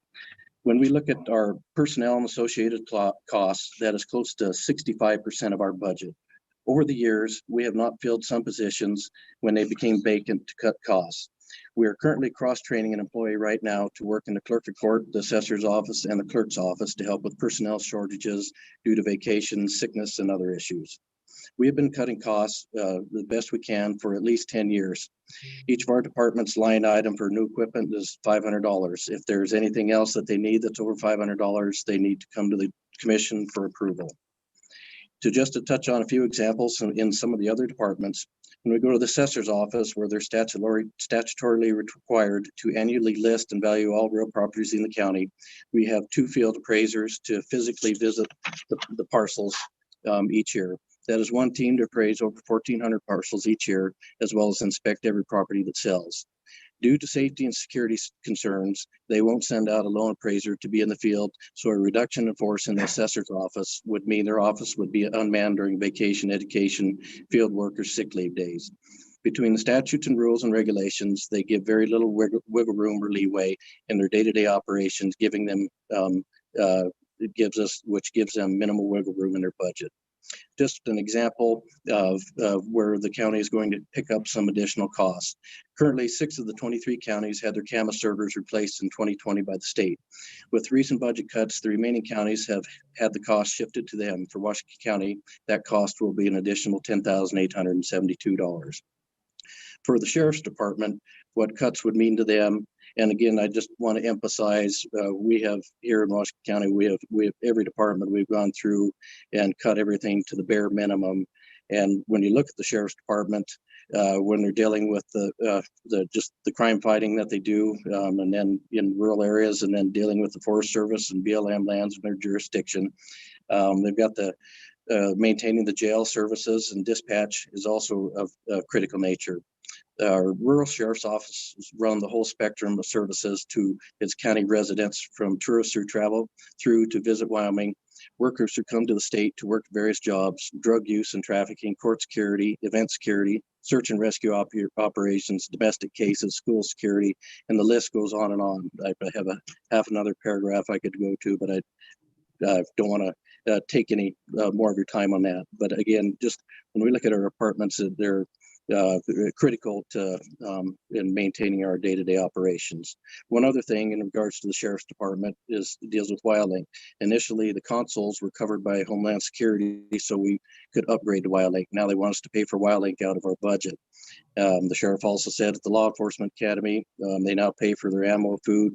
When we look at our personnel and associated costs, that is close to 65% of our budget. Over the years, we have not filled some positions when they became vacant to cut costs. We are currently cross-training an employee right now to work in the clerk of court, the assessor's office, and the clerk's office to help with personnel shortages due to vacation, sickness, and other issues. We have been cutting costs the best we can for at least 10 years. Each of our department's line item for new equipment is $500. If there's anything else that they need that's over $500, they need to come to the commission for approval. Just to touch on a few examples in some of the other departments, when we go to the assessor's office, where they're statutorily required to annually list and value all real properties in the county, we have 2 field appraisers to physically visit the parcels each year. That is 1 team to appraise over 1,400 parcels each year, as well as inspect every property that sells. Due to safety and security concerns, they won't send out a loan appraiser to be in the field, so a reduction in force in the assessor's office would mean their office would be unmanned during vacation, education, field work, or sick leave days. Between the statutes and rules and regulations, they give very little wiggle room or leeway in their day-to-day operations, giving them which gives them minimal wiggle room in their budget. Just an example of where the county is going to pick up some additional costs. Currently, 6 of the 23 counties had their CAMA servers replaced in 2020 by the state. With recent budget cuts, the remaining counties have had the cost shifted to them. For Washakie County, that cost will be an additional $10,872. For the Sheriff's Department, what cuts would mean to them, and again, I just want to emphasize, we have here in Washakie County, we have every department we've gone through and cut everything to the bare minimum. And when you look at the Sheriff's Department, when they're dealing with just the crime fighting that they do, and then in rural areas, and then dealing with the Forest Service and BLM lands in their jurisdiction, they've got the maintaining the jail services, and dispatch is also of critical nature. Our rural sheriff's offices run the whole spectrum of services to its county residents, from tourists who travel through to visit Wyoming, workers who come to the state to work various jobs, drug use and trafficking, court security, event security, search and rescue operations, domestic cases, school security, and the list goes on and on. I have another paragraph I could go to, but I don't want to take any more of your time on that. But again, just when we look at our departments, they're critical to in maintaining our day-to-day operations. One other thing in regards to the Sheriff's Department deals with WildLink. Initially, the consoles were covered by Homeland Security, so we could upgrade to WildLink. Now they want us to pay for WildLink out of our budget. The sheriff also said at the Law Enforcement Academy, they now pay for their ammo, food,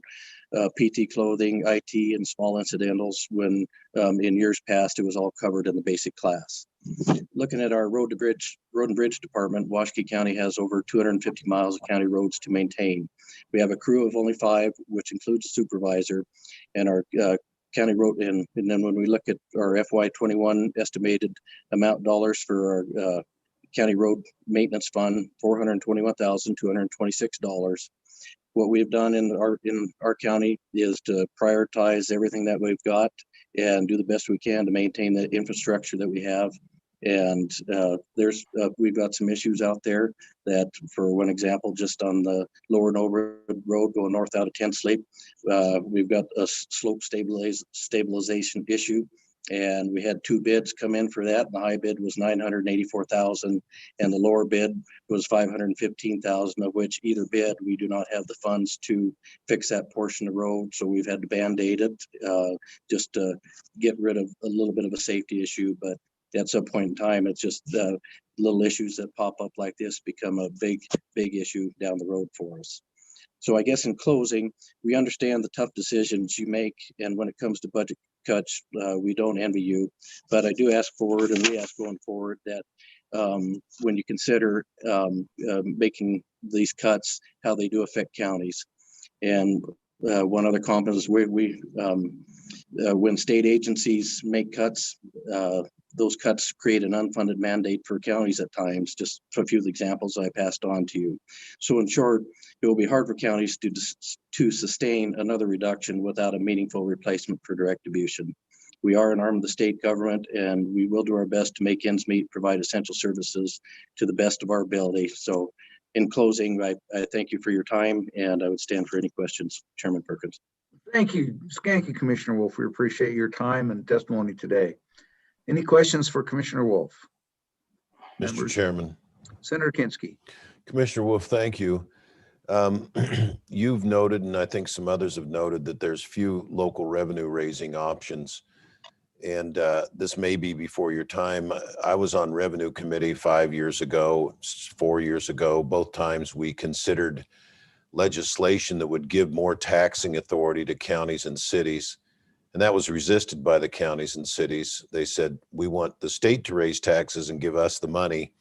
PT clothing, IT, and small incidentals, when in years past it was all covered in the basic class. Looking at our road and bridge department, Washakie County has over 250 miles of county roads to maintain. We have a crew of only 5, which includes a supervisor, and our county road. And then when we look at our FY21 estimated amount dollars for our county road maintenance fund, $421,226. What we've done in our county is to prioritize everything that we've got and do the best we can to maintain the infrastructure that we have. And we've got some issues out there that, for one example, just on the Lower Noble Road going north out of Tensley, we've got a slope stabilization issue. And we had 2 bids come in for that. The high bid was $984,000, and the lower bid was $515,000, of which either bid we do not have the funds to fix that portion of the road. So we've had to Band-Aid it just to get rid of a little bit of a safety issue. But at some point in time, it's just little issues that pop up like this become a big issue down the road for us. So I guess in closing, we understand the tough decisions you make, and when it comes to budget cuts, we don't envy you. But I do ask forward, and we ask going forward, that when you consider making these cuts, how they do affect counties. And one other comment is when state agencies make cuts, those cuts create an unfunded mandate for counties at times, just a few of the examples I passed on to you. So in short, it will be hard for counties to sustain another reduction without a meaningful replacement for direct distribution. We are an arm of the state government, and we will do our best to make ends meet, provide essential services to the best of our ability. So in closing, I thank you for your time, and I would stand for any questions. Chairman Perkins. Thank you, Commissioner Wolf. We appreciate your time and testimony today. Any questions for Commissioner Wolf? Mr. Chairman. Senator Kinski. Commissioner Wolf, thank you. You've noted, and I think some others have noted, that there's few local revenue raising options. And this may be before your time. I was on Revenue Committee 5 years ago, 4 years ago. Both times we considered legislation that would give more taxing authority to counties and cities. And that was resisted by the counties and cities. They said, we want the state to raise taxes and give us the money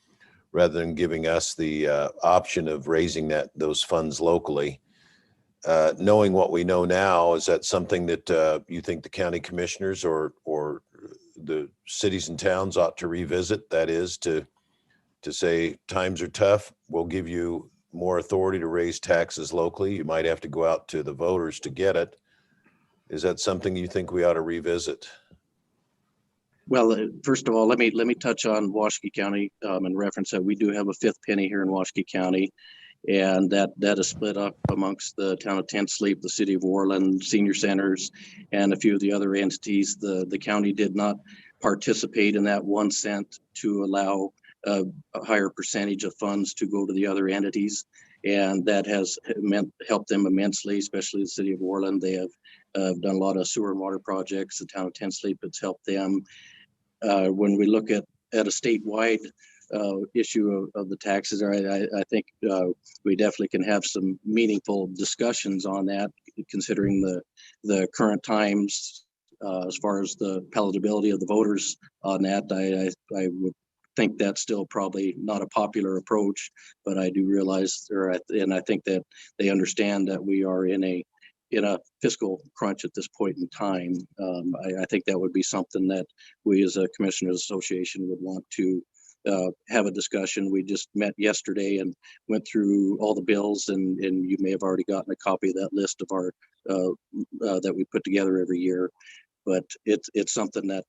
rather than giving us the option of raising those funds locally. Knowing what we know now, is that something that you think the county commissioners or the cities and towns ought to revisit? That is to say, times are tough, we'll give you more authority to raise taxes locally. You might have to go out to the voters to get it. Is that something you think we ought to revisit? Well, first of all, let me touch on Washakie County and reference that we do have a fifth penny here in Washakie County, and that is split up amongst the town of Tent Sleep, the city of Worland, senior centers, and a few of the other entities. The county did not participate in that 1 cent to allow a higher percentage of funds to go to the other entities, and that has helped them immensely, especially the city of Worland. They have done a lot of sewer and water projects. The town of Tent Sleep, it's helped them. When we look at a statewide issue of the taxes, I think we definitely can have some meaningful discussions on that, considering the current times as far as the palatability of the voters on that. I would think that's still probably not a popular approach, but I do realize, and I think that they understand that we are in a fiscal crunch at this point in time. I think that would be something that we as a Commissioners Association would want to have a discussion. We just met yesterday and went through all the bills, and you may have already gotten a copy of that list of our that we put together every year. But it's something that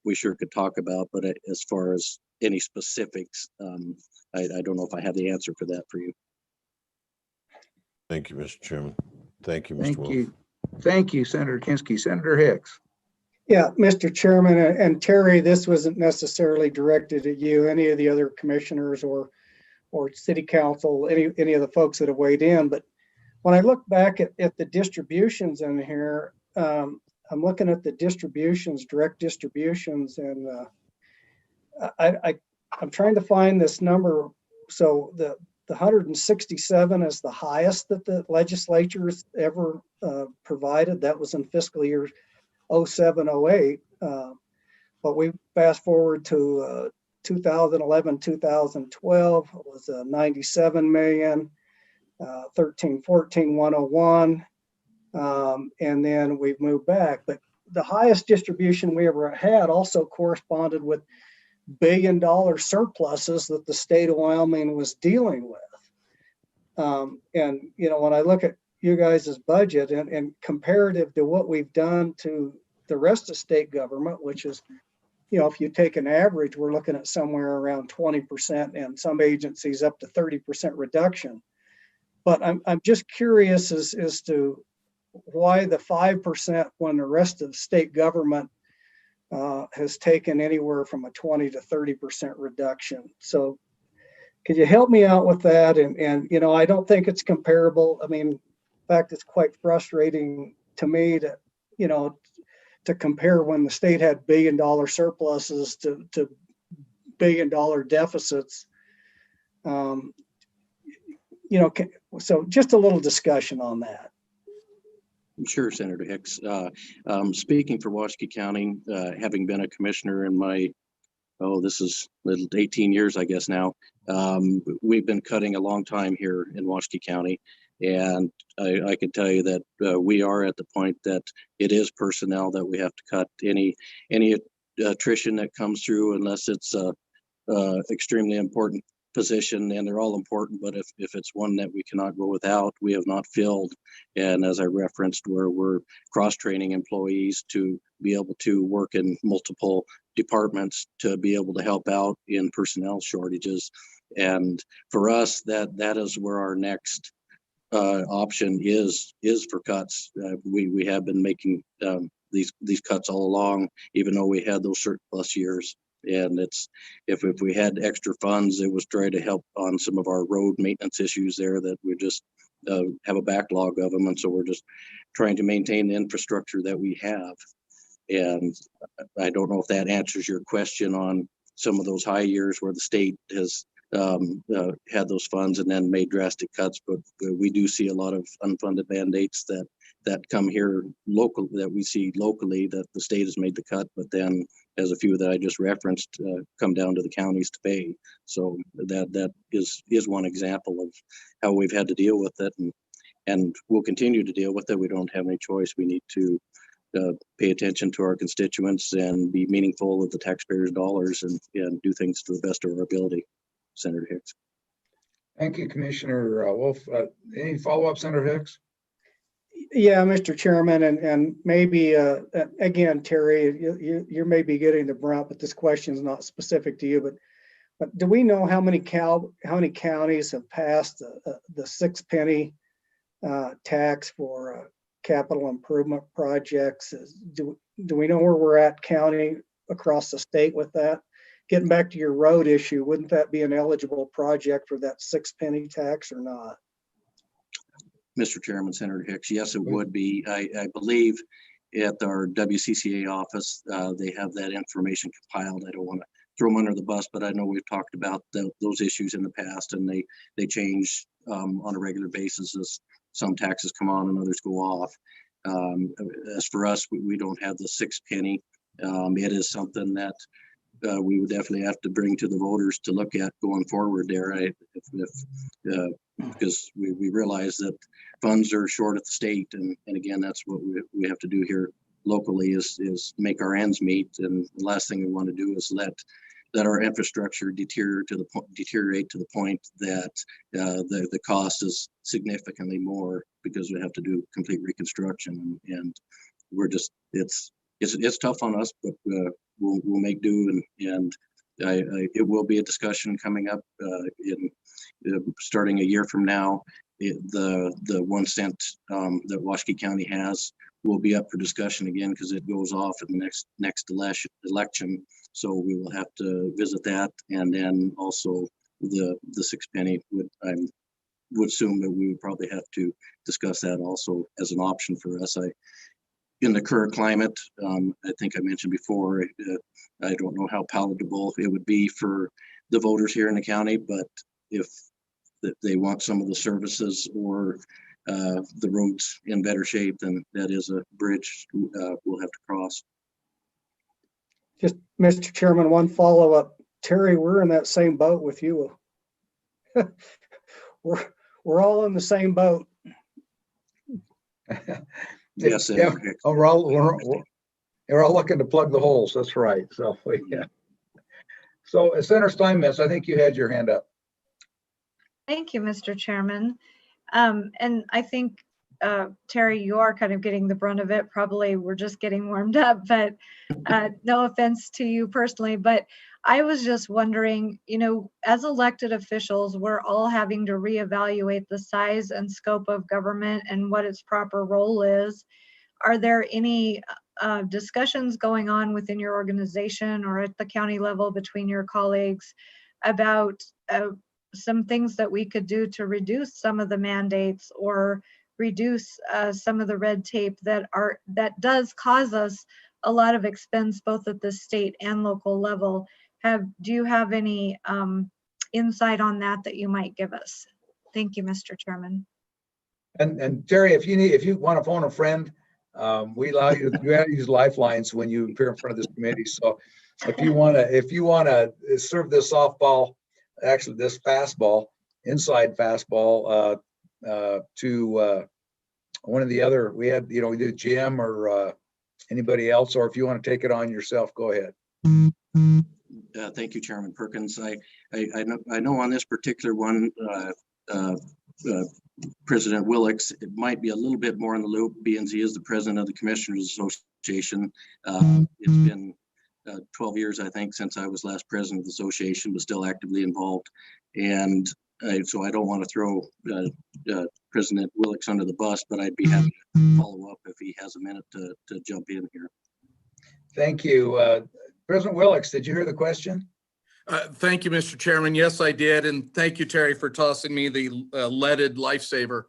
we sure could talk about. But as far as any specifics, I don't know if I have the answer for that for you. Thank you, Mr. Chairman. Thank you, Mr. Wolf. Thank you, Senator Kinski. Senator Hicks. Yeah, Mr. Chairman, and Terry, this wasn't necessarily directed at you, any of the other commissioners or city council, any of the folks that have weighed in. But when I look back at the distributions in here, I'm looking at the distributions, direct distributions, and I'm trying to find this number. So the 167 is the highest that the legislature's ever provided. That was in fiscal year 07-08. But we fast forward to 2011, 2012, it was 97 million, 13, 14, 101. And then we've moved back. But the highest distribution we ever had also corresponded with $1 billion surpluses that the state of Wyoming was dealing with. And, when I look at you guys' budget and comparative to what we've done to the rest of state government, which is, if you take an average, we're looking at somewhere around 20% and some agencies up to 30% reduction. But I'm just curious as to why the 5% when the rest of state government has taken anywhere from a 20 to 30% reduction. So could you help me out with that? And I don't think it's comparable. I mean, in fact, it's quite frustrating to me to, to compare when the state had billion-dollar surpluses to billion-dollar deficits. So just a little discussion on that. Sure, Senator Hicks. Speaking for Washakie County, having been a commissioner in my, this is 18 years, I guess now. We've been cutting a long time here in Washakie County. And I can tell you that we are at the point that it is personnel that we have to cut. Any attrition that comes through, unless it's extremely important position, and they're all important, but if it's one that we cannot go without, we have not filled. And as I referenced, where we're cross-training employees to be able to work in multiple departments to be able to help out in personnel shortages. And for us, that is where our next option is for cuts. We have been making these cuts all along, even though we had those surplus years. And it's if we had extra funds, it was try to help on some of our road maintenance issues there that we just have a backlog of them. And so we're just trying to maintain the infrastructure that we have. And I don't know if that answers your question on some of those high years where the state has had those funds and then made drastic cuts, but we do see a lot of unfunded mandates that come here local, that we see locally, that the state has made the cut, but then as a few that I just referenced come down to the counties to pay. So that is one example of how we've had to deal with it, and we'll continue to deal with it. We don't have any choice. We need to pay attention to our constituents and be meaningful with the taxpayers' dollars and do things to the best of our ability. Senator Hicks. Thank you, Commissioner Wolf. Any follow-up, Senator Hicks? Yeah, Mr. Chairman, and maybe again, Terry, you may be getting the brunt, but this question is not specific to you. But do we know how many counties have passed the 6 penny tax for capital improvement projects? Do we know where we're at county across the state with that? Getting back to your road issue, wouldn't that be an eligible project for that 6 penny tax or not? Mr. Chairman, Senator Hicks, yes, it would be. I believe at our WCCA office, they have that information compiled. I don't want to throw them under the bus, but I know we've talked about those issues in the past, and they change on a regular basis as some taxes come on and others go off. As for us, we don't have the 6 penny. It is something that we would definitely have to bring to the voters to look at going forward there, because we realize that funds are short at the state, and again, that's what we have to do here locally is make our ends meet. And the last thing we want to do is let our infrastructure deteriorate to the point that the cost is significantly more because we have to do complete reconstruction, and we're just it's tough on us, but we'll make do, and it will be a discussion coming up in starting a year from now. The 1 cent that Washakie County has will be up for discussion again because it goes off in the next election. So we will have to visit that, and then also the 6 penny I would assume that we would probably have to discuss that also as an option for us. In the current climate, I think I mentioned before, I don't know how palatable it would be for the voters here in the county, but if they want some of the services or the roads in better shape, then that is a bridge we'll have to cross. Just, Mr. Chairman, one follow-up. Terry, we're in that same boat with you. We're all in the same boat. Yes, yeah. We're all looking to plug the holes. That's right. So yeah. So Senator Steinmetz, I think you had your hand up. Thank you, Mr. Chairman. And I think, Terry, you are kind of getting the brunt of it. Probably we're just getting warmed up, but no offense to you personally. But I was just wondering, as elected officials, we're all having to reevaluate the size and scope of government and what its proper role is. Are there any discussions going on within your organization or at the county level between your colleagues about some things that we could do to reduce some of the mandates or reduce some of the red tape that does cause us a lot of expense both at the state and local level. Do you have any insight on that you might give us? Thank you, Mr. Chairman. And Terry, if you want to phone a friend, we allow you to use lifelines when you appear in front of this committee. So if you want to serve this softball, actually this fastball, inside fastball, to one of the other, we did Jim or anybody else, or if you want to take it on yourself, go ahead. Thank you, Chairman Perkins. I know on this particular one, President Willix, it might be a little bit more in the loop, being he is the president of the Commissioners Association. It's been 12 years, I think, since I was last president of the association, but still actively involved. And so I don't want to throw President Willix under the bus, but I'd be happy to follow up if he has a minute to jump in here. Thank you. President Willix, did you hear the question? Thank you, Mr. Chairman. Yes, I did. And thank you, Terry, for tossing me the leaded lifesaver.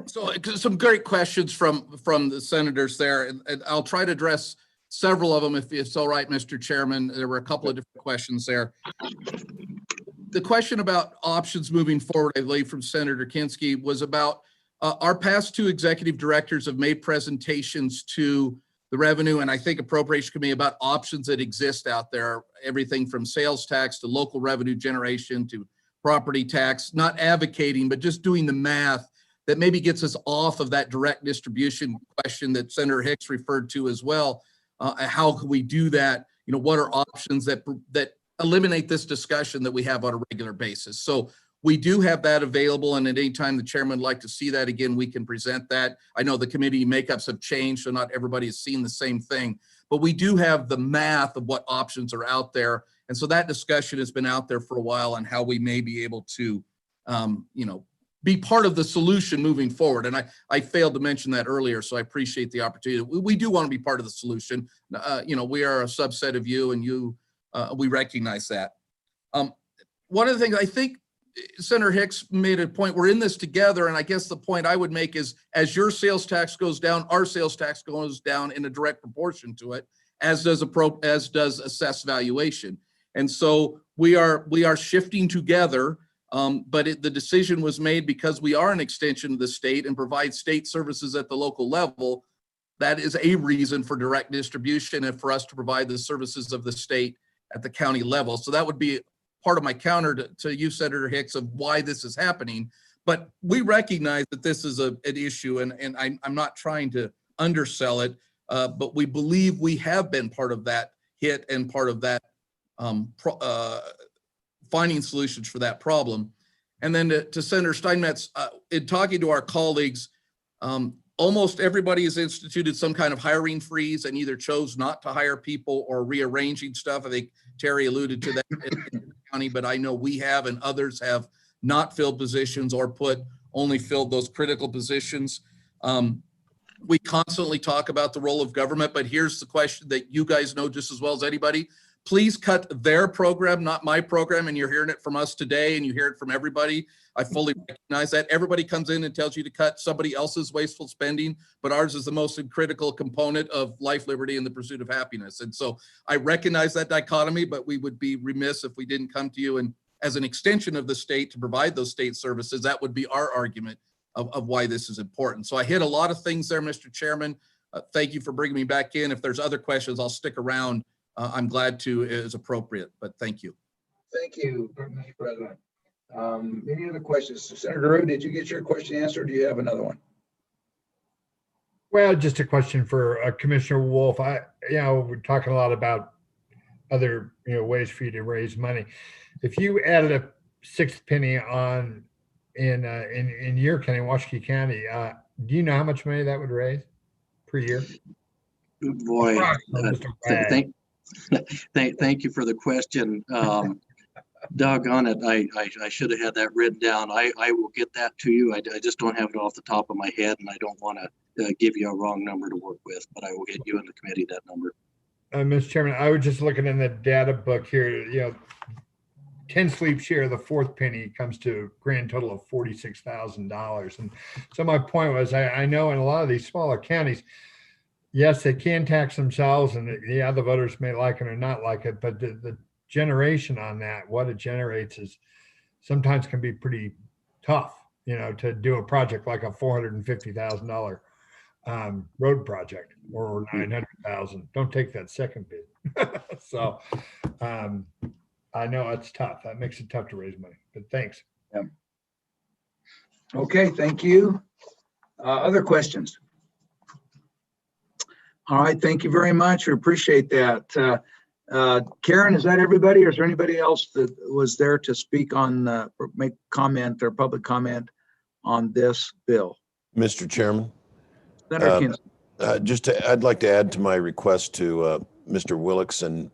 So some great questions from the senators there. And I'll try to address several of them if it's all right, Mr. Chairman. There were a couple of different questions there. The question about options moving forward, I believe, from Senator Kinski was about our past two executive directors have made presentations to the Revenue and I think Appropriations Committee about options that exist out there, everything from sales tax to local revenue generation to property tax, not advocating, but just doing the math that maybe gets us off of that direct distribution question that Senator Hicks referred to as well. How can we do that? What are options that eliminate this discussion that we have on a regular basis? So we do have that available, and at any time the chairman would like to see that again, we can present that. I know the committee makeups have changed, so not everybody has seen the same thing, but we do have the math of what options are out there. And so that discussion has been out there for a while on how we may be able to, be part of the solution moving forward. And I failed to mention that earlier, so I appreciate the opportunity. We do want to be part of the solution. We are a subset of you, and we recognize that. One of the things I think Senator Hicks made a point, we're in this together, and I guess the point I would make is as your sales tax goes down, our sales tax goes down in a direct proportion to it, as does assessed valuation. And so we are shifting together, but the decision was made because we are an extension of the state and provide state services at the local level. That is a reason for direct distribution and for us to provide the services of the state at the county level. So that would be part of my counter to you, Senator Hicks, of why this is happening. But we recognize that this is an issue, and I'm not trying to undersell it, but we believe we have been part of that hit and part of that finding solutions for that problem. And then to Senator Steinmetz, in talking to our colleagues, almost everybody has instituted some kind of hiring freeze and either chose not to hire people or rearranging stuff. I think Terry alluded to that in the county, but I know we have and others have not filled positions or only filled those critical positions. We constantly talk about the role of government, but here's the question that you guys know just as well as anybody. Please cut their program, not my program, and you're hearing it from us today and you hear it from everybody. I fully recognize that. Everybody comes in and tells you to cut somebody else's wasteful spending, but ours is the most critical component of life, liberty, and the pursuit of happiness. And so I recognize that dichotomy, but we would be remiss if we didn't come to you and as an extension of the state to provide those state services. That would be our argument of why this is important. So I hit a lot of things there, Mr. Chairman. Thank you for bringing me back in. If there's other questions, I'll stick around. I'm glad to as appropriate, but thank you. Thank you, Mr. President. Any other questions? Senator Rue, did you get your question answered? Or do you have another one? Well, just a question for Commissioner Wolf. We're talking a lot about other ways for you to raise money. If you added a sixth penny on in your county, Washakie County, do you know how much money that would raise per year? Boy, thank you for the question. Doggone it, I should have had that written down. I will get that to you. I just don't have it off the top of my head, and I don't want to give you a wrong number to work with, but I will get you in the committee that number. Mr. Chairman, I was just looking in the data book here, 10 sleep share, the fourth penny comes to a grand total of $46,000. And so my point was, I know in a lot of these smaller counties, yes, they can tax themselves, and yeah, the voters may like it or not like it, but the generation on that, what it generates is sometimes can be pretty tough, to do a project like a $450,000 road project or 900,000. Don't take that second bid. So I know it's tough. That makes it tough to raise money, but thanks. Yeah. Okay, thank you. Other questions? All right, thank you very much. We appreciate that. Karen, is that everybody, or is there anybody else that was there to speak on, or make comment or public comment on this bill? Mr. Chairman, Senator Kinsley. I'd like to add to my request to Mr. Willicks, and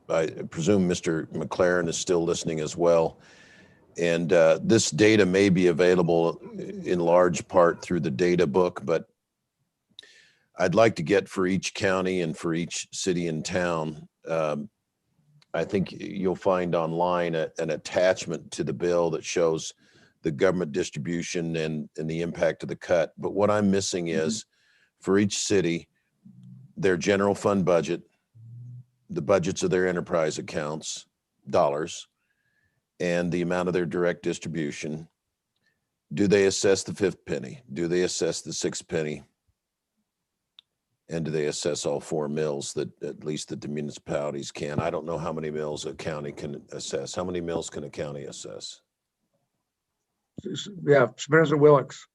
I presume Mr. McLaren is still listening as well. And this data may be available in large part through the data book, but I'd like to get for each county and for each city and town. I think you'll find online an attachment to the bill that shows the government distribution and the impact of the cut. But what I'm missing is for each city, their general fund budget, the budgets of their enterprise accounts, dollars, and the amount of their direct distribution. Do they assess the fifth penny? Do they assess the sixth penny? And do they assess all 4 mills that at least that the municipalities can? I don't know how many mills a county can assess. How many mills can a county assess? Yeah, President Willicks.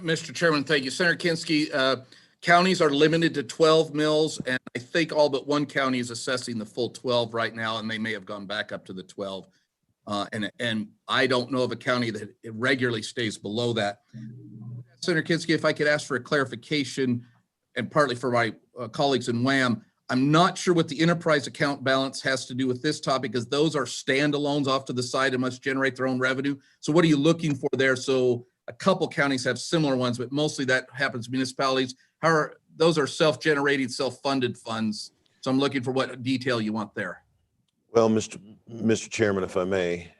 Mr. Chairman, thank you. Senator Kinski, counties are limited to 12 mills, and I think all but one county is assessing the full 12 right now, and they may have gone back up to the 12. And I don't know of a county that regularly stays below that. Senator Kinski, if I could ask for a clarification, and partly for my colleagues in WHAM, I'm not sure what the enterprise account balance has to do with this topic, because those are standalones off to the side and must generate their own revenue. So what are you looking for there? So a couple counties have similar ones, but mostly that happens municipalities. Those are self-generating, self-funded funds. So I'm looking for what detail you want there. Well, Mr. Chairman, if I may,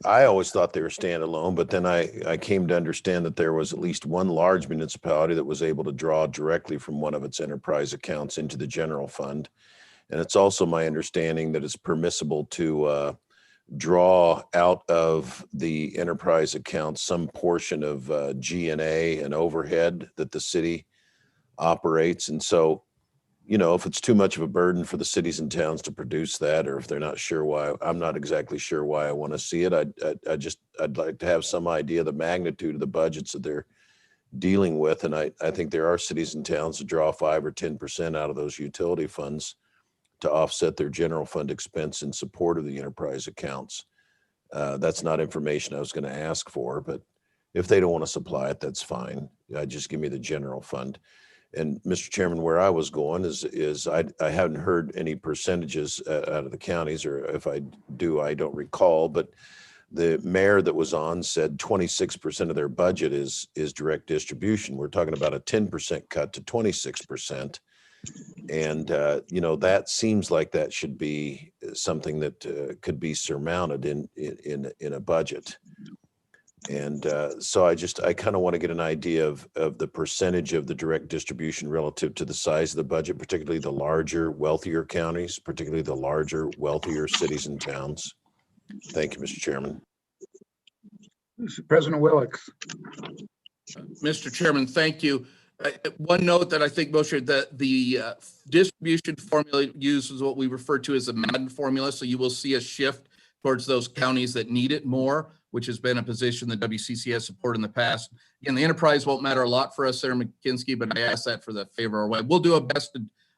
I always thought they were standalone, but then I came to understand that there was at least one large municipality that was able to draw directly from one of its enterprise accounts into the general fund. And it's also my understanding that it's permissible to draw out of the enterprise account some portion of G&A and overhead that the city operates. And so, if it's too much of a burden for the cities and towns to produce that, or if they're not sure why, I'm not exactly sure why I want to see it. I'd like to have some idea of the magnitude of the budgets that they're dealing with. And I think there are cities and towns that draw 5 or 10% out of those utility funds to offset their general fund expense in support of the enterprise accounts. That's not information I was going to ask for, but if they don't want to supply it, that's fine. Just give me the general fund. And Mr. Chairman, where I was going is I haven't heard any percentages out of the counties, or if I do, I don't recall, but the mayor that was on said 26% of their budget is direct distribution. We're talking about a 10% cut to 26%. And, that seems like that should be something that could be surmounted in a budget. And so I kind of want to get an idea of the percentage of the direct distribution relative to the size of the budget, particularly the larger, wealthier counties, particularly the larger, wealthier cities and towns. Thank you, Mr. Chairman. President Willicks. Mr. Chairman, thank you. One note that I think most of the distribution formula uses what we refer to as the Madden formula. So you will see a shift towards those counties that need it more, which has been a position that WCC has supported in the past. Again, the enterprise won't matter a lot for us, Senator McKinsky, but I ask that for the favor of our way. We'll do our best.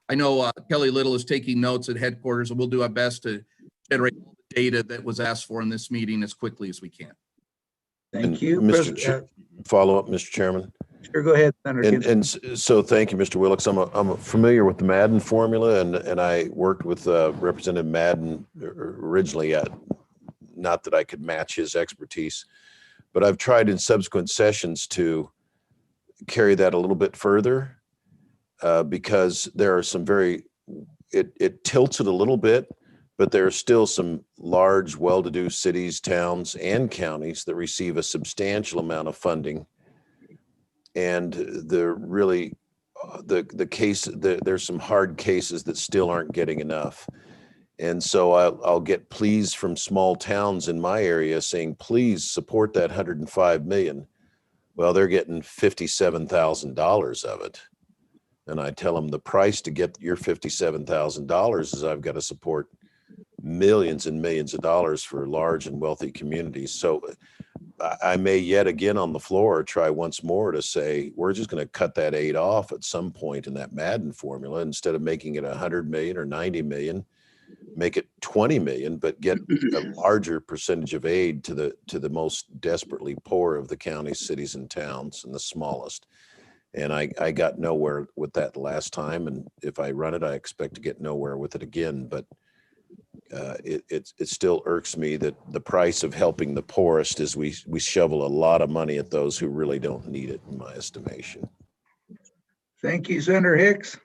I know Kelly Little is taking notes at headquarters, and we'll do our best to generate all the data that was asked for in this meeting as quickly as we can. Thank you. Follow up, Mr. Chairman. Sure, go ahead, Senator. And so thank you, Mr. Willicks. I'm familiar with the Madden formula, and I worked with Representative Madden originally. Not that I could match his expertise, but I've tried in subsequent sessions to carry that a little bit further because there are some it tilts it a little bit, but there are still some large, well-to-do cities, towns, and counties that receive a substantial amount of funding. And there's some hard cases that still aren't getting enough. And so I'll get pleas from small towns in my area saying, please support that 105 million. Well, they're getting $57,000 of it. And I tell them the price to get your $57,000 is I've got to support millions and millions of dollars for large and wealthy communities. So I may yet again on the floor try once more to say, we're just going to cut that 8 off at some point in that Madden formula. Instead of making it 100 million or 90 million, make it 20 million, but get a larger percentage of aid to the most desperately poor of the counties, cities, and towns, and the smallest. And I got nowhere with that last time. And if I run it, I expect to get nowhere with it again. But it still irks me that the price of helping the poorest is we shovel a lot of money at those who really don't need it, in my estimation. Thank you, Senator Hicks.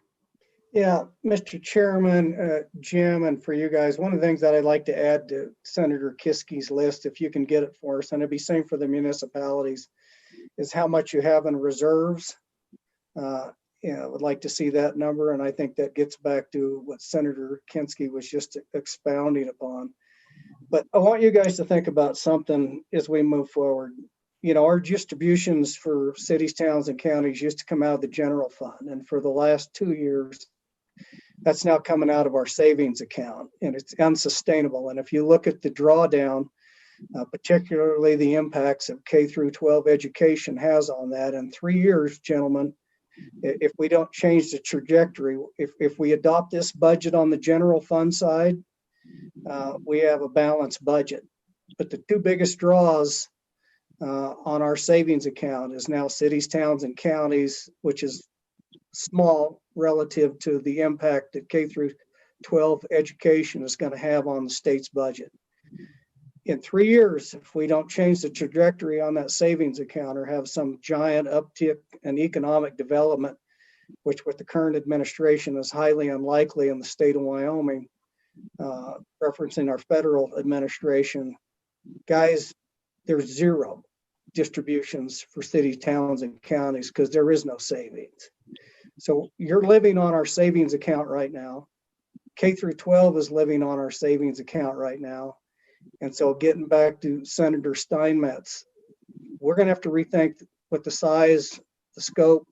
Yeah, Mr. Chairman, Jim, and for you guys, one of the things that I'd like to add to Senator Kiskey's list, if you can get it for us, and it'd be same for the municipalities, is how much you have in reserves. I would like to see that number, and I think that gets back to what Senator Kinsky was just expounding upon. But I want you guys to think about something as we move forward. You know, our distributions for cities, towns, and counties used to come out of the general fund, and for the last 2 years, that's now coming out of our savings account, and it's unsustainable. And if you look at the drawdown, particularly the impacts of K through 12 education has on that, in 3 years, gentlemen, if we don't change the trajectory, if we adopt this budget on the general fund side, we have a balanced budget. But the 2 biggest draws on our savings account is now cities, towns, and counties, which is small relative to the impact that K through 12 education is going to have on the state's budget. In 3 years, if we don't change the trajectory on that savings account or have some giant uptick in economic development, which with the current administration is highly unlikely in the state of Wyoming, referencing our federal administration, guys, there's zero distributions for cities, towns, and counties because there is no savings. So you're living on our savings account right now. K through 12 is living on our savings account right now. And so getting back to Senator Steinmetz, we're going to have to rethink what the size, the scope,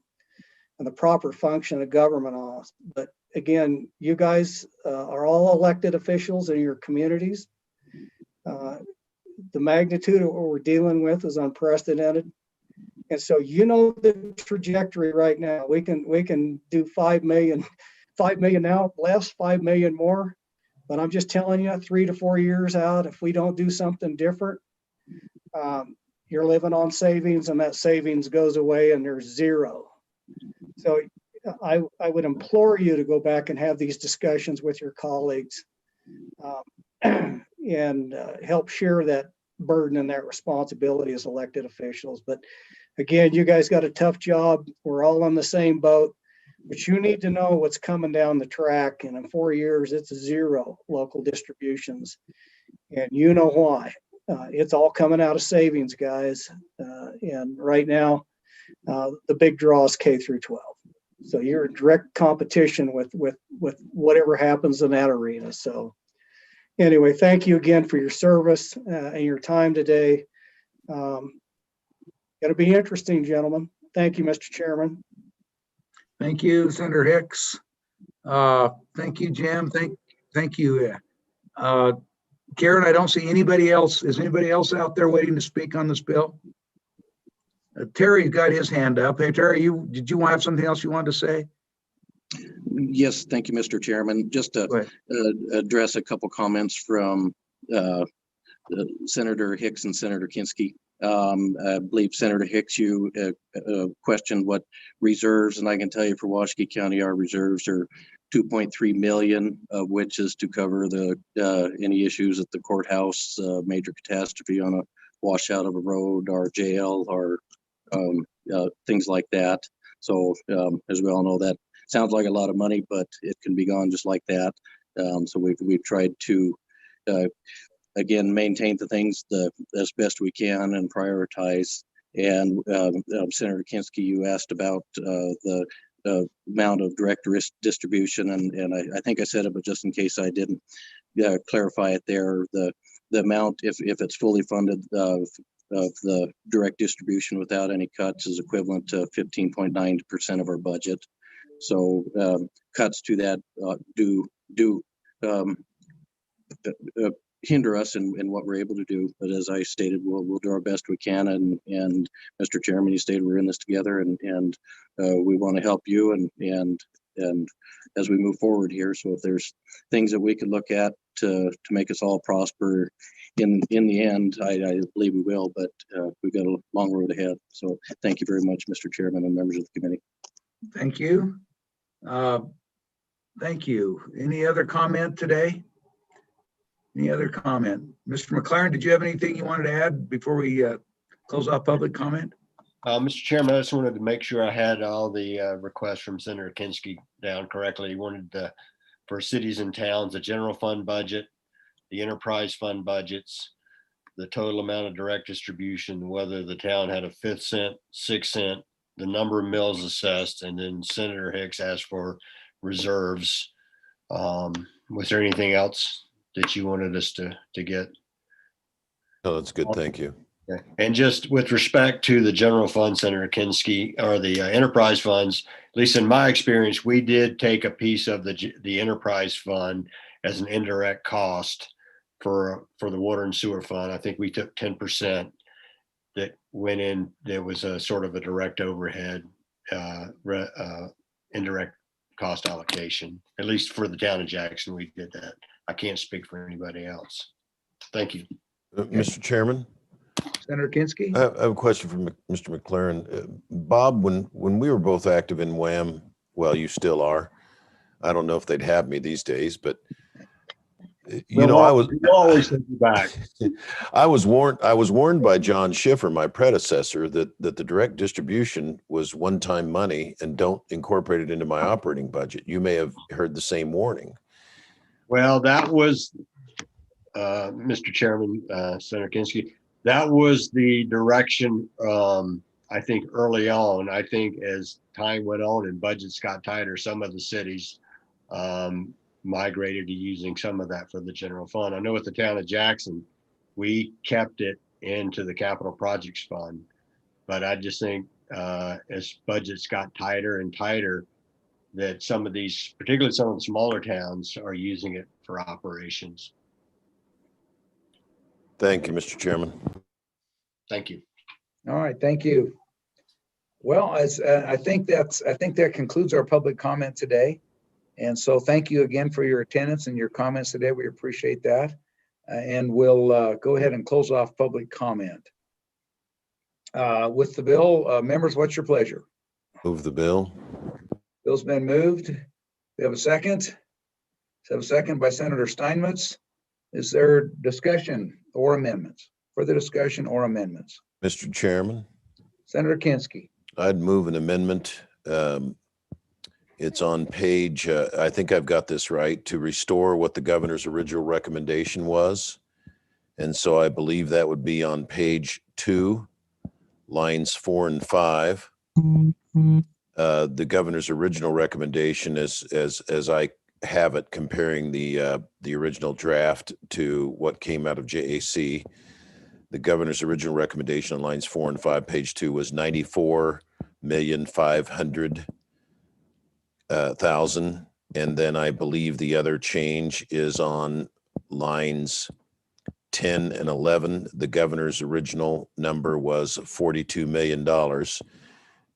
and the proper function of government is. But again, you guys are all elected officials in your communities. The magnitude of what we're dealing with is unprecedented. And so you know the trajectory right now. We can do 5 million now, less 5 million more. But I'm just telling you, 3 to 4 years out, if we don't do something different, you're living on savings, and that savings goes away and there's zero. So I would implore you to go back and have these discussions with your colleagues and help share that burden and that responsibility as elected officials. But again, you guys got a tough job. We're all on the same boat. But you need to know what's coming down the track, and in 4 years, it's zero local distributions, and you know why. It's all coming out of savings, guys, and right now, the big draw is K through 12. So you're in direct competition with whatever happens in that arena. So anyway, thank you again for your service and your time today. It'll be interesting, gentlemen. Thank you, Mr. Chairman. Thank you, Senator Hicks. Thank you, Jim. Thank you. Karen, I don't see anybody else. Is anybody else out there waiting to speak on this bill? Terry's got his hand up. Hey, Terry, did you have something else you wanted to say? Yes, thank you, Mr. Chairman. Just to address a couple comments from Senator Hicks and Senator Kinsky. I believe Senator Hicks, you questioned what reserves, and I can tell you for Washakie County, our reserves are 2.3 million, of which is to cover the any issues at the courthouse, major catastrophe on a washout of a road, our jail, or things like that. So as we all know, that sounds like a lot of money, but it can be gone just like that. So we've tried to again maintain the things as best we can and prioritize And Senator Kinski, you asked about the amount of direct distribution, and I think I said it, but just in case I didn't clarify it there, the amount, if it's fully funded, of the direct distribution without any cuts is equivalent to 15.9% of our budget. So cuts to that do hinder us in what we're able to do. But as I stated, we'll do our best we can. And Mr. Chairman, you stated we're in this together, and we want to help you and as we move forward here. So if there's things that we could look at to make us all prosper in the end, I believe we will, but we've got a long road ahead. So thank you very much, Mr. Chairman and members of the committee. Thank you. Thank you. Any other comment today? Any other comment? Mr. McLaren, did you have anything you wanted to add before we close off public comment? Mr. Chairman, I just wanted to make sure I had all the requests from Senator Kinski down correctly. He wanted for cities and towns, the general fund budget, the enterprise fund budgets, the total amount of direct distribution, whether the town had a 5 cent, 6 cent, the number of mills assessed, and then Senator Hicks asked for reserves. Was there anything else that you wanted us to get? No, that's good. Thank you. Okay. And just with respect to the general fund, Senator Kinski, or the enterprise funds, at least in my experience, we did take a piece of the enterprise fund as an indirect cost for the water and sewer fund. I think we took 10% that went in. There was a sort of a direct overhead, indirect cost allocation. At least for the town of Jackson, we did that. I can't speak for anybody else. Thank you. Mr. Chairman? Senator Kinski? I have a question for Mr. McLaren. Bob, when we were both active in WHAM, well, you still are. I don't know if they'd have me these days, but you know, I was always send you back. I was warned by John Schiffer, my predecessor, that the direct distribution was one-time money and don't incorporate it into my operating budget. You may have heard the same warning. Well, that was, Mr. Chairman, Senator Kinski, that was the direction, I think early on. I think as time went on and budgets got tighter, some of the cities migrated to using some of that for the general fund. I know with the town of Jackson, we kept it into the capital projects fund, but I just think as budgets got tighter and tighter, that some of these, particularly some of the smaller towns, are using it for operations. Thank you, Mr. Chairman. Thank you. All right, thank you. Well, as I think that concludes our public comment today. And so thank you again for your attendance and your comments today. We appreciate that. And we'll go ahead and close off public comment. With the bill, members, what's your pleasure? Move the bill. Bill's been moved. We have a second. Let's have a second by Senator Steinmetz. Is there discussion or amendments? Further discussion or amendments? Mr. Chairman? Senator Kinski. I'd move an amendment. It's on page, I think I've got this right, to restore what the governor's original recommendation was. And so I believe that would be on page 2, lines 4 and 5. The governor's original recommendation is, as I have it, comparing the original draft to what came out of JAC. The governor's original recommendation on lines 4 and 5, page 2, was $94,500,000, and then I believe the other change is on lines 10 and 11. The governor's original number was $42 million,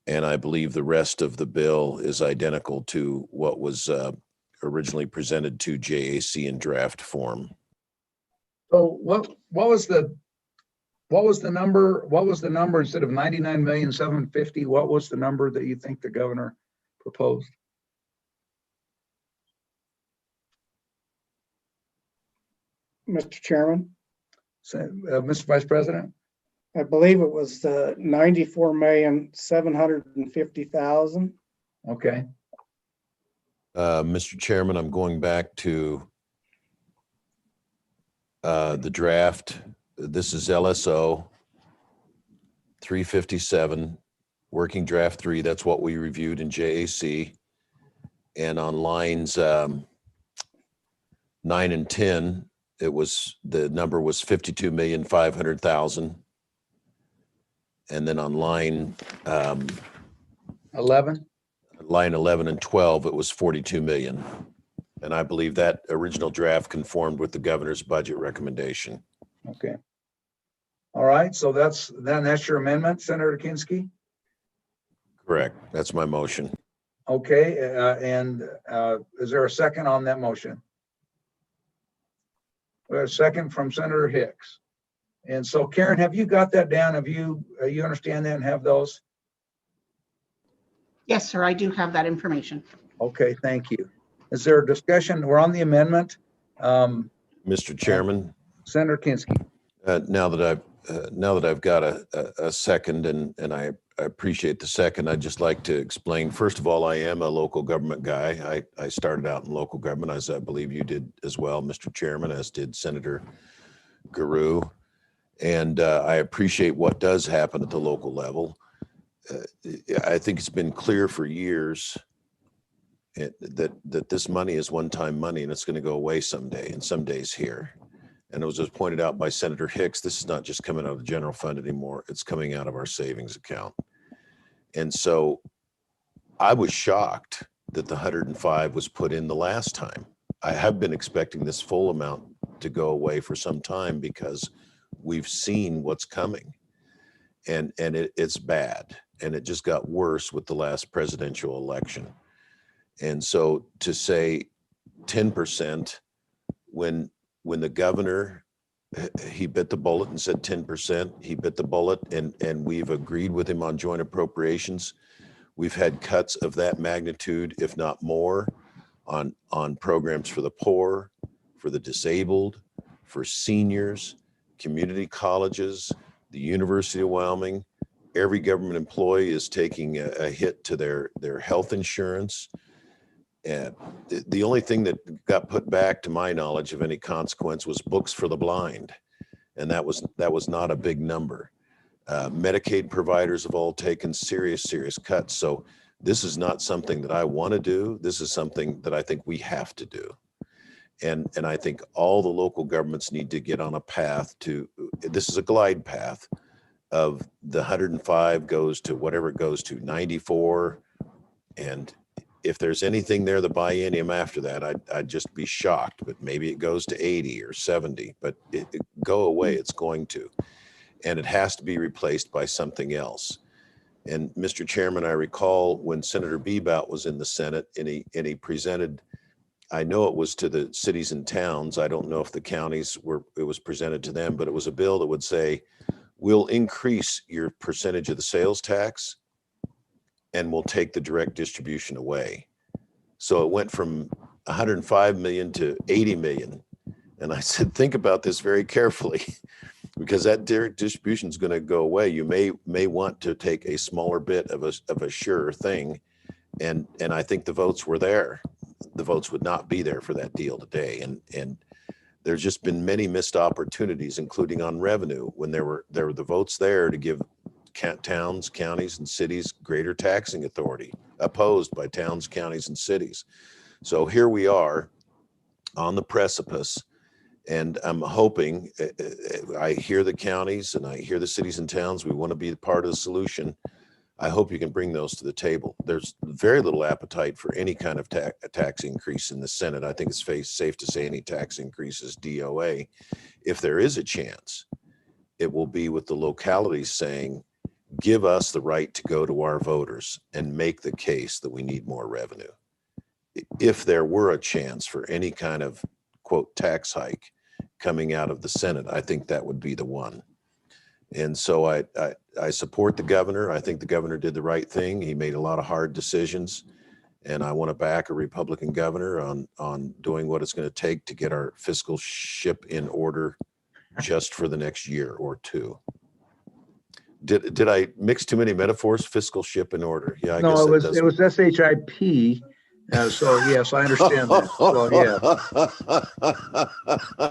and I believe the rest of the bill is identical to what was originally presented to JAC in draft form. So what was the number? What was the number instead of 99,750,000? What was the number that you think the governor proposed? Mr. Chairman, So, Mr. Vice President? I believe it was 94,750,000. Okay. Mr. Chairman, I'm going back to the draft. This is LSO. 357, working draft 3, that's what we reviewed in JAC. And on lines 9 and 10, the number was 52,500,000. And then on line 11? line 11 and 12, it was 42 million. And I believe that original draft conformed with the governor's budget recommendation. Okay. All right, so that's your amendment, Senator Kinski? Correct. That's my motion. Okay, and is there a second on that motion? We have a second from Senator Hicks. And so Karen, have you got that down? Have you understand that and have those? Yes, sir, I do have that information. Okay, thank you. Is there a discussion? We're on the amendment. Mr. Chairman, Senator Kinski. now that I've got a second, and I appreciate the second, I'd just like to explain. First of all, I am a local government guy. I started out in local government, as I believe you did as well, Mr. Chairman, as did Senator Guru. And I appreciate what does happen at the local level. I think it's been clear for years that this money is one-time money and it's going to go away someday, and someday's here. And it was just pointed out by Senator Hicks, this is not just coming out of the general fund anymore, it's coming out of our savings account. And so I was shocked that the 105 was put in the last time. I have been expecting this full amount to go away for some time because we've seen what's coming, and it's bad. And it just got worse with the last presidential election. And so to say 10% when the governor, he bit the bullet and said 10%, he bit the bullet, and we've agreed with him on joint appropriations. We've had cuts of that magnitude, if not more, on programs for the poor, for the disabled, for seniors, community colleges, the University of Wyoming. Every government employee is taking a hit to their health insurance. And the only thing that got put back, to my knowledge, of any consequence, was books for the blind. And that was not a big number. Medicaid providers have all taken serious cuts. So this is not something that I want to do. This is something that I think we have to do. And I think all the local governments need to get on a path to, this is a glide path of the 105 goes to whatever it goes to, 94. And if there's anything there, the biennium after that, I'd just be shocked, but maybe it goes to 80 or 70, but it go away, it's going to. And it has to be replaced by something else. And Mr. Chairman, I recall when Senator Bebout was in the Senate and he presented, I know it was to the cities and towns. I don't know if the counties it was presented to them, but it was a bill that would say, we'll increase your percentage of the sales tax and we'll take the direct distribution away. So it went from 105 million to 80 million. And I said, think about this very carefully, because that direct distribution is going to go away. You may want to take a smaller bit of a sure thing. And I think the votes were there. The votes would not be there for that deal today. And there's just been many missed opportunities, including on revenue, when there were the votes there to give towns, counties, and cities greater taxing authority, opposed by towns, counties, and cities. So here we are on the precipice, and I'm hoping, I hear the counties and I hear the cities and towns, we want to be part of the solution. I hope you can bring those to the table. There's very little appetite for any kind of tax increase in the Senate. I think it's safe to say any tax increase is DOA. If there is a chance, it will be with the localities saying, give us the right to go to our voters and make the case that we need more revenue. If there were a chance for any kind of, quote, tax hike coming out of the Senate, I think that would be the one. And so I support the governor. I think the governor did the right thing. He made a lot of hard decisions, and I want to back a Republican governor on doing what it's going to take to get our fiscal ship in order just for the next year or two. Did I mix too many metaphors? Fiscal ship in order. Yeah, I guess No, it was SHIP. So yes, I understand that. So yeah.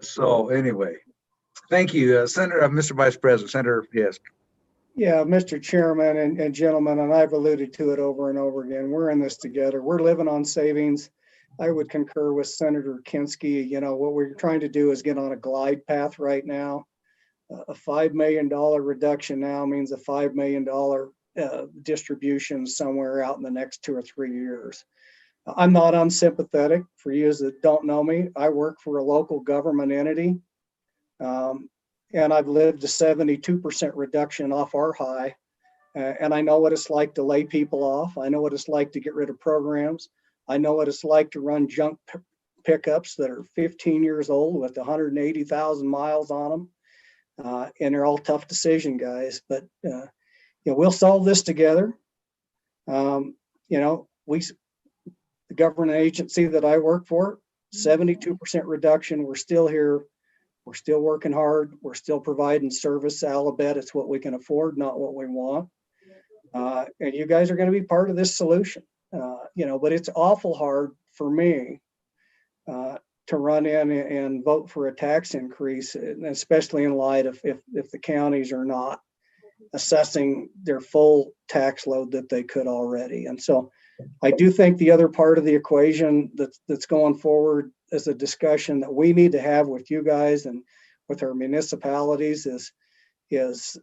So anyway, Thank you, Senator, Mr. Vice President, Senator Hisk. Yeah, Mr. Chairman and gentlemen, and I've alluded to it over and over again, we're in this together. We're living on savings. I would concur with Senator Kinski. You know, what we're trying to do is get on a glide path right now. A $5 million reduction now means a $5 million distribution somewhere out in the next 2 or 3 years. I'm not unsympathetic. For you that don't know me, I work for a local government entity. And I've lived a 72% reduction off our high. And I know what it's like to lay people off. I know what it's like to get rid of programs. I know what it's like to run junk pickups that are 15 years old with 180,000 miles on them. And they're all tough decision guys, but you know, we'll solve this together. You know, the government agency that I work for, 72% reduction. We're still here. We're still working hard. We're still providing service. I'll bet it's what we can afford, not what we want. And you guys are going to be part of this solution. You know, but it's awful hard for me to run in and vote for a tax increase, especially in light of if the counties are not assessing their full tax load that they could already. And so I do think the other part of the equation that's going forward is a discussion that we need to have with you guys and with our municipalities is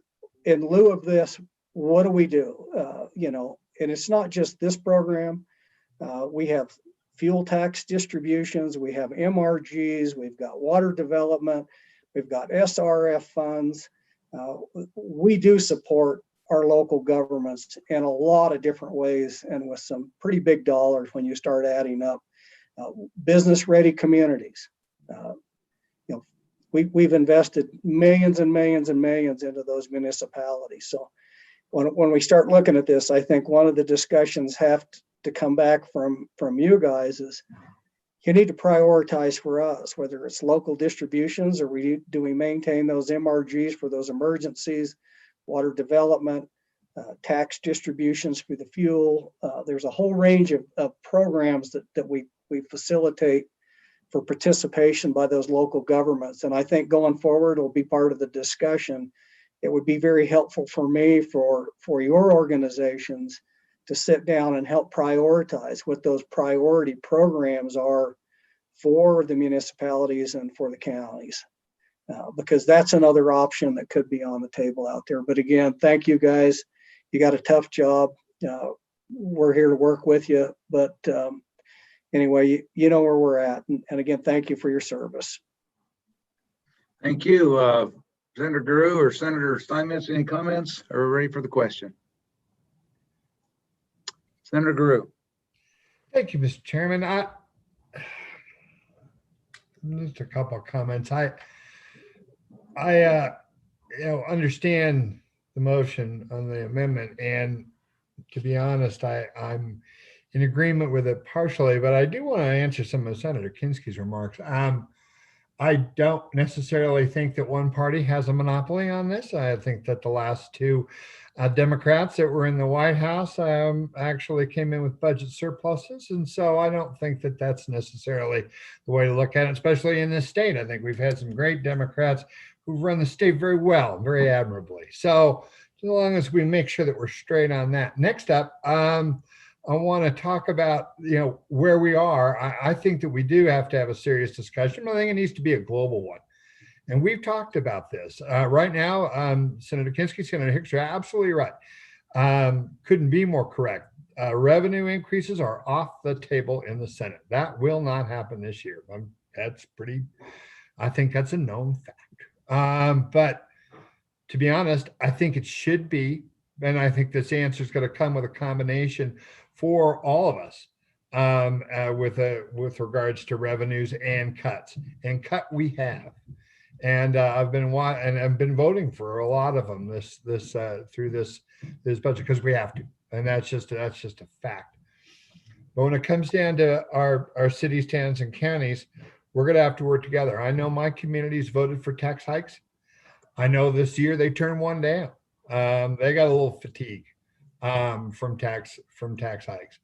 in lieu of this, what do we do? You know, and it's not just this program. We have fuel tax distributions, we have MRGs, we've got water development, we've got SRF funds. We do support our local governments in a lot of different ways and with some pretty big dollars when you start adding up business ready communities. You know, we've invested millions and millions and millions into those municipalities. So when we start looking at this, I think one of the discussions have to come back from you guys is you need to prioritize for us, whether it's local distributions or do we maintain those MRGs for those emergencies, water development, tax distributions for the fuel. There's a whole range of programs that we facilitate for participation by those local governments. And I think going forward, it'll be part of the discussion. It would be very helpful for me, for your organizations to sit down and help prioritize what those priority programs are for the municipalities and for the counties. Because that's another option that could be on the table out there. But again, thank you guys. You got a tough job. We're here to work with you. But anyway, you know where we're at. And again, thank you for your service. Thank you. Senator Drew or Senator Steinmetz, any comments? Are we ready for the question? Senator Drew. Thank you, Mr. Chairman. Just a couple of comments. I you know, understand the motion on the amendment, and to be honest, I'm in agreement with it partially, but I do want to answer some of Senator Kinski's remarks. I don't necessarily think that one party has a monopoly on this. I think that the last two Democrats that were in the White House actually came in with budget surpluses. And so I don't think that that's necessarily the way to look at it, especially in this state. I think we've had some great Democrats who've run the state very well, very admirably. So as long as we make sure that we're straight on that. Next up, I want to talk about, you know, where we are. I think that we do have to have a serious discussion. I think it needs to be a global one. And we've talked about this right now. Senator Kinski, Senator Hicks are absolutely right. Couldn't be more correct. Revenue increases are off the table in the Senate. That will not happen this year. I think that's a known fact. But to be honest, I think it should be, and I think this answer is going to come with a combination for all of us with regards to revenues and cuts. And cut we have. And I've been voting for a lot of them through this budget because we have to, and that's just a fact. But when it comes down to our cities, towns, and counties, we're going to have to work together. I know my communities voted for tax hikes. I know this year they turned one down. They got a little fatigue from tax hikes.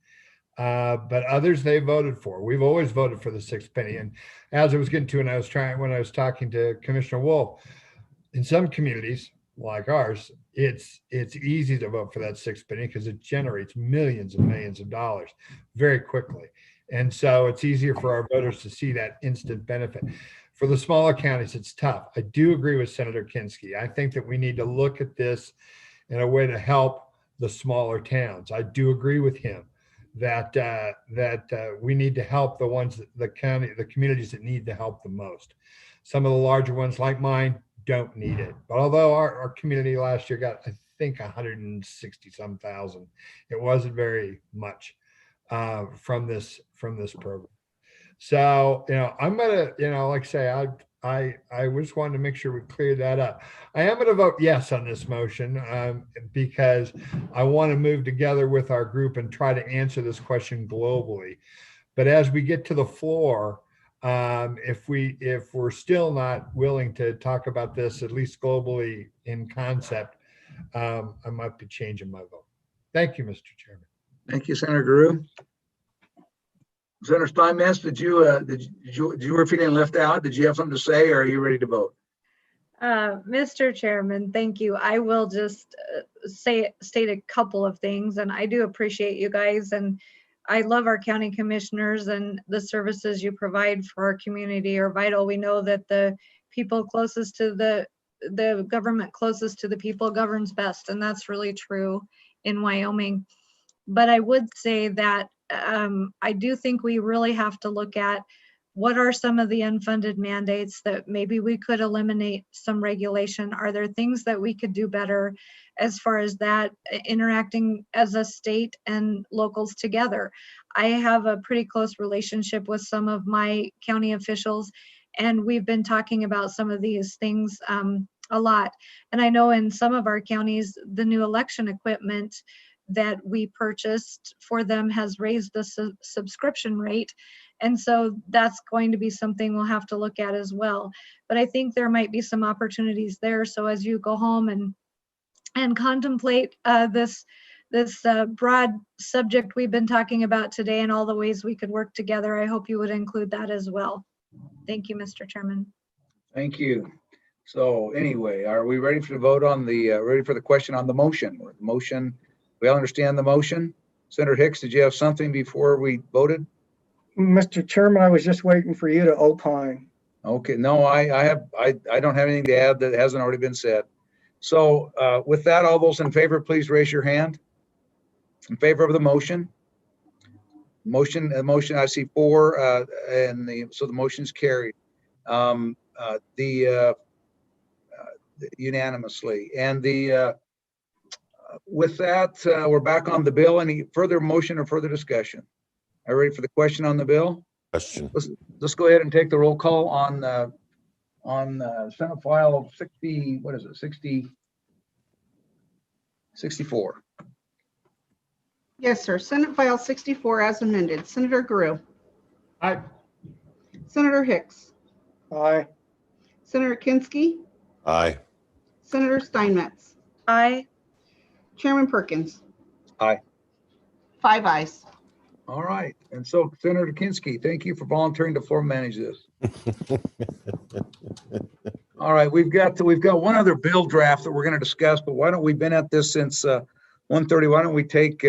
But others they voted for. We've always voted for the sixth penny. And as I was getting to, when I was talking to Commissioner Wolf, in some communities like ours, it's easy to vote for that sixth penny because it generates millions and millions of dollars very quickly. And so it's easier for our voters to see that instant benefit. For the smaller counties, it's tough. I do agree with Senator Kinski. I think that we need to look at this in a way to help the smaller towns. I do agree with him that we need to help the ones, the communities that need the help the most. Some of the larger ones like mine don't need it. But although our community last year got, I think, 160 some thousand, it wasn't very much from this program. So, I'm gonna, like I say, I just wanted to make sure we cleared that up. I am going to vote yes on this motion because I want to move together with our group and try to answer this question globally. But as we get to the floor, if we're still not willing to talk about this, at least globally in concept, I might be changing my vote. Thank you, Mr. Chairman. Thank you, Senator Guru. Senator Steinmetz, did you were feeling left out? Did you have something to say, or are you ready to vote? Mr. Chairman, thank you. I will just state a couple of things, and I do appreciate you guys, and I love our county commissioners, and the services you provide for our community are vital. We know that the people closest to the government closest to the people governs best, and that's really true in Wyoming. But I would say that I do think we really have to look at what are some of the unfunded mandates that maybe we could eliminate some regulation. Are there things that we could do better as far as that interacting as a state and locals together? I have a pretty close relationship with some of my county officials, and we've been talking about some of these things a lot. And I know in some of our counties, the new election equipment that we purchased for them has raised the subscription rate. And so that's going to be something we'll have to look at as well. But I think there might be some opportunities there. So as you go home and contemplate this broad subject we've been talking about today and all the ways we could work together, I hope you would include that as well. Thank you, Mr. Chairman. Thank you. So anyway, are we ready for the vote on ready for the question on the motion? We all understand the motion? Senator Hicks, did you have something before we voted? Mr. Chairman, I was just waiting for you to opine. Okay, no, I don't have anything to add that hasn't already been said. So with that, all those in favor, please raise your hand. In favor of the motion? Motion, I see 4, so the motion is carried unanimously. And with that, we're back on the bill. Any further motion or further discussion? Are you ready for the question on the bill? Question. Let's go ahead and take the roll call on Senate File 60. What is it? 64. Yes, sir. Senate File 64 as amended. Senator Guru. Aye. Senator Hicks. Aye. Senator Kinski. Aye. Senator Steinmetz. Aye. Chairman Perkins. Aye. 5 ayes. All right. And so Senator Kinski, thank you for volunteering to floor manage this. All right, we've got one other bill draft that we're going to discuss, but why don't we've been at this since 1:30. Why don't we take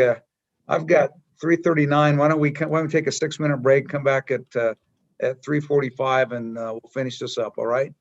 I've got 3:39. Why don't we take a 6-minute break, come back at 3:45, and we'll finish this up. All right.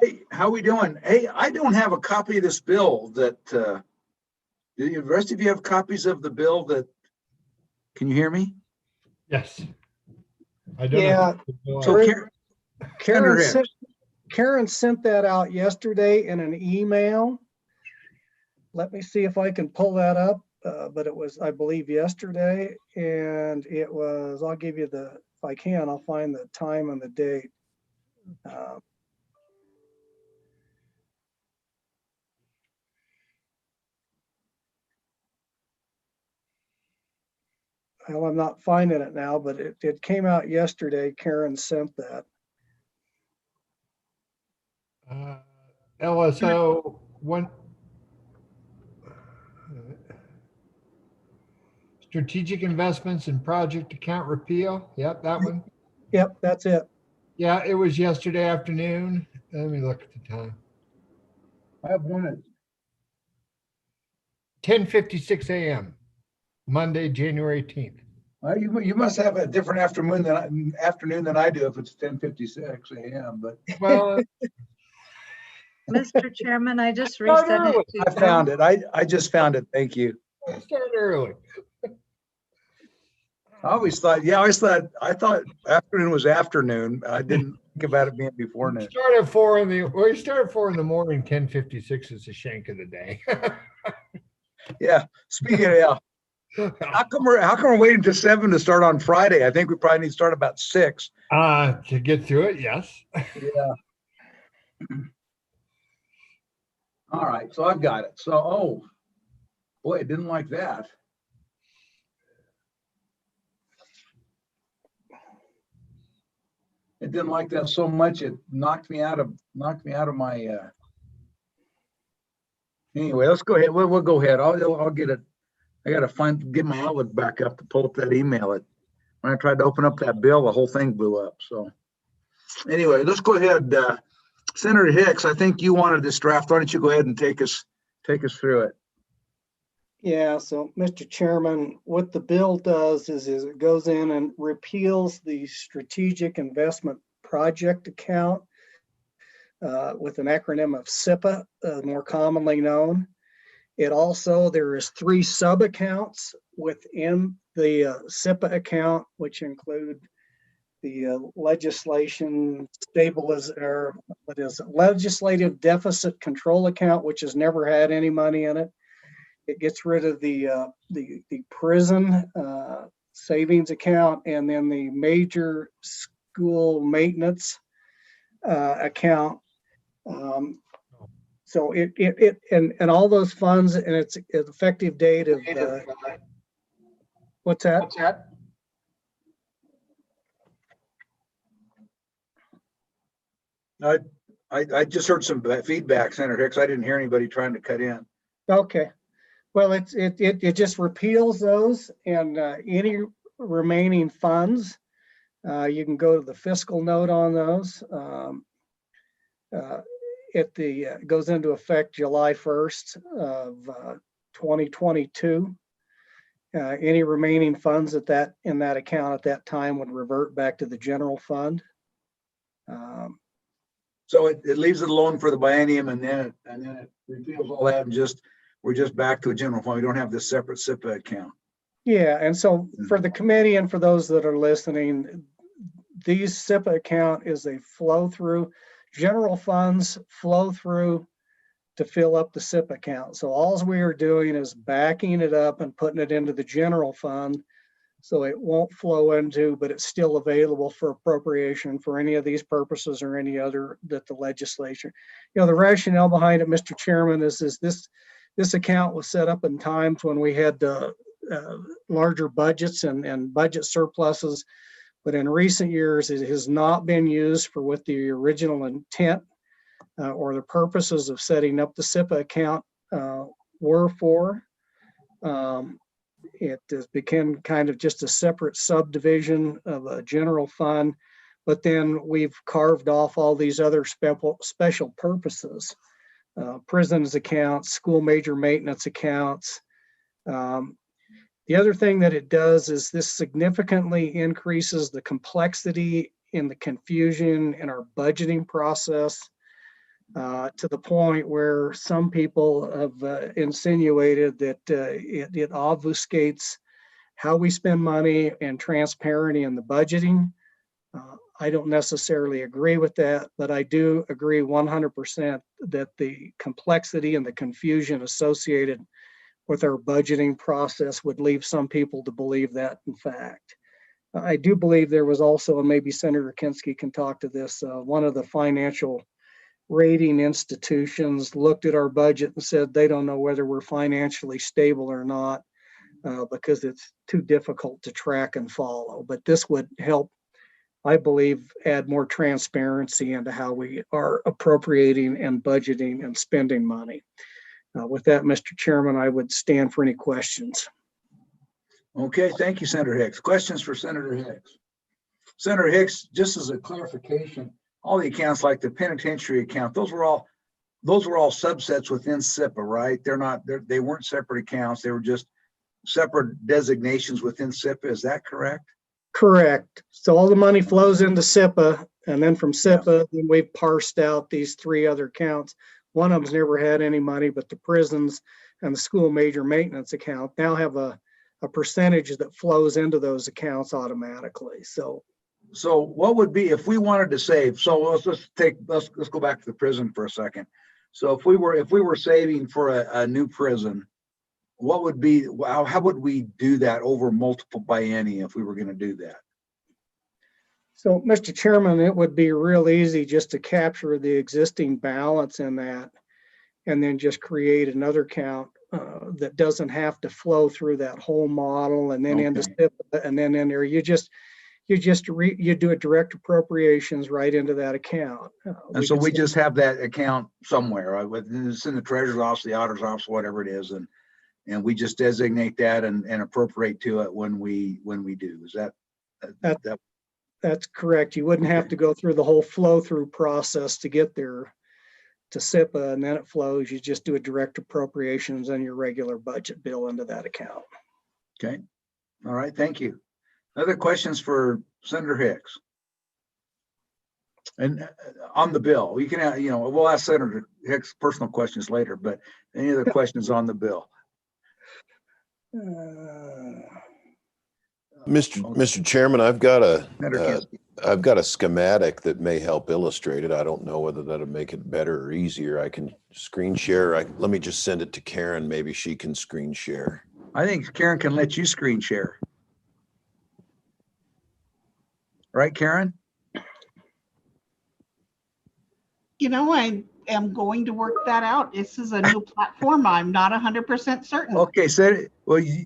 Hey, how we doing? Hey, I don't have a copy of this bill that, do the rest of you have copies of the bill that, can you hear me? Yes. I don't Yeah. know. So Karen, Karen Hicks. Karen sent that out yesterday in an email. Let me see if I can pull that up. But it was, I believe, yesterday, and it was, I'll give you the, if I can, I'll find the time and the date. Well, I'm not finding it now, but it came out yesterday. Karen sent that. LSO one. Strategic investments and project account repeal. Yep, that one. Yep, that's it. Yeah, it was yesterday afternoon. Let me look at the time. I have one at 10:56 a.m. Monday, January 18th. You must have a different afternoon than I do if it's 10:56 a.m. But Well, Mr. Chairman, I just Start resent early. it I to found it. I just found it. Thank you. Start early. I thought afternoon was afternoon. I didn't think about it being before noon. Start at 4 in the, well, you start at 4 in the morning. 10:56 is the shank of the day. Yeah. Speaking of, yeah. How come we're waiting to 7 to start on Friday? I think we probably need to start about 6. To get through it, yes. Yeah. All right, so I've got it. So, oh, boy, I didn't like that. It didn't like that so much. It knocked me out of my. Anyway, let's go ahead. We'll go ahead. I'll get it. I gotta get my Outlook back up to pull up that email. When I tried to open up that bill, the whole thing blew up. So, anyway, let's go ahead. Senator Hicks, I think you wanted this draft. Why don't you go ahead and take us through it? Yeah, so Mr. Chairman, what the bill does is it goes in and repeals the strategic investment project account with an acronym of SIPA, more commonly known. It also, there is 3 sub-accounts within the SIPA account, which include the legislative deficit control account, which has never had any money in it. It gets rid of the prison savings account, and then the major school maintenance account. So and all those funds, and its effective date of what's that? I just heard some feedback, Senator Hicks. I didn't hear anybody trying to cut in. Okay. Well, it just repeals those, and any remaining funds, you can go to the fiscal note on those. It goes into effect July 1st of 2022. Any remaining funds in that account at that time would revert back to the general fund. So it leaves it alone for the biennium, and then it repeals all that, and we're just back to a general fund. We don't have this separate SIPA account. Yeah, and so for the committee and for those that are listening, these SIPA account is a flow through. General funds flow through to fill up the SIPA account. So all we are doing is backing it up and putting it into the general fund, so it won't flow into, but it's still available for appropriation for any of these purposes or any other that the legislature. The rationale behind it, Mr. Chairman, is this account was set up in times when we had larger budgets and budget surpluses, but in recent years it has not been used for what the original intent or the purposes of setting up the SIPA account were for. It has become kind of just a separate subdivision of a general fund, but then we've carved off all these other special purposes, prisons accounts, school major maintenance accounts. The other thing that it does is this significantly increases the complexity and the confusion in our budgeting process. to the point where some people have insinuated that it obfuscates how we spend money and transparency in the budgeting. I don't necessarily agree with that, but I do agree 100% that the complexity and the confusion associated with our budgeting process would leave some people to believe that, in fact. I do believe there was also, and maybe Senator Kinski can talk to this, one of the financial rating institutions looked at our budget and said they don't know whether we're financially stable or not because it's too difficult to track and follow. But this would help, I believe, add more transparency into how we are appropriating and budgeting and spending money. With that, Mr. Chairman, I would stand for any questions. Okay, thank you, Senator Hicks. Questions for Senator Hicks? Senator Hicks, just as a clarification, all the accounts like the penitentiary account, those were all subsets within SIPA, right? They weren't separate accounts. They were just separate designations within SIPA. Is that correct? Correct. So all the money flows into SIPA, and then from SIPA, then we've parsed out these three other accounts. One of them's never had any money, but the prisons and the school major maintenance account now have a percentage that flows into those accounts automatically. So what would be if we wanted to save? So let's go back to the prison for a second. So if we were saving for a new prison, what would be, how would we do that over multiple biennia if we were going to do that? So, Mr. Chairman, it would be real easy just to capture the existing balance in that and then just create another account that doesn't have to flow through that whole model and then into SIPA, and then in there you do a direct appropriations right into that account. And so we just have that account somewhere, right? It's in the treasurer's office, the auditor's office, whatever it is, and we just designate that and appropriate to it when we do. Is that? That's correct. You wouldn't have to go through the whole flow through process to get there to SIPA, and then it flows. You just do a direct appropriations on your regular budget bill into that account. Okay. All right. Thank you. Other questions for Senator Hicks? And on the bill, we can, we'll ask Senator Hicks personal questions later, but any other questions on the bill? Mr. Chairman, I've got a schematic that may help illustrate it. I don't know whether that'll make it better or easier. I can screen share. Let me just send it to Karen. Maybe she can screen share. I think Karen can let you screen share. Right, Karen? I am going to work that out. This is a new platform. I'm not 100% certain. Okay, go ahead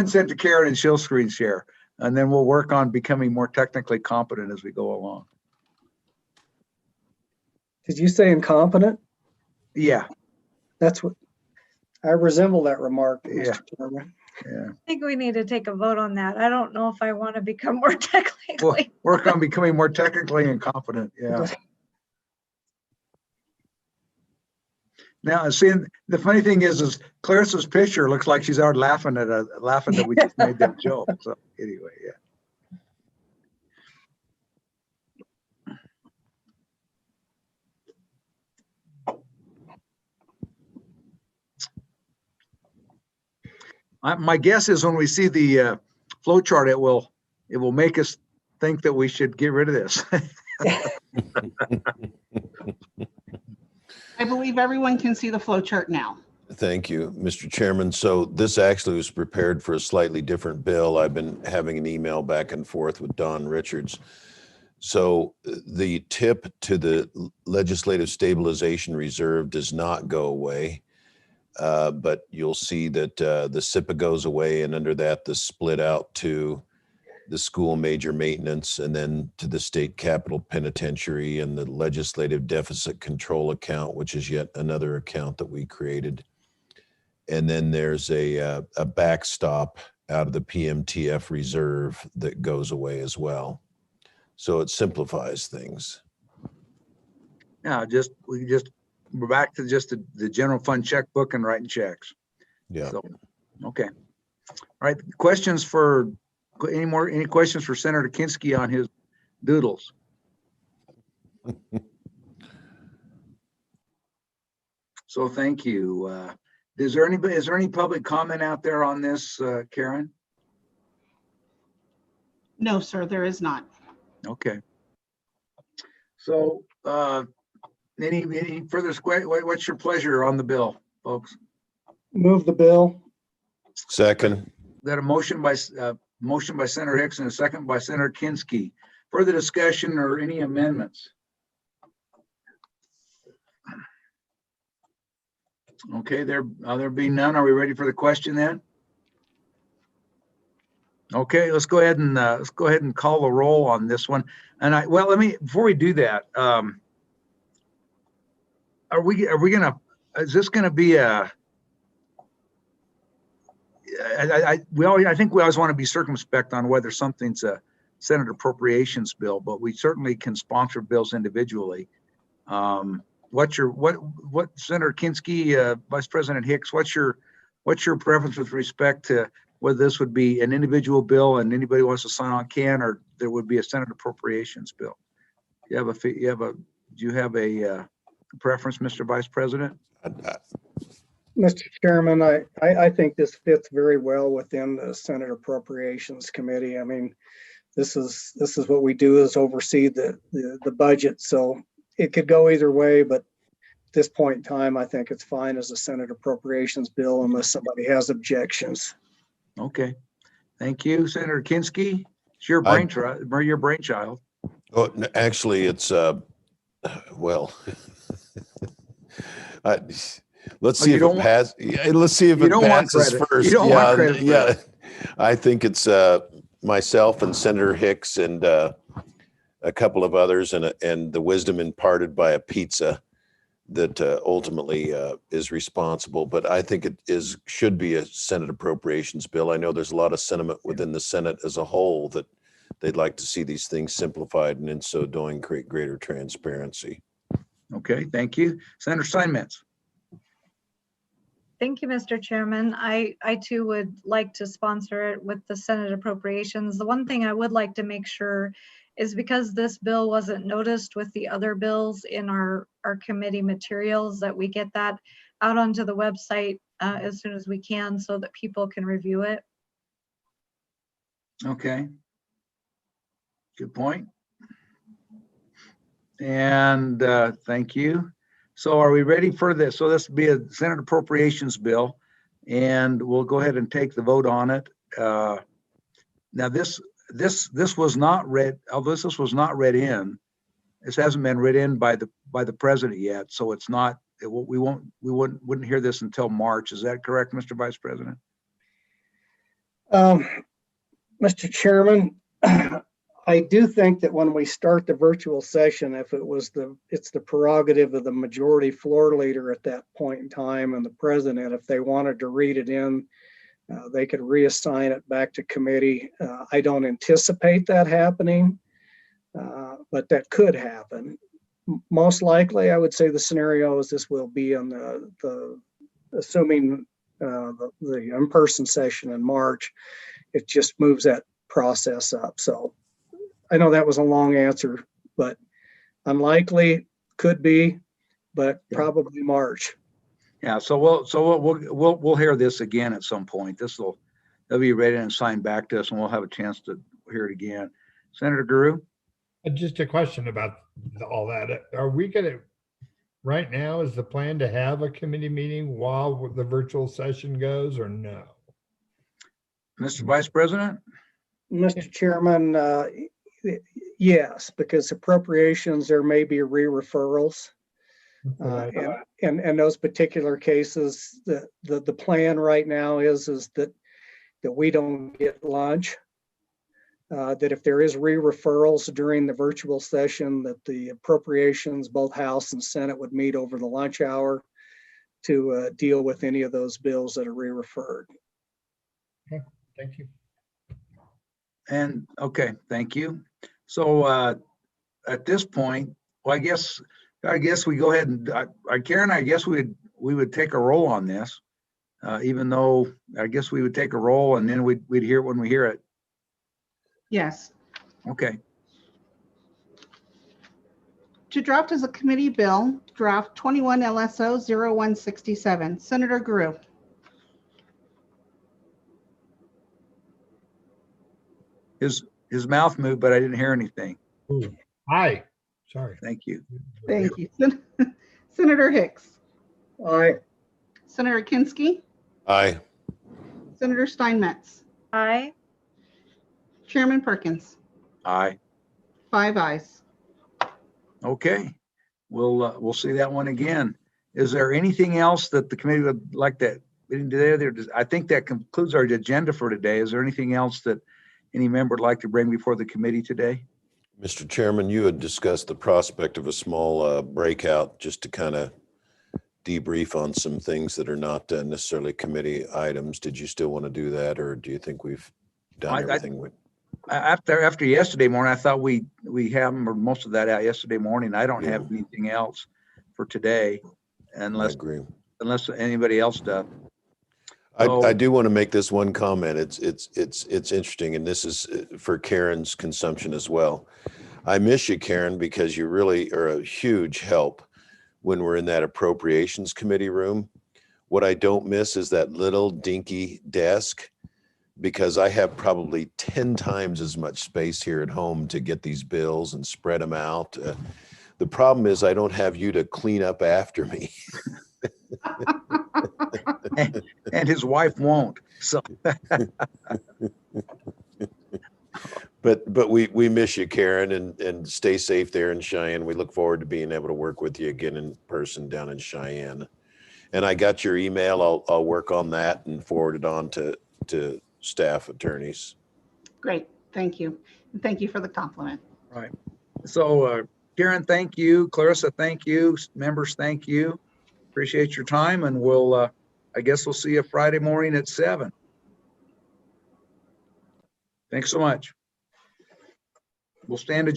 and send it to Karen and she'll screen share. And then we'll work on becoming more technically competent as we go along. Did you say incompetent? Yeah. That's what I resemble that remark, Mr. Chairman. Yeah. I think we need to take a vote on that. I don't know if I want to become more technically. Work on becoming more technically incompetent. Yeah. Now, see, the funny thing is Clarissa's picture looks like she's already laughing that we just made that joke. So anyway, yeah. My guess is when we see the flow chart, it will make us think that we should get rid of this. I believe everyone can see the flow chart now. Thank you, Mr. Chairman. So this actually was prepared for a slightly different bill. I've been having an email back and forth with Don Richards. So the tip to the legislative stabilization reserve does not go away, but you'll see that the SIPA goes away, and under that, the split out to the school major maintenance, and then to the state capital penitentiary and the legislative deficit control account, which is yet another account that we created. And then there's a backstop out of the PMTF reserve that goes away as well. So it simplifies things. Yeah, we're back to just the general fund checkbook and writing checks. Yeah. So, okay. All right. Any questions for Senator Kinski on his doodles? So thank you. Is there any public comment out there on this, Karen? No, sir, there is not. Okay. So, any further, what's your pleasure on the bill, folks? Move the bill. Second. Got a motion by Senator Hicks and a second by Senator Kinski. Further discussion or any amendments? Okay, there being none, are we ready for the question then? Okay, let's go ahead and call the roll on this one. And before we do that, is this gonna be a, I think we always want to be circumspect on whether something's a Senate appropriations bill, but we certainly can sponsor bills individually. What Senator Kinski, Vice President Hicks, what's your preference with respect to whether this would be an individual bill and anybody who wants to sign on can, or there would be a Senate appropriations bill? Do you have a preference, Mr. Vice President? Mr. Chairman, I think this fits very well within the Senate Appropriations Committee. I mean, this is what we do, is oversee the budget. So it could go either way, but at this point in time, I think it's fine as a Senate Appropriations bill unless somebody has objections. Okay, thank you, Senator Kinski. It's your brainchild. Oh, actually, it's well. Let's see if it passes. Let's see if it passes first. You don't want credit. Yeah. I think it's myself and Senator Hicks and a couple of others, and the wisdom imparted by a pizza that ultimately is responsible. But I think it should be a Senate appropriations bill. I know there's a lot of sentiment within the Senate as a whole that they'd like to see these things simplified, and in so doing, create greater transparency. Okay, thank you. Senator Steinmetz. Thank you, Mr. Chairman. I too would like to sponsor it with the Senate appropriations. The one thing I would like to make sure is, because this bill wasn't noticed with the other bills in our committee materials, that we get that out onto the website as soon as we can so that people can review it. Okay. Good point. And thank you. So are we ready for this? So this will be a Senate appropriations bill, and we'll go ahead and take the vote on it. Now this was not read, although this was not read in. This hasn't been read in by the president yet, so it's not. We wouldn't hear this until March. Is that correct, Mr. Vice President? Mr. Chairman, I do think that when we start the virtual session, if it's the prerogative of the majority floor leader at that point in time and the president, if they wanted to read it in, they could reassign it back to committee. I don't anticipate that happening, but that could happen. Most likely, I would say the scenario is this will be on assuming the in-person session in March. It just moves that process up. So I know that was a long answer, but unlikely, could be, but probably March. Yeah. So we'll hear this again at some point. They'll be ready and signed back to us, and we'll have a chance to hear it again. Senator Guru. Just a question about all that. Are we gonna, right now, is the plan to have a committee meeting while the virtual session goes, or no? Mr. Vice President? Mr. Chairman, yes, because appropriations, there may be re-referrals. And those particular cases, the plan right now is that we don't get lunch. That if there is re-referrals during the virtual session, that the appropriations, both House and Senate, would meet over the lunch hour to deal with any of those bills that are re-referred. Okay, thank you. And okay, thank you. So at this point, well, I guess we go ahead and Karen, I guess we would take a roll on this, even though I guess we would take a roll and then we'd hear it when we hear it. Yes. Okay. To draft as a committee bill, draft 21 LSO 0167. Senator Guru. His mouth moved, but I didn't hear anything. Ooh, aye, sorry. Thank you. Thank you. Senator Hicks. Aye. Senator Kinski. Aye. Senator Steinmetz. Aye. Chairman Perkins. Aye. 5 ayes. Okay, we'll see that one again. Is there anything else that the committee would like to, I think that concludes our agenda for today. Is there anything else that any member would like to bring before the committee today? Mr. Chairman, you had discussed the prospect of a small breakout just to kind of debrief on some things that are not necessarily committee items. Did you still want to do that, or do you think we've done everything? After yesterday morning, I thought we have most of that out yesterday morning. I don't have anything else for today I agree. unless anybody else does. I do want to make this one comment. It's interesting, and this is for Karen's consumption as well. I miss you, Karen, because you really are a huge help when we're in that appropriations committee room. What I don't miss is that little dinky desk, because I have probably 10 times as much space here at home to get these bills and spread them out. The problem is I don't have you to clean up after me. and his wife won't. So, but we miss you, Karen, and stay safe there in Cheyenne. We look forward to being able to work with you again in person down in Cheyenne. And I got your email. I'll work on that and forward it on to staff attorneys. Great. Thank you. And thank you for the compliment. right. So, Karen, thank you. Clarissa, thank you. Members, thank you. Appreciate your time, and I guess we'll see you Friday morning at 7. Thanks so much. We'll stand adjourned.